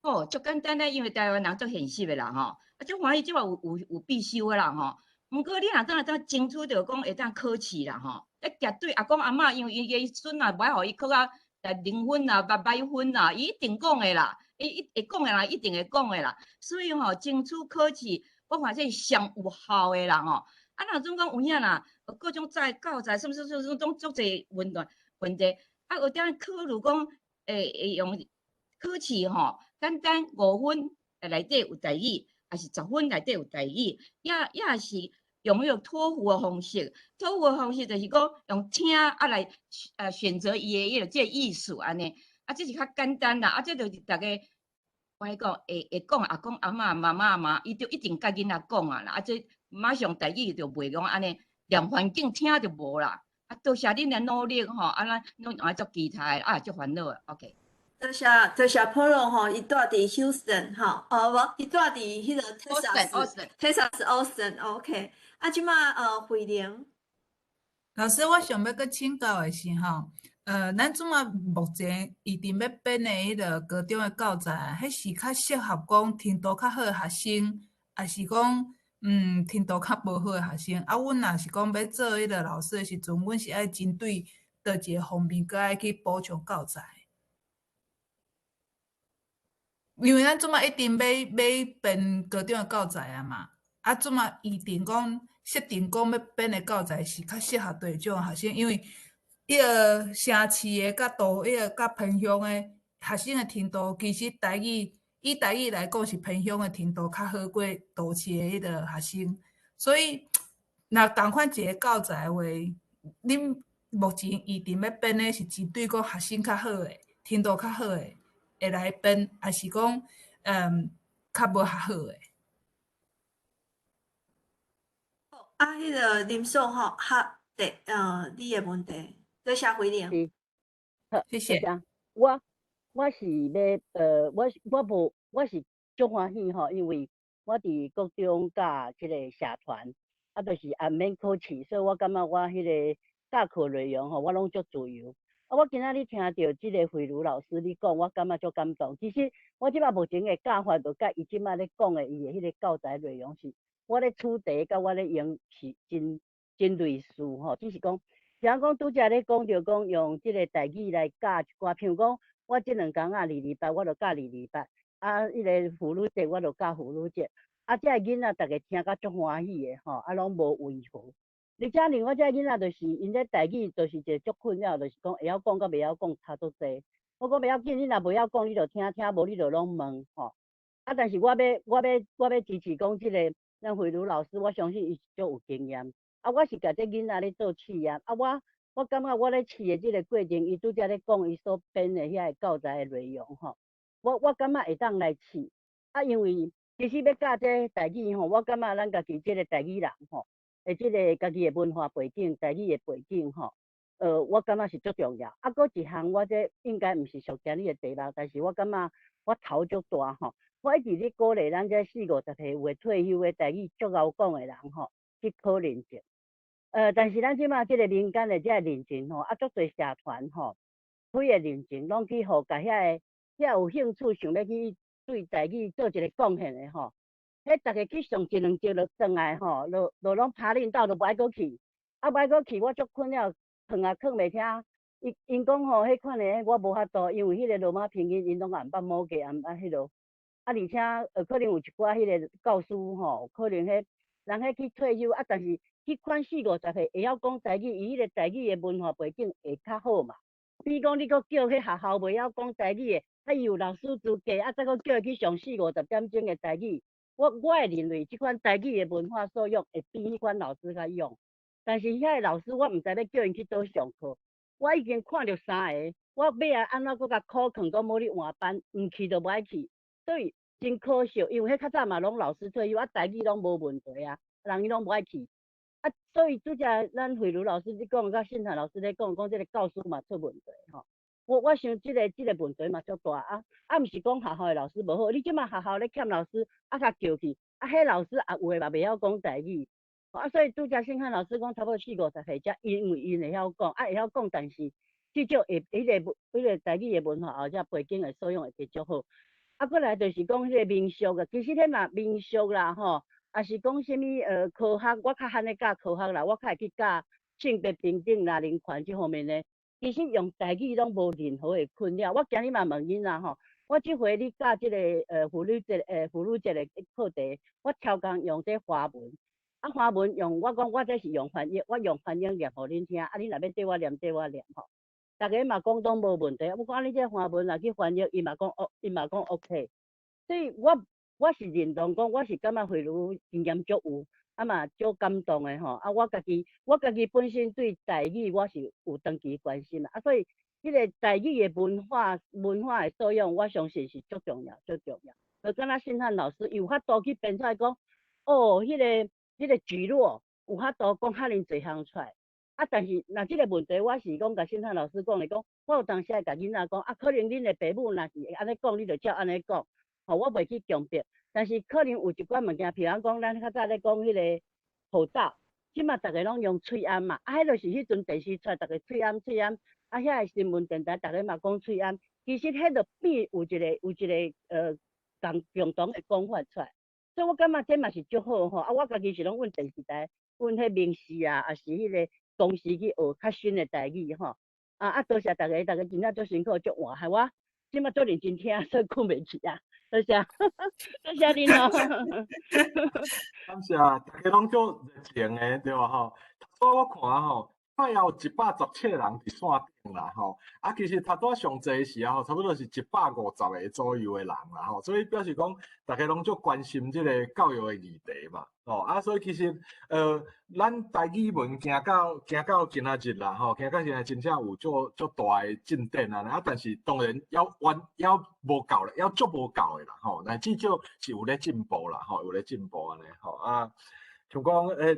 哦，足简单咧，因为台湾人足现实的啦吼，啊，足欢喜即嘛有必修的啦吼。毋过你若当争取着讲会当考试啦吼，绝对阿公阿嬷因为伊个孙啊，袂互伊考啊0分啊、8分啊，伊一定讲的啦，伊会讲的啦，一定会讲的啦。所以吼，争取考试，我看这是上有效的啦吼。啊，若总讲有影啦，各种教材，什么种足侪问题，啊，有当考虑讲会用。考试吼，简单5分内底有台语，还是10分内底有台语，也是用迄个托福的方式。托福的方式就是讲用听啊来选择伊的迄个这意思安尼。啊，这是较简单啦。啊，这就是大家我讲会讲阿公阿嬷妈妈嘛，伊就一定甲囡仔讲啊啦。啊，这马上台语就袂讲安尼，连环境听就无啦。啊，多谢恁的努力吼，啊，咱拢爱足期待啊，足烦恼的 OK。多谢 Polo 吼，伊住伫 Houston 吼，无，伊住伫迄个 Texas Austin，OK。啊，即马慧玲，老师，我想要阁请教的是吼，咱即马目前预定要编的迄个高中的教材，迄是较适合讲程度较好的学生，还是讲程度较无好的学生？啊，阮若是讲要做迄个老师的时阵，阮是爱针对倒一个方面，阁爱去补充教材。因为咱即马一定要编高中的教材啊嘛，啊即马预定讲设定讲要编的教材是较适合对种学生，因为迄个城市的甲甲偏乡的学生的程度，其实以台语来讲是偏乡的程度较好过都市的迄个学生，所以若同款一个教材话，恁目前预定要编的是针对讲学生较好的程度较好的。会来编，还是讲较无较好诶？啊，迄个林总吼，你的问题，多谢回应。是，好，谢谢。我是要我是足欢喜吼，因为我伫国中教即个社团，啊，就是也免考试，所以我感觉我迄个教课内容吼，我拢足自由。啊，我今仔日听到即个慧茹老师你讲，我感觉足感动。其实我即摆目前的教法，就甲伊即摆咧讲的伊的迄个教材内容是，我咧出题甲我咧用是真类似吼，只是讲，像讲拄则咧讲着讲用即个台语来教一寡，譬如讲我即2工啊228，我就教228，啊，迄个妇女节我就教妇女节，啊，遮囡仔逐个听甲足欢喜的吼，啊，拢无违和。而且另外遮囡仔就是因咧台语就是一个足困扰，就是讲会晓讲甲袂晓讲差足济。我讲袂要紧，你若袂晓讲，你就听，无你就拢问吼。啊，但是我要支持讲即个咱慧茹老师，我相信伊是足有经验。啊，我是甲这囡仔咧做试验，啊，我感觉我咧试的即个过程，伊拄则咧讲伊所编的遐个教材的内容吼，我感觉会当来试。啊，因为其实要教这台语吼，我感觉咱家己即个台语人吼。即个家己的文化背景、台语的背景吼，我感觉是足重要。啊，搁一项我这应该毋是属今日的题目，但是我感觉我头足大吼。我一直咧鼓励咱这40-50岁有诶退休的台语足敖讲的人吼，去考认证。但是咱即马即个民间的这认证吼，啊足侪社团吼，推的认证拢去互甲遐有兴趣想要去对台语做一个贡献的吼。迄逐个去上1、2节就转来吼，就拢拍领导就无爱搁去，啊无爱搁去，我足困扰，囥也囥袂听。因讲吼，迄款的我无法度，因为迄个罗马拼音因拢也毋捌摸过，也毋捌迄落。啊，而且可能有一寡迄个教师吼，可能迄人迄去退休，啊，但是迄款40-50岁会晓讲台语，伊迄个台语的文化背景会较好嘛。比讲你搁叫迄学校袂晓讲台语的，啊，伊有老师资格，啊，再搁叫伊去上40-50点钟的台语。我会认为即款台语的文化素养会比迄款老师较用，但是遐个老师我毋知要叫因去倒上课，我已经看着3个，我尾仔安怎搁甲苦劝讲无咧换班，毋去就无爱去，所以真可惜，因为迄较早嘛拢老师退休，台语拢无问题啊，人伊拢无爱去。所以拄则咱慧茹老师咧讲，甲信涵老师咧讲即个教师嘛出问题吼。我想即个问题嘛足大毋是讲学校的老师无好，你即马学校咧欠老师甲叫去，迄老师有诶嘛袂晓讲台语，所以拄则信涵老师讲差不多40-50岁才因为因会晓讲，会晓讲，但是至少会迄个台语的文化后遮背景的素养会继续好。过来就是讲迄个民俗啊，其实迄嘛民俗啦吼。也是讲啥物科学，我较罕咧教科学啦，我较会去教性别平等啦、人权这方面咧。其实用台语拢无任何的困扰。我今日嘛问囡仔吼，我即回你教即个妇女节的课题，我超工用这华文，华文用我讲我这是用翻译，我用翻译念互恁听，恁若要缀我念吼。大家嘛讲拢无问题，我讲你这华文若去翻译，伊嘛讲 OK， 所以我是认同讲，我是感觉慧茹经验足有，嘛足感动的吼。我家己本身对台语我是有长期关心啦，所以迄个台语的文化的素养，我相信是足重要。就敢若信涵老师有法度去编出来讲，迄个聚落有法度讲遐尼侪项出来。但是若即个问题，我是讲甲信涵老师讲的，我有当时会甲囡仔讲，可能恁的父母若是安尼讲，你就照安尼讲。我袂去强迫，但是可能有一寡物件，譬如讲咱较早咧讲迄个口罩，即马逐个拢用喙安嘛，迄就是迄阵电视出来，逐个喙安，遐个新闻电台逐个嘛讲喙安，其实迄就变有一个共同的讲法出来，所以我感觉这嘛是足好吼。我家己是拢阮电视台，阮迄名师啊，也是迄个同时去学较新的台语吼。多谢大家真正足辛苦足活，害我即马足认真听，所以困袂去啊。多谢，多谢恁哦。感谢大家拢足热情的，对吧吼？所以我看吼，快要117个人伫线顶啦吼。其实头拄上济时啊吼，差不多是150个左右的人啦吼。所以表示讲，大家拢足关心即个教育的议题嘛。所以其实咱台语文行到今仔日啦吼，行到现在真正有足大的进展啊。但是当然要无够咧，要足无够的啦吼。但至少是有咧进步啦吼，有咧进步安尼吼像讲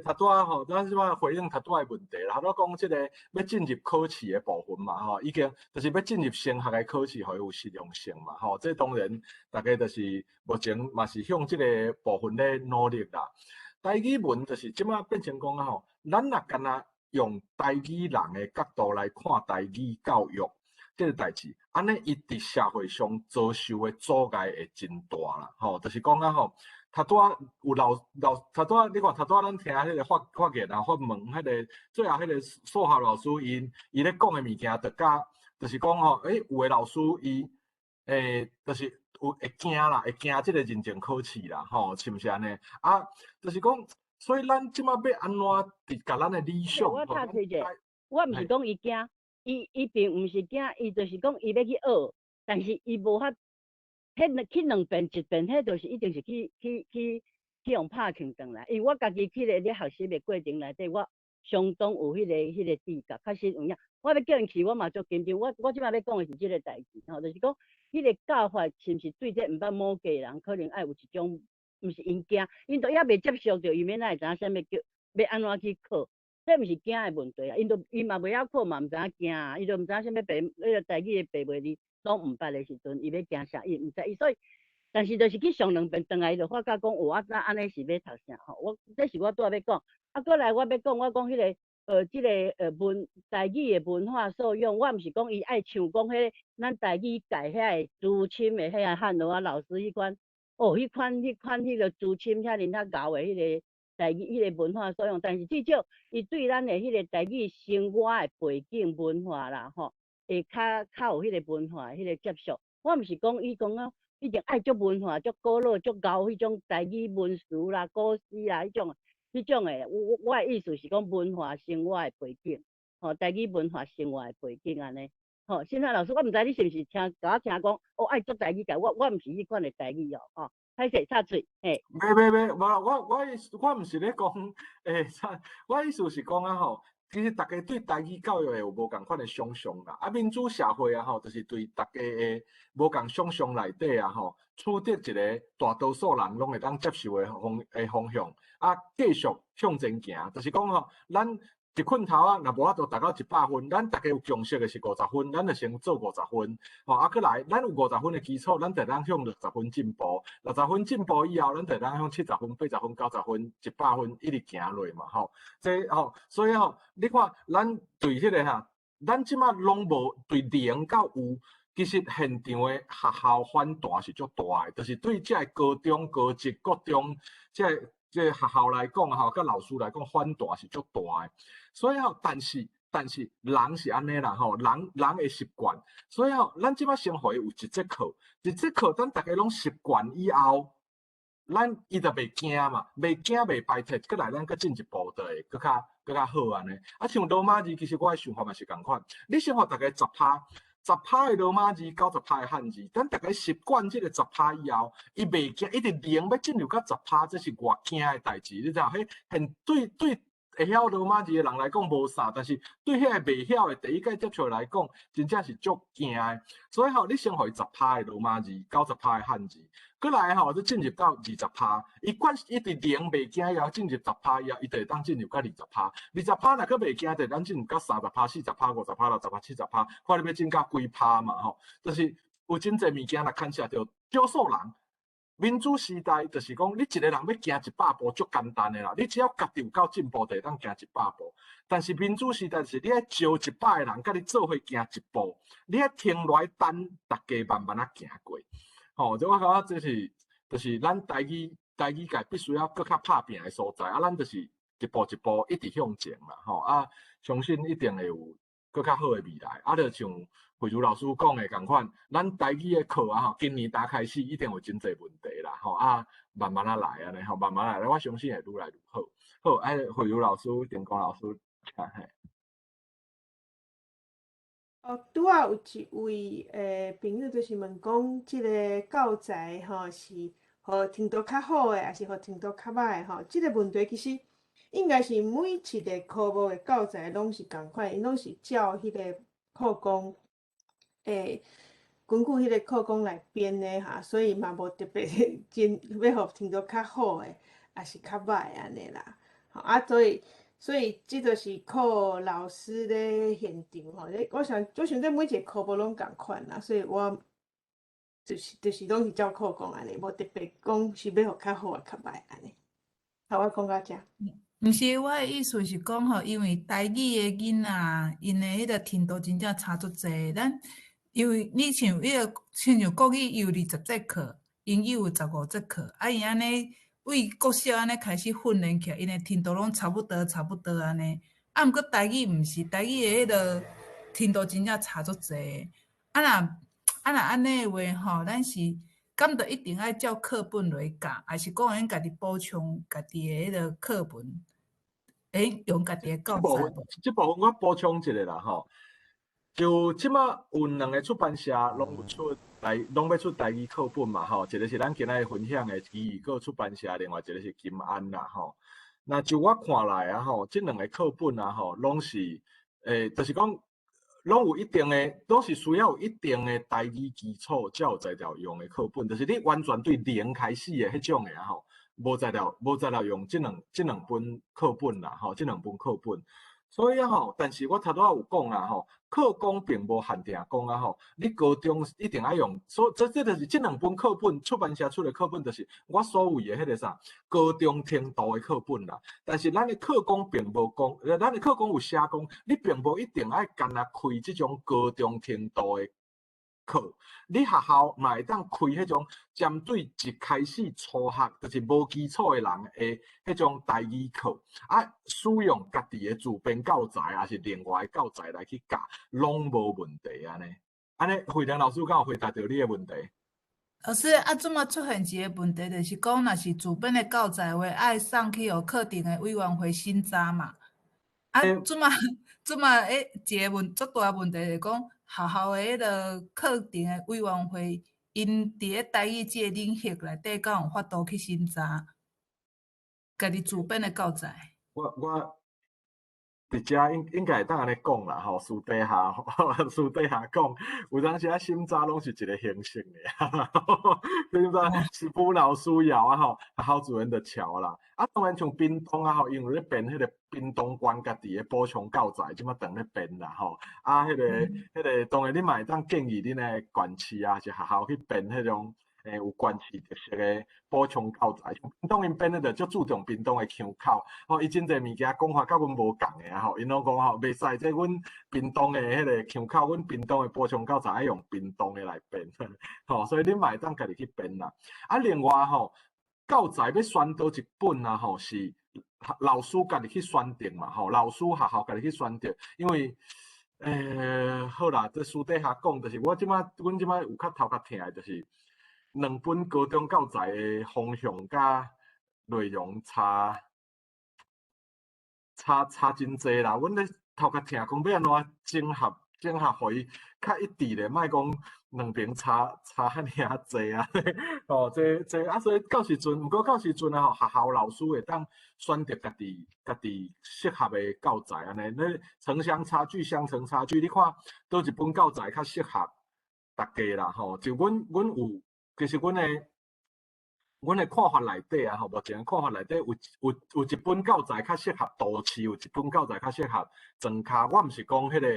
头拄吼，咱即摆回应头拄的问题啦。头拄讲即个要进入考试的部分嘛吼，已经就是要进入升学的考试，互伊有实用性嘛吼。这当然大家就是目前嘛是向即个部分咧努力啦。台语文就是即摆变成讲吼，咱若干若用台语人的角度来看台语教育这个代志，安尼伊伫社会上遭受的阻碍会真大啦吼。就是讲吼。头拄有头拄你看头拄咱听迄个发言啊，发问迄个最后迄个数学老师伊咧讲的物件，就是讲吼，有的老师伊就是有会惊啦，会惊即个认证考试啦，吼，是毋是安尼？就是讲，所以咱即马要安怎伫甲咱的理想？我插嘴者，我毋是讲伊惊，伊并毋是惊，伊就是讲伊要去学，但是伊无法。去2遍1遍，迄就是一定是去用拍拳转来。因为我家己去咧学习的过程内底，我相当有迄个知觉，确实有影。我要叫因去，我嘛足紧张。我即摆要讲的是即个代志吼，就是讲迄个教法是毋是对这毋捌摸过人，可能爱有一种，毋是因惊，因都还未接受着，伊免哪会知影啥物叫要安怎去考？这毋是惊的问题啊，因嘛未晓考嘛，毋知影惊啊，伊就毋知影啥物背迄个台语的背袂哩。拢毋捌的时阵，伊要惊啥？伊毋知伊，所以，但是就是去上2遍，转来伊就发觉讲，安尼是要读啥？吼，这是我拄仔要讲。过来我要讲，我讲迄个即个台语的文化素养，我毋是讲伊爱像讲迄咱台语界遐个资深的遐个汉罗老师迄款，迄款迄个资深遐尼较高的迄个台语迄个文化素养，但是至少伊对咱的迄个台语生活的背景文化啦，吼。会较有迄个文化迄个接受，我毋是讲伊讲一定爱足文化、足古老、足高迄种台语文词啦、古诗啦迄种诶。我的意思是讲文化生活的背景，台语文化生活的背景安尼。现在老师，我毋知你是毋是甲我听讲，爱做台语界，我毋是迄款的台语哦，歹势插嘴，嘿，袂，无啦，我毋是咧讲，我意思是讲啊吼，其实大家对台语教育有无共款的想象啦，啊，民主社会啊吼，就是对大家的无共想象内底啊吼，取得一个大多数人拢会当接受的方向，啊，继续向前行，就是讲吼，咱一困头啊，若无法度达到100分，咱大家有共识的是50分，咱就先做50分，吼，啊，搁来，咱有50分的基础，咱就当向60分进步，60分进步以后，咱就当向70分、80分、90分、100分一直行落嘛，吼，这吼，所以吼，你看，咱对迄个哈，咱即马拢无对0到有。其实现场的学校反弹是足大的，就是对这高中、高职、国中这学校来讲吼，甲老师来讲反弹是足大的。所以吼，但是人是安尼啦吼，人的习惯，所以吼，咱即摆生活有一节课，咱大家拢习惯以后，伊就袂惊嘛，袂惊袂排斥，过来咱搁进一步就会搁较好安尼。啊，像罗马字，其实我的想法嘛是共款，你生活大概10%的罗马字，90%的汉字，咱大家习惯这个10%以后，伊袂惊，一直0要进入到10%，这是偌惊的代志，你知道？迄现对会晓罗马字的人来讲无啥，但是对迄个袂晓的第一届接触来讲，真正是足惊的。所以吼，你先互伊10%的罗马字，90%的汉字，过来吼，就进入到20%，伊管一直0袂惊，以后进入10%以后，伊就会当进入到20%，20%若佫袂惊，就当进入到30%、40%、50%、60%、70%，看你要进到几趴嘛吼，就是有真侪物件若牵涉着少数人。民主时代就是讲，你一个人要行100步足简单的啦，你只要家己有够进步，就会当行100步。但是民主时代就是你要招100个人，甲你做伙行1步，你要停落来等，大家慢慢啊行过。吼，这我感觉就是咱台语界必须要搁较拍拼的所在，啊，咱就是一步一步一直向前啦，吼啊，相信一定会有搁较好的未来。啊，就像慧茹老师讲的共款，咱台语的课啊，吼，今年打开始一定有真侪问题啦，吼啊，慢慢啊来安尼，吼，慢慢来，我相信会愈来愈好。好，慧茹老师、电工老师，嘿。拄仔有一位朋友就是问讲，即个教材吼是互程度较好诶，还是互程度较歹诶吼？即个问题其实应该是每一个科目诶教材拢是共款，因拢是照迄个课纲根据迄个课纲来编诶哈，所以嘛无特别真要互程度较好诶，还是较歹安尼啦。吼啊，所以即就是靠老师咧现场吼，我想这每一个科目拢共款啦，所以我就是拢是照课纲安尼，无特别讲是要互较好啊较歹安尼。好，我讲到遮。毋是，我的意思是讲吼，因为台语的囡仔，因的迄个程度真正差足济。咱因为你像国语有20节课，英语有15节课，啊伊安尼为国小安尼开始训练起来，因的程度拢差不多安尼。啊，毋过台语毋是，台语的迄个程度真正差足济。啊若安尼的话吼，咱是敢着一定爱照课本来教，还是讲咱家己补充家己的迄个课文？用家己的教材无？这部分我补充一下啦吼，就即马有2个出版社拢要出台语课本嘛吼，一个是咱今仔分享的基语个出版社，另外一个是金安啦吼。那就我看来啊吼，这2个课本啊吼，拢是就是讲拢有一定的，拢是需要有一定的台语基础才有材料用的课本，就是你完全对0开始的迄种的啊吼。无材料用这两本课本啦，吼，这2本课本。所以啊吼，但是我头拄仔有讲啦吼，课纲并无限定讲啊吼，你高中一定要用，这就是这2本课本出版社出的课本，就是我所谓的迄个啥高中程度的课本啦。但是咱的课纲并无讲，咱的课纲有写讲，你并无一定爱干那开这种高中程度的课，你学校嘛会当开迄种针对一开始初学，就是无基础的人的迄种台语课，啊，使用家己的自编教材，还是另外的教材来去教，拢无问题安尼。安尼，慧玲老师敢有回答到你的问题？老师啊，即马出现一个问题，就是讲，若是自编的教材话，爱送去予课程的委员会审查嘛。啊，即马一个足大问题就是讲，学校的迄个课程的委员会因伫咧台语即个领域内底，敢有法度去审查家己自编的教材？我伫遮应该会当安尼讲啦吼，私底下私底下讲，有当时啊审查拢是一个形式尔，审查师傅老师窑啊吼，学校主任的桥啦。啊，当然像屏东啊吼，因为咧编迄个屏东县家己的补充教材，即马当咧编啦吼。啊，迄个当然你嘛会当建议恁的县市啊，是学校去编迄种。有县市特色的补充教材，像屏东因编的就足注重屏东的腔口，吼，伊真侪物件讲法甲阮无共的啊吼，因拢讲吼袂使，即阮屏东的迄个腔口，阮屏东的补充教材爱用屏东的来编，吼，所以恁嘛会当家己去编啦。啊，另外吼，教材要选倒一本啊吼，是老师家己去选定嘛，吼，老师学校家己去选定，因为。好啦，这私底下讲，就是阮即摆有较头壳疼的，就是两本高中教材的方向甲内容差真济啦。阮咧头壳疼，讲要安怎整合，互伊较一致咧，莫讲两边差遐尔啊济啊。哦，这啊，所以到时阵，毋过到时阵啊，学校老师会当选择家己适合的教材安尼。那城乡差距、乡城差距，你看倒一本教材较适合大家啦吼。就阮有，其实阮的看法内底啊，吼，目前看法内底有一本教材较适合都市，有一本教材较适合庄脚。我毋是讲迄个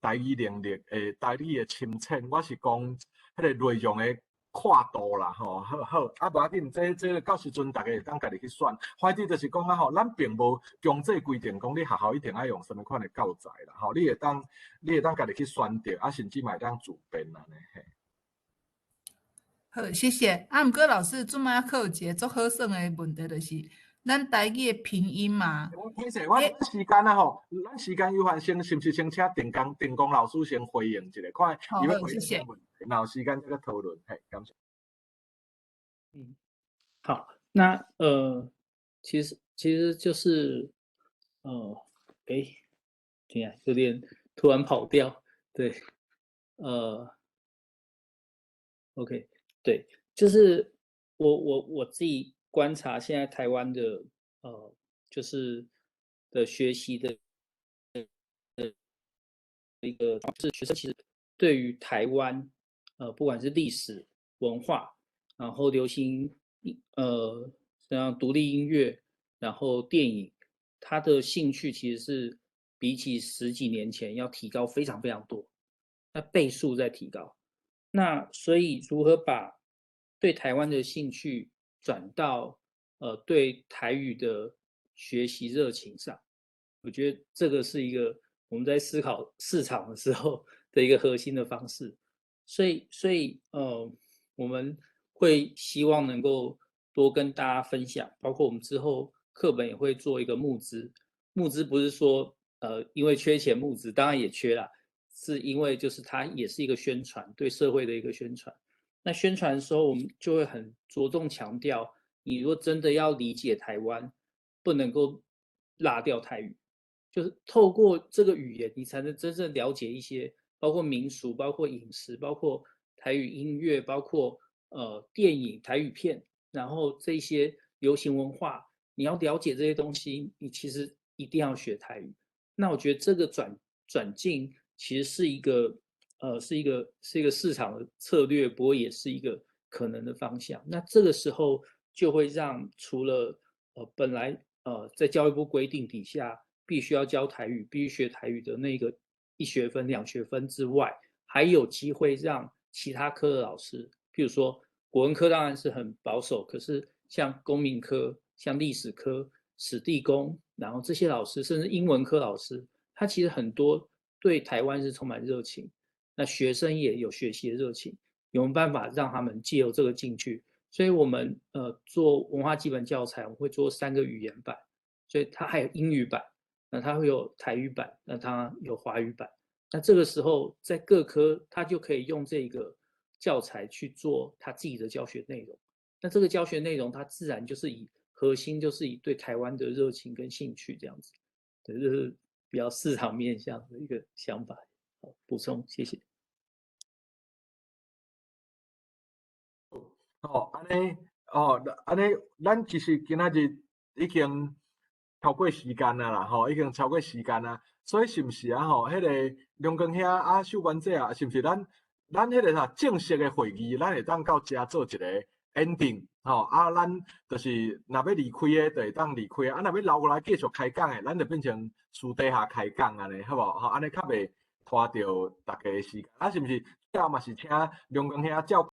台语能力台语的深浅，我是讲迄个内容的跨度啦，吼，好，啊，无要紧，这到时阵大家会当家己去选。反正就是讲啊，吼，咱并无强制规定讲你学校一定爱用什么款的教材啦，吼，你会当家己去选择，啊，甚至嘛会当自编安尼嘿。好，谢谢。啊，毋过老师即摆还有一个足好耍的问题，就是咱台语的拼音嘛。歹势，我时间啊吼，咱时间有限，是毋是先请定工老师先回应一下，看伊要回应啥问题，然后时间再个讨论，嘿，感谢。好，那其实就是怎样，有点突然跑掉，对，OK， 对，就是我自己观察现在台湾的就是的学习的一个是学生其实对于台湾不管是历史文化，然后流行像独立音乐，然后电影，他的兴趣其实是比起10几年前要提高非常非常多，那倍数在提高。那所以如何把对台湾的兴趣转到对台语的学习热情上，我觉得这个是一个我们在思考市场的时候的一个核心的方式。所以我们会希望能够多跟大家分享，包括我们之后课本也会做一个募资。募资不是说因为缺钱募资，当然也缺啦，是因为就是它也是一个宣传，对社会的一个宣传。那宣传的时候，我们就会很着重强调，你如果真的要理解台湾，不能够落掉台语，就是透过这个语言，你才能真正了解一些，包括民俗、包括饮食、包括台语音乐、包括电影、台语片，然后这些流行文化，你要了解这些东西，你其实一定要学台语。那我觉得这个转进其实是一个市场的策略，不过也是一个可能的方向。那这个时候就会让除了本来在教育部规定底下必须要教台语、必须学台语的那个1学分、2学分之外，还有机会让其他科的老师，譬如说国文科当然是很保守，可是像公民科、像历史科、史地公，然后这些老师，甚至英文科老师，他其实很多对台湾是充满热情，那学生也有学习的热情，有没有办法让他们借由这个进去？所以我们做文化基本教材，我们会做3个语言版，所以它还有英语版，那它会有台语版，那它有华语版。那这个时候在各科，他就可以用这个教材去做他自己的教学内容。那这个教学内容，它自然就是核心就是以对台湾的热情跟兴趣这样子，对，这是比较市场面向的一个想法。好，补充，谢谢。哦，安尼，咱其实今仔日已经超过时间啊啦，吼，已经超过时间啊，所以是毋是啊？吼，迄个梁光兄啊，秀娟姐啊，是毋是咱迄个啥正式的会议，咱会当到遮做一个 ending，吼啊，咱就是若要离开的，就会当离开啊，若要留过来继续开讲的，咱就变成私底下开讲安尼，好无？吼，安尼较袂拖着大家的时间啊，是毋是？最后嘛是请梁光兄照。